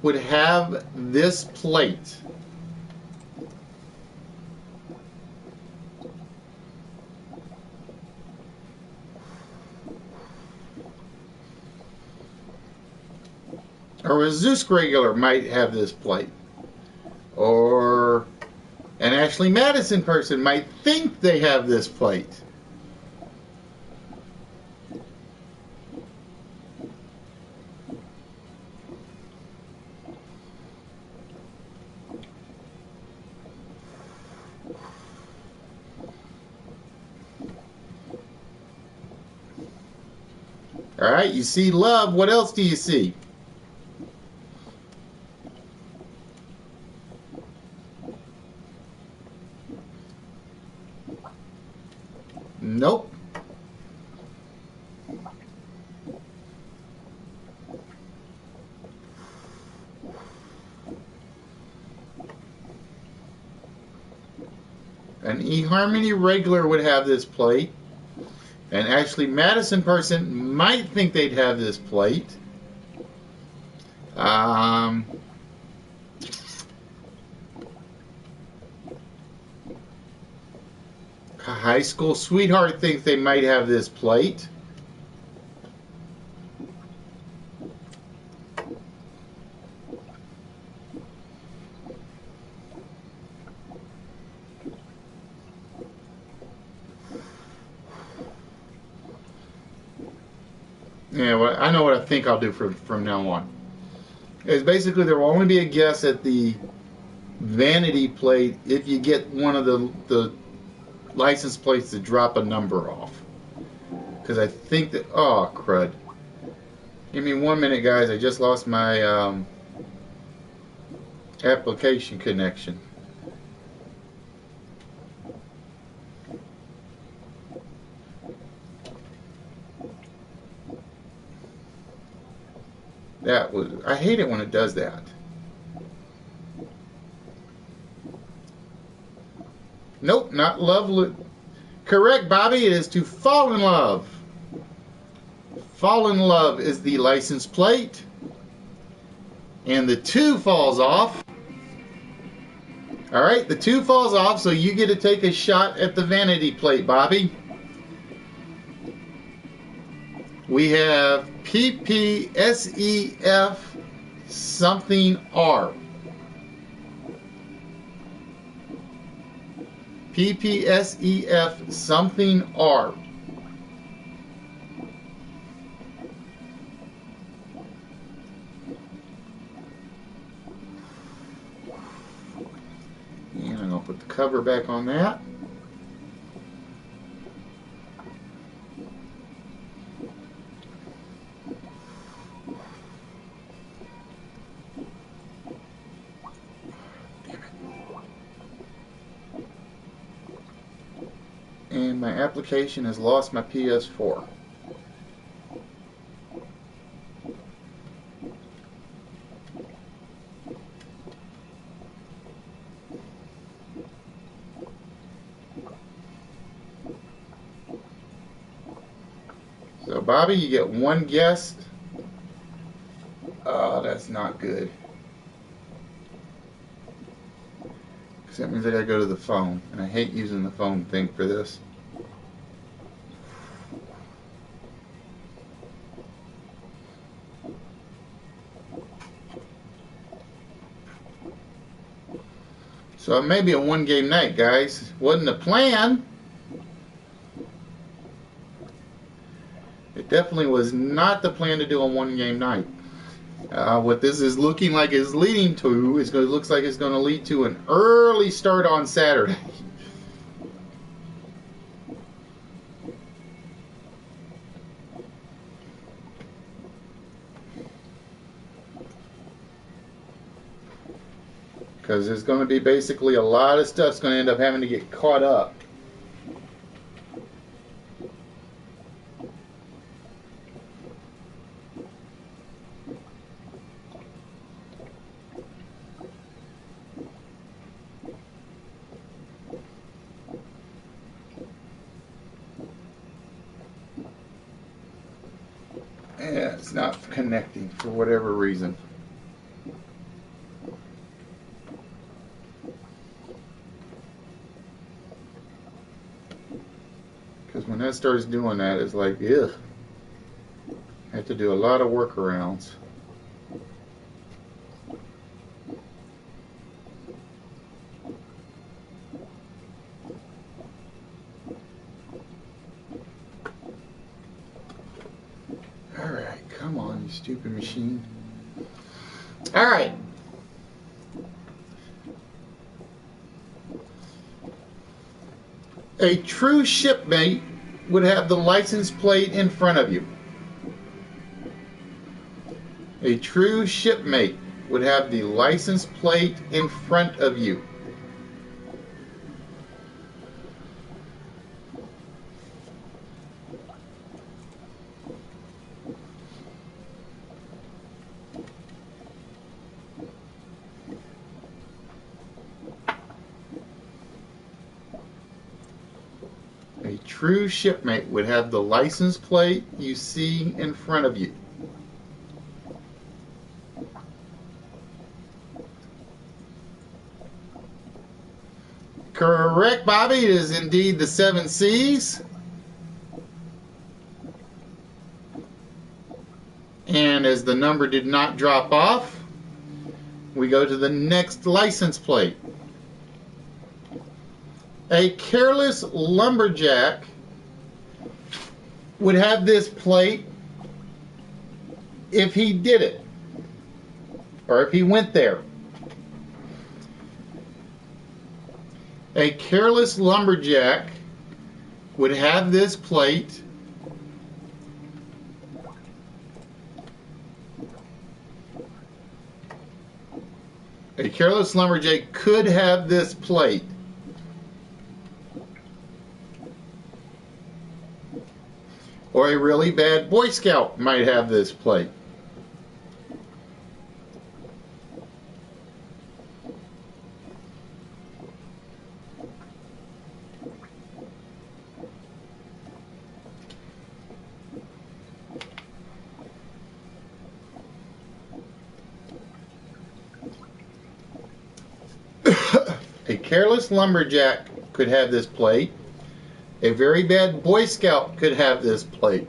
would have this plate. Or a Zeus regular might have this plate. Or an Ashley Madison person might think they have this plate. All right, you see love. What else do you see? Nope. An eHarmony regular would have this plate. An Ashley Madison person might think they'd have this plate. A high school sweetheart thinks they might have this plate. Yeah, well, I know what I think I'll do from now on. It's basically there will only be a guess at the vanity plate if you get one of the license plates to drop a number off. Because I think that... Oh, crud. Give me 1 minute, guys. I just lost my application connection. That was... I hate it when it does that. Nope, not love. Correct, Bobby. It is to fall in love. Fall in love is the license plate. And the 2 falls off. Alright, the 2 falls off, so you get to take a shot at the vanity plate, Bobby. We have PPSEF something R. PPSEF something R. And I'm going to put the cover back on that. And my application has lost my PS4. So Bobby, you get 1 guess. Oh, that's not good. Because that means I gotta go to the phone. And I hate using the phone thing for this. So it may be a 1-game night, guys. Wasn't the plan. It definitely was not the plan to do a one-game night. What this is looking like is leading to is going to looks like it's going to lead to an early start on Saturday. Because there's going to be basically a lot of stuff's going to end up having to get caught up. Yeah, it's not connecting for whatever reason. Because when that starts doing that, it's like, ugh. I have to do a lot of workarounds. Alright, come on, you stupid machine. Alright. A true shipmate would have the license plate in front of you. A true shipmate would have the license plate in front of you. A true shipmate would have the license plate you see in front of you. Correct, Bobby. It is indeed the 7 C's. And as the number did not drop off, we go to the next license plate. A careless lumberjack would have this plate if he did it, or if he went there. A careless lumberjack would have this plate A careless lumberjack could have this plate. Or a really bad Boy Scout might have this plate. A careless lumberjack could have this plate. A very bad Boy Scout could have this plate.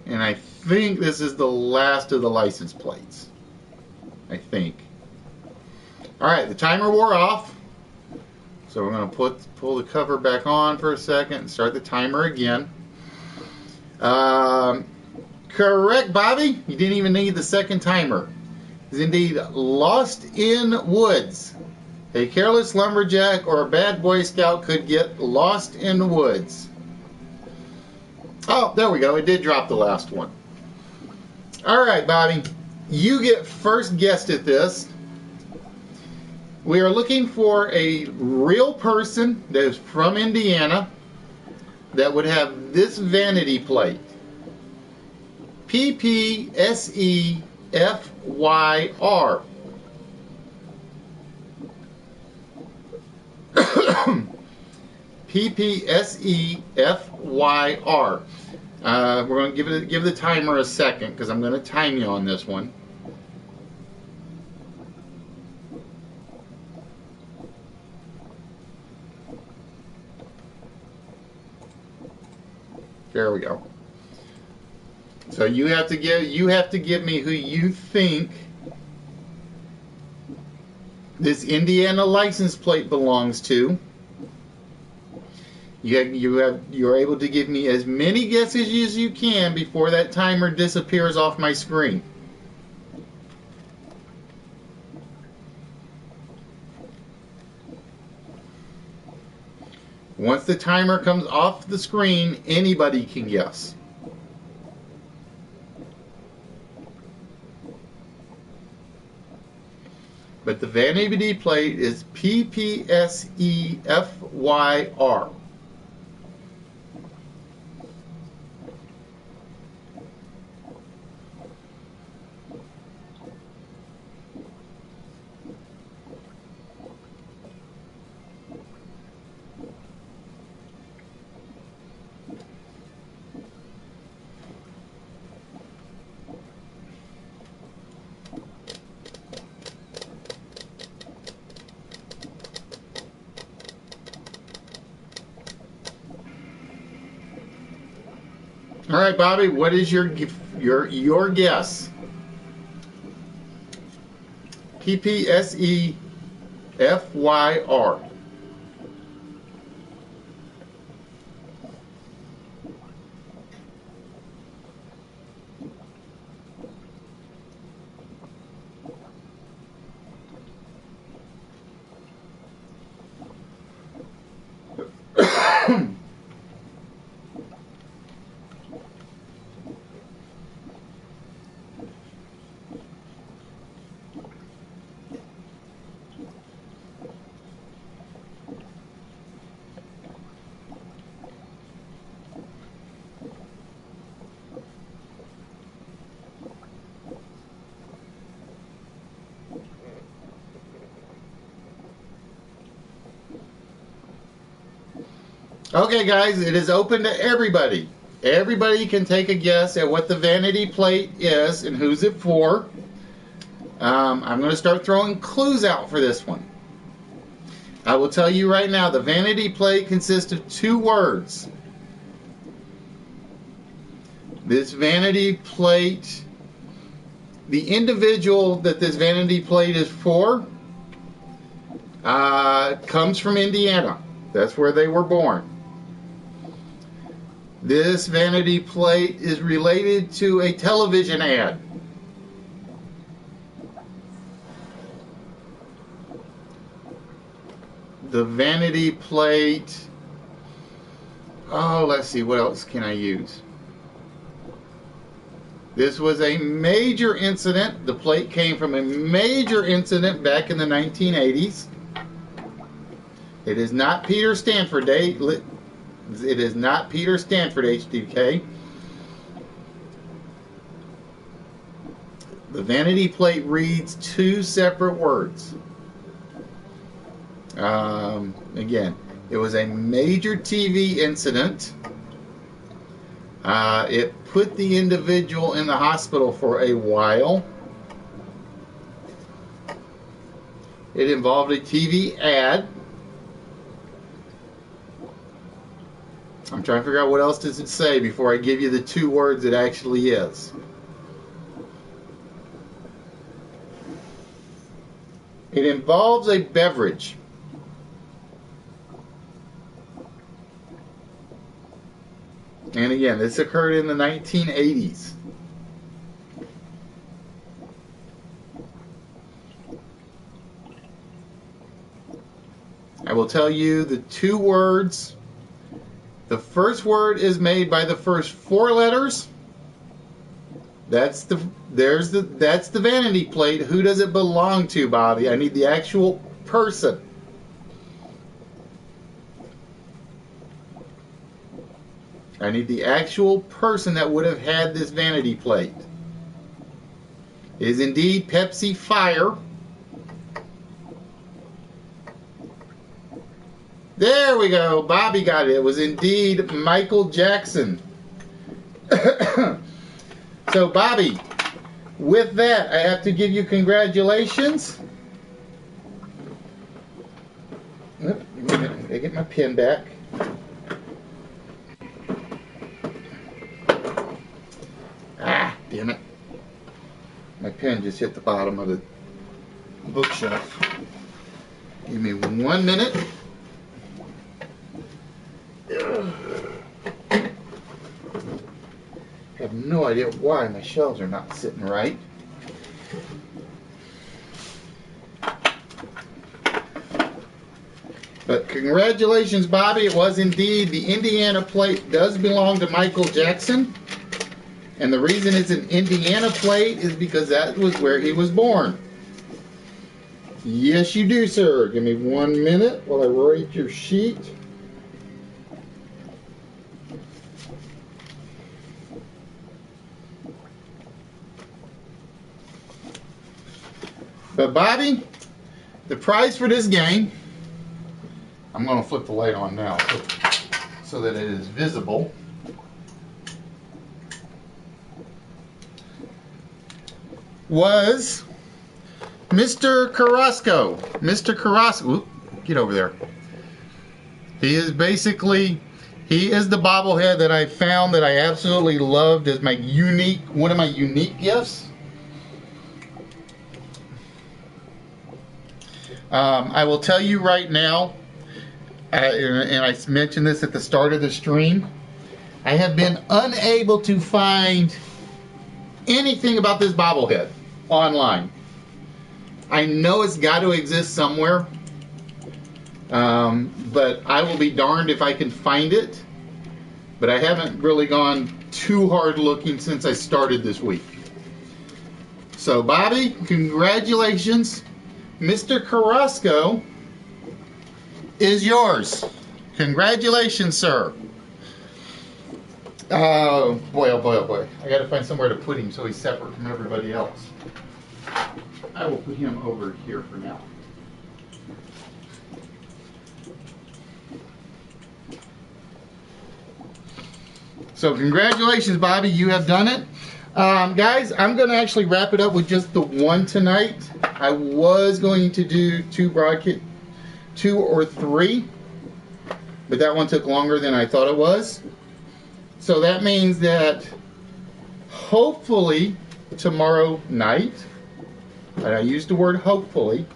And I think this is the last of the license plates. I think. Alright, the timer wore off. So we're going to pull the cover back on for a second and start the timer again. Correct, Bobby. You didn't even need the second timer. It's indeed lost in woods. A careless lumberjack or a bad Boy Scout could get lost in the woods. Oh, there we go. It did drop the last one. All right, Bobby. You get first guessed at this. We are looking for a real person that is from Indiana that would have this vanity plate. PPSEFYR. PPSEFYR. We're going to give the timer a second because I'm going to time you on this one. There we go. So you have to give me who you think this Indiana license plate belongs to. You're able to give me as many guesses as you can before that timer disappears off my screen. Once the timer comes off the screen, anybody can guess. But the vanity plate is PPSEFYR. All right, Bobby, what is your guess? PPSEFYR. Okay, guys, it is open to everybody. Everybody can take a guess at what the vanity plate is and who's it for. I'm going to start throwing clues out for this one. I will tell you right now, the vanity plate consists of 2 words. This vanity plate, the individual that this vanity plate is for, comes from Indiana. That's where they were born. This vanity plate is related to a television ad. The vanity plate, let's see, what else can I use? This was a major incident. The plate came from a major incident back in the 1980s. It is not Peter Stanford Day. It is not Peter Stanford HDK. The vanity plate reads 2 separate words. Again, it was a major TV incident. It put the individual in the hospital for a while. It involved a TV ad. I'm trying to figure out what else does it say before I give you the 2 words it actually is. It involves a beverage. And again, this occurred in the 1980s. I will tell you the 2 words. The first word is made by the first 4 letters. That's the vanity plate. Who does it belong to, Bobby? I need the actual person. I need the actual person that would have had this vanity plate. It is indeed Pepsi Fire. There we go. Bobby got it. It was indeed Michael Jackson. So, Bobby, with that, I have to give you congratulations. Oop, I get my pen back. Damn it. My pen just hit the bottom of the bookshelf. Give me 1 minute. I have no idea why my shelves are not sitting right. But congratulations, Bobby. It was indeed. The Indiana plate does belong to Michael Jackson. And the reason it's an Indiana plate is because that was where he was born. Yes, you do, sir. Give me 1 minute while I write your sheet. But Bobby, the prize for this game, I'm going to flip the light on now so that it is visible. Was Mr. Carrasco. Mr. Carrasco, get over there. He is the bobblehead that I found that I absolutely loved as one of my unique gifts. I will tell you right now, and I mentioned this at the start of the stream, I have been unable to find anything about this bobblehead online. I know it's got to exist somewhere, but I will be darned if I can find it. But I haven't really gone too hard looking since I started this week. So Bobby, congratulations. Mr. Carrasco is yours. Congratulations, sir. Oh boy, oh boy, oh boy. I gotta find somewhere to put him so he's separate from everybody else. I will put him over here for now. So congratulations, Bobby, you have done it. Guys, I'm going to actually wrap it up with just the one tonight. I was going to do two or three, but that one took longer than I thought it was. So that means that hopefully tomorrow night, and I used the word hopefully,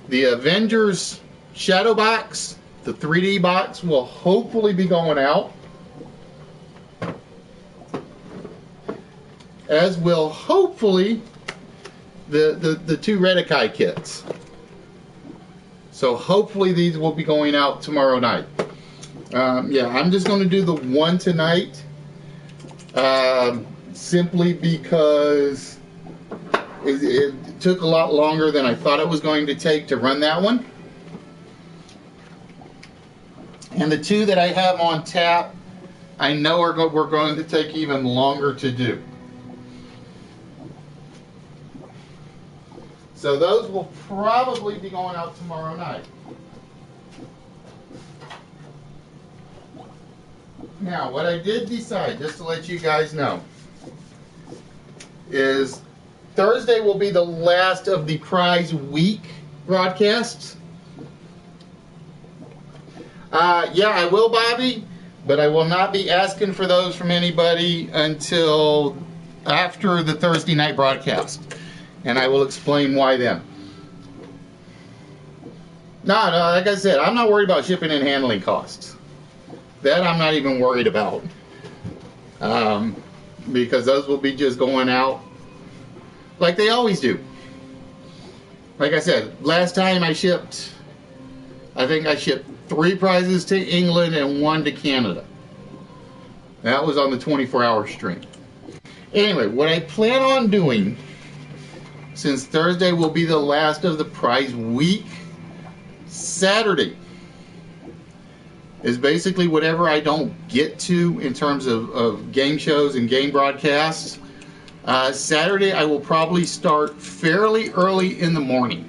the Avengers Shadow Box, the 3D box, will hopefully be going out. As will hopefully the two Redikai kits. So hopefully these will be going out tomorrow night. Yeah, I'm just going to do the one tonight, simply because it took a lot longer than I thought it was going to take to run that one. And the two that I have on tap, I know we're going to take even longer to do. So those will probably be going out tomorrow night. Now, what I did decide, just to let you guys know, is Thursday will be the last of the prize week broadcasts. Yeah, I will, Bobby, but I will not be asking for those from anybody until after the Thursday night broadcast. And I will explain why then. No, like I said, I'm not worried about shipping and handling costs. That I'm not even worried about. Because those will be just going out like they always do. Like I said, last time I shipped, I think I shipped 3 prizes to England and 1 to Canada. That was on the 24-hour stream. Anyway, what I plan on doing, since Thursday will be the last of the prize week, Saturday is basically whatever I don't get to in terms of game shows and game broadcasts. Saturday I will probably start fairly early in the morning.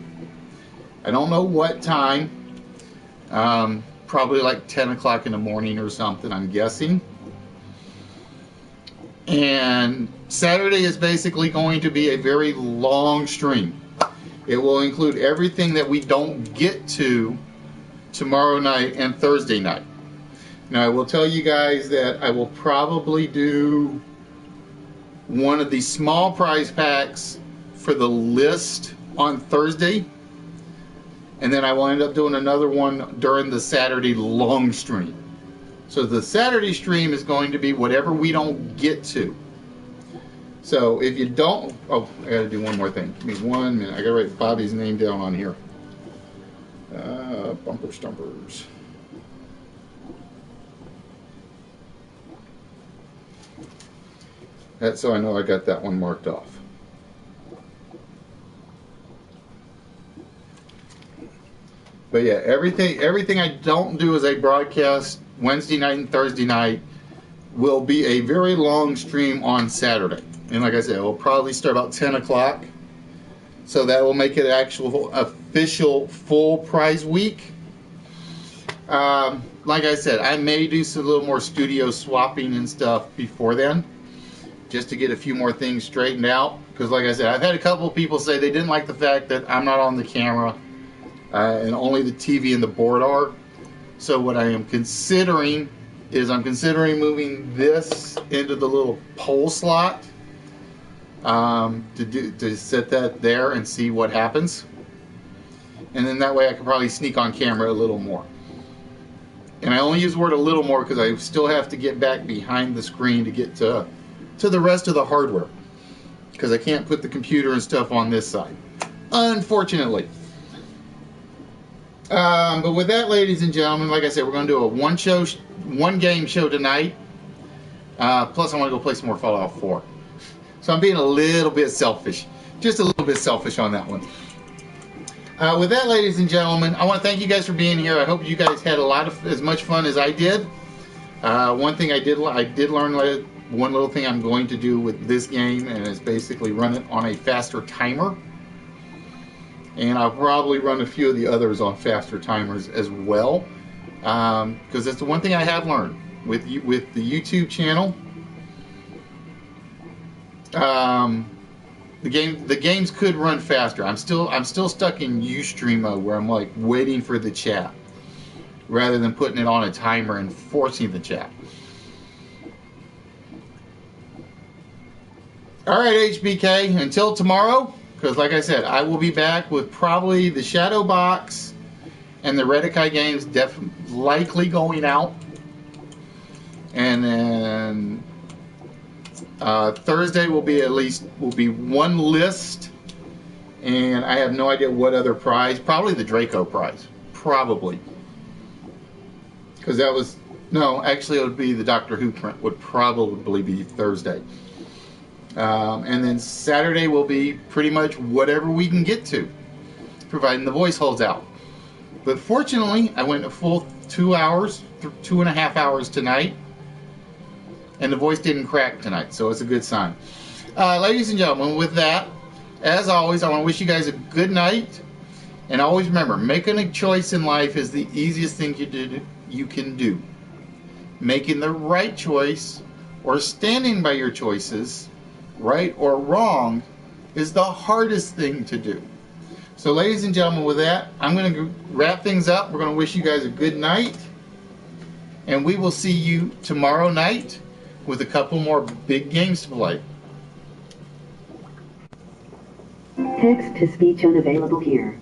I don't know what time. Probably like 10 o'clock in the morning or something, I'm guessing. And Saturday is basically going to be a very long stream. It will include everything that we don't get to tomorrow night and Thursday night. Now I will tell you guys that I will probably do one of the small prize packs for the list on Thursday, and then I will end up doing another one during the Saturday long stream. So the Saturday stream is going to be whatever we don't get to. So if you don't, oh, I gotta do one more thing. Give me 1 minute. I gotta write Bobby's name down on here. Bumper stumpers. That's so I know I got that one marked off. But yeah, everything I don't do as a broadcast Wednesday night and Thursday night will be a very long stream on Saturday. And like I said, it will probably start about 10 o'clock. So that will make it actual official full prize week. Like I said, I may do a little more studio swapping and stuff before then, just to get a few more things straightened out. Because like I said, I've had a couple of people say they didn't like the fact that I'm not on the camera and only the TV and the board are. So what I am considering is I'm considering moving this into the little pole slot to set that there and see what happens. And then that way I can probably sneak on camera a little more. And I only use the word a little more because I still have to get back behind the screen to get to the rest of the hardware, because I can't put the computer and stuff on this side, unfortunately. But with that, ladies and gentlemen, like I said, we're going to do a one game show tonight. Plus I want to go play some more Fallout 4. So I'm being a little bit selfish, just a little bit selfish on that one. With that, ladies and gentlemen, I want to thank you guys for being here. I hope you guys had as much fun as I did. One thing I did learn, one little thing I'm going to do with this game, and it's basically run it on a faster timer. And I'll probably run a few of the others on faster timers as well, because that's the one thing I have learned with the YouTube channel. The games could run faster. I'm still stuck in Ustream mode, where I'm like waiting for the chat rather than putting it on a timer and forcing the chat. Alright, HBK, until tomorrow, because like I said, I will be back with probably the Shadow Box and the Redikai games likely going out. And then Thursday will be one list, and I have no idea what other prize. Probably the Draco prize, probably, because that was actually it would be the Doctor Who print would probably be Thursday, and then Saturday will be pretty much whatever we can get to, providing the voice holds out. But fortunately, I went a full 2 hours, 2.5 hours tonight. And the voice didn't crack tonight, so it's a good sign. Ladies and gentlemen, with that, as always, I want to wish you guys a good night. And always remember, making a choice in life is the easiest thing you can do. Making the right choice, or standing by your choices, right or wrong, is the hardest thing to do. So ladies and gentlemen, with that, I'm going to wrap things up. We're going to wish you guys a good night. And we will see you tomorrow night with a couple more big games to play. Text to speech unavailable here.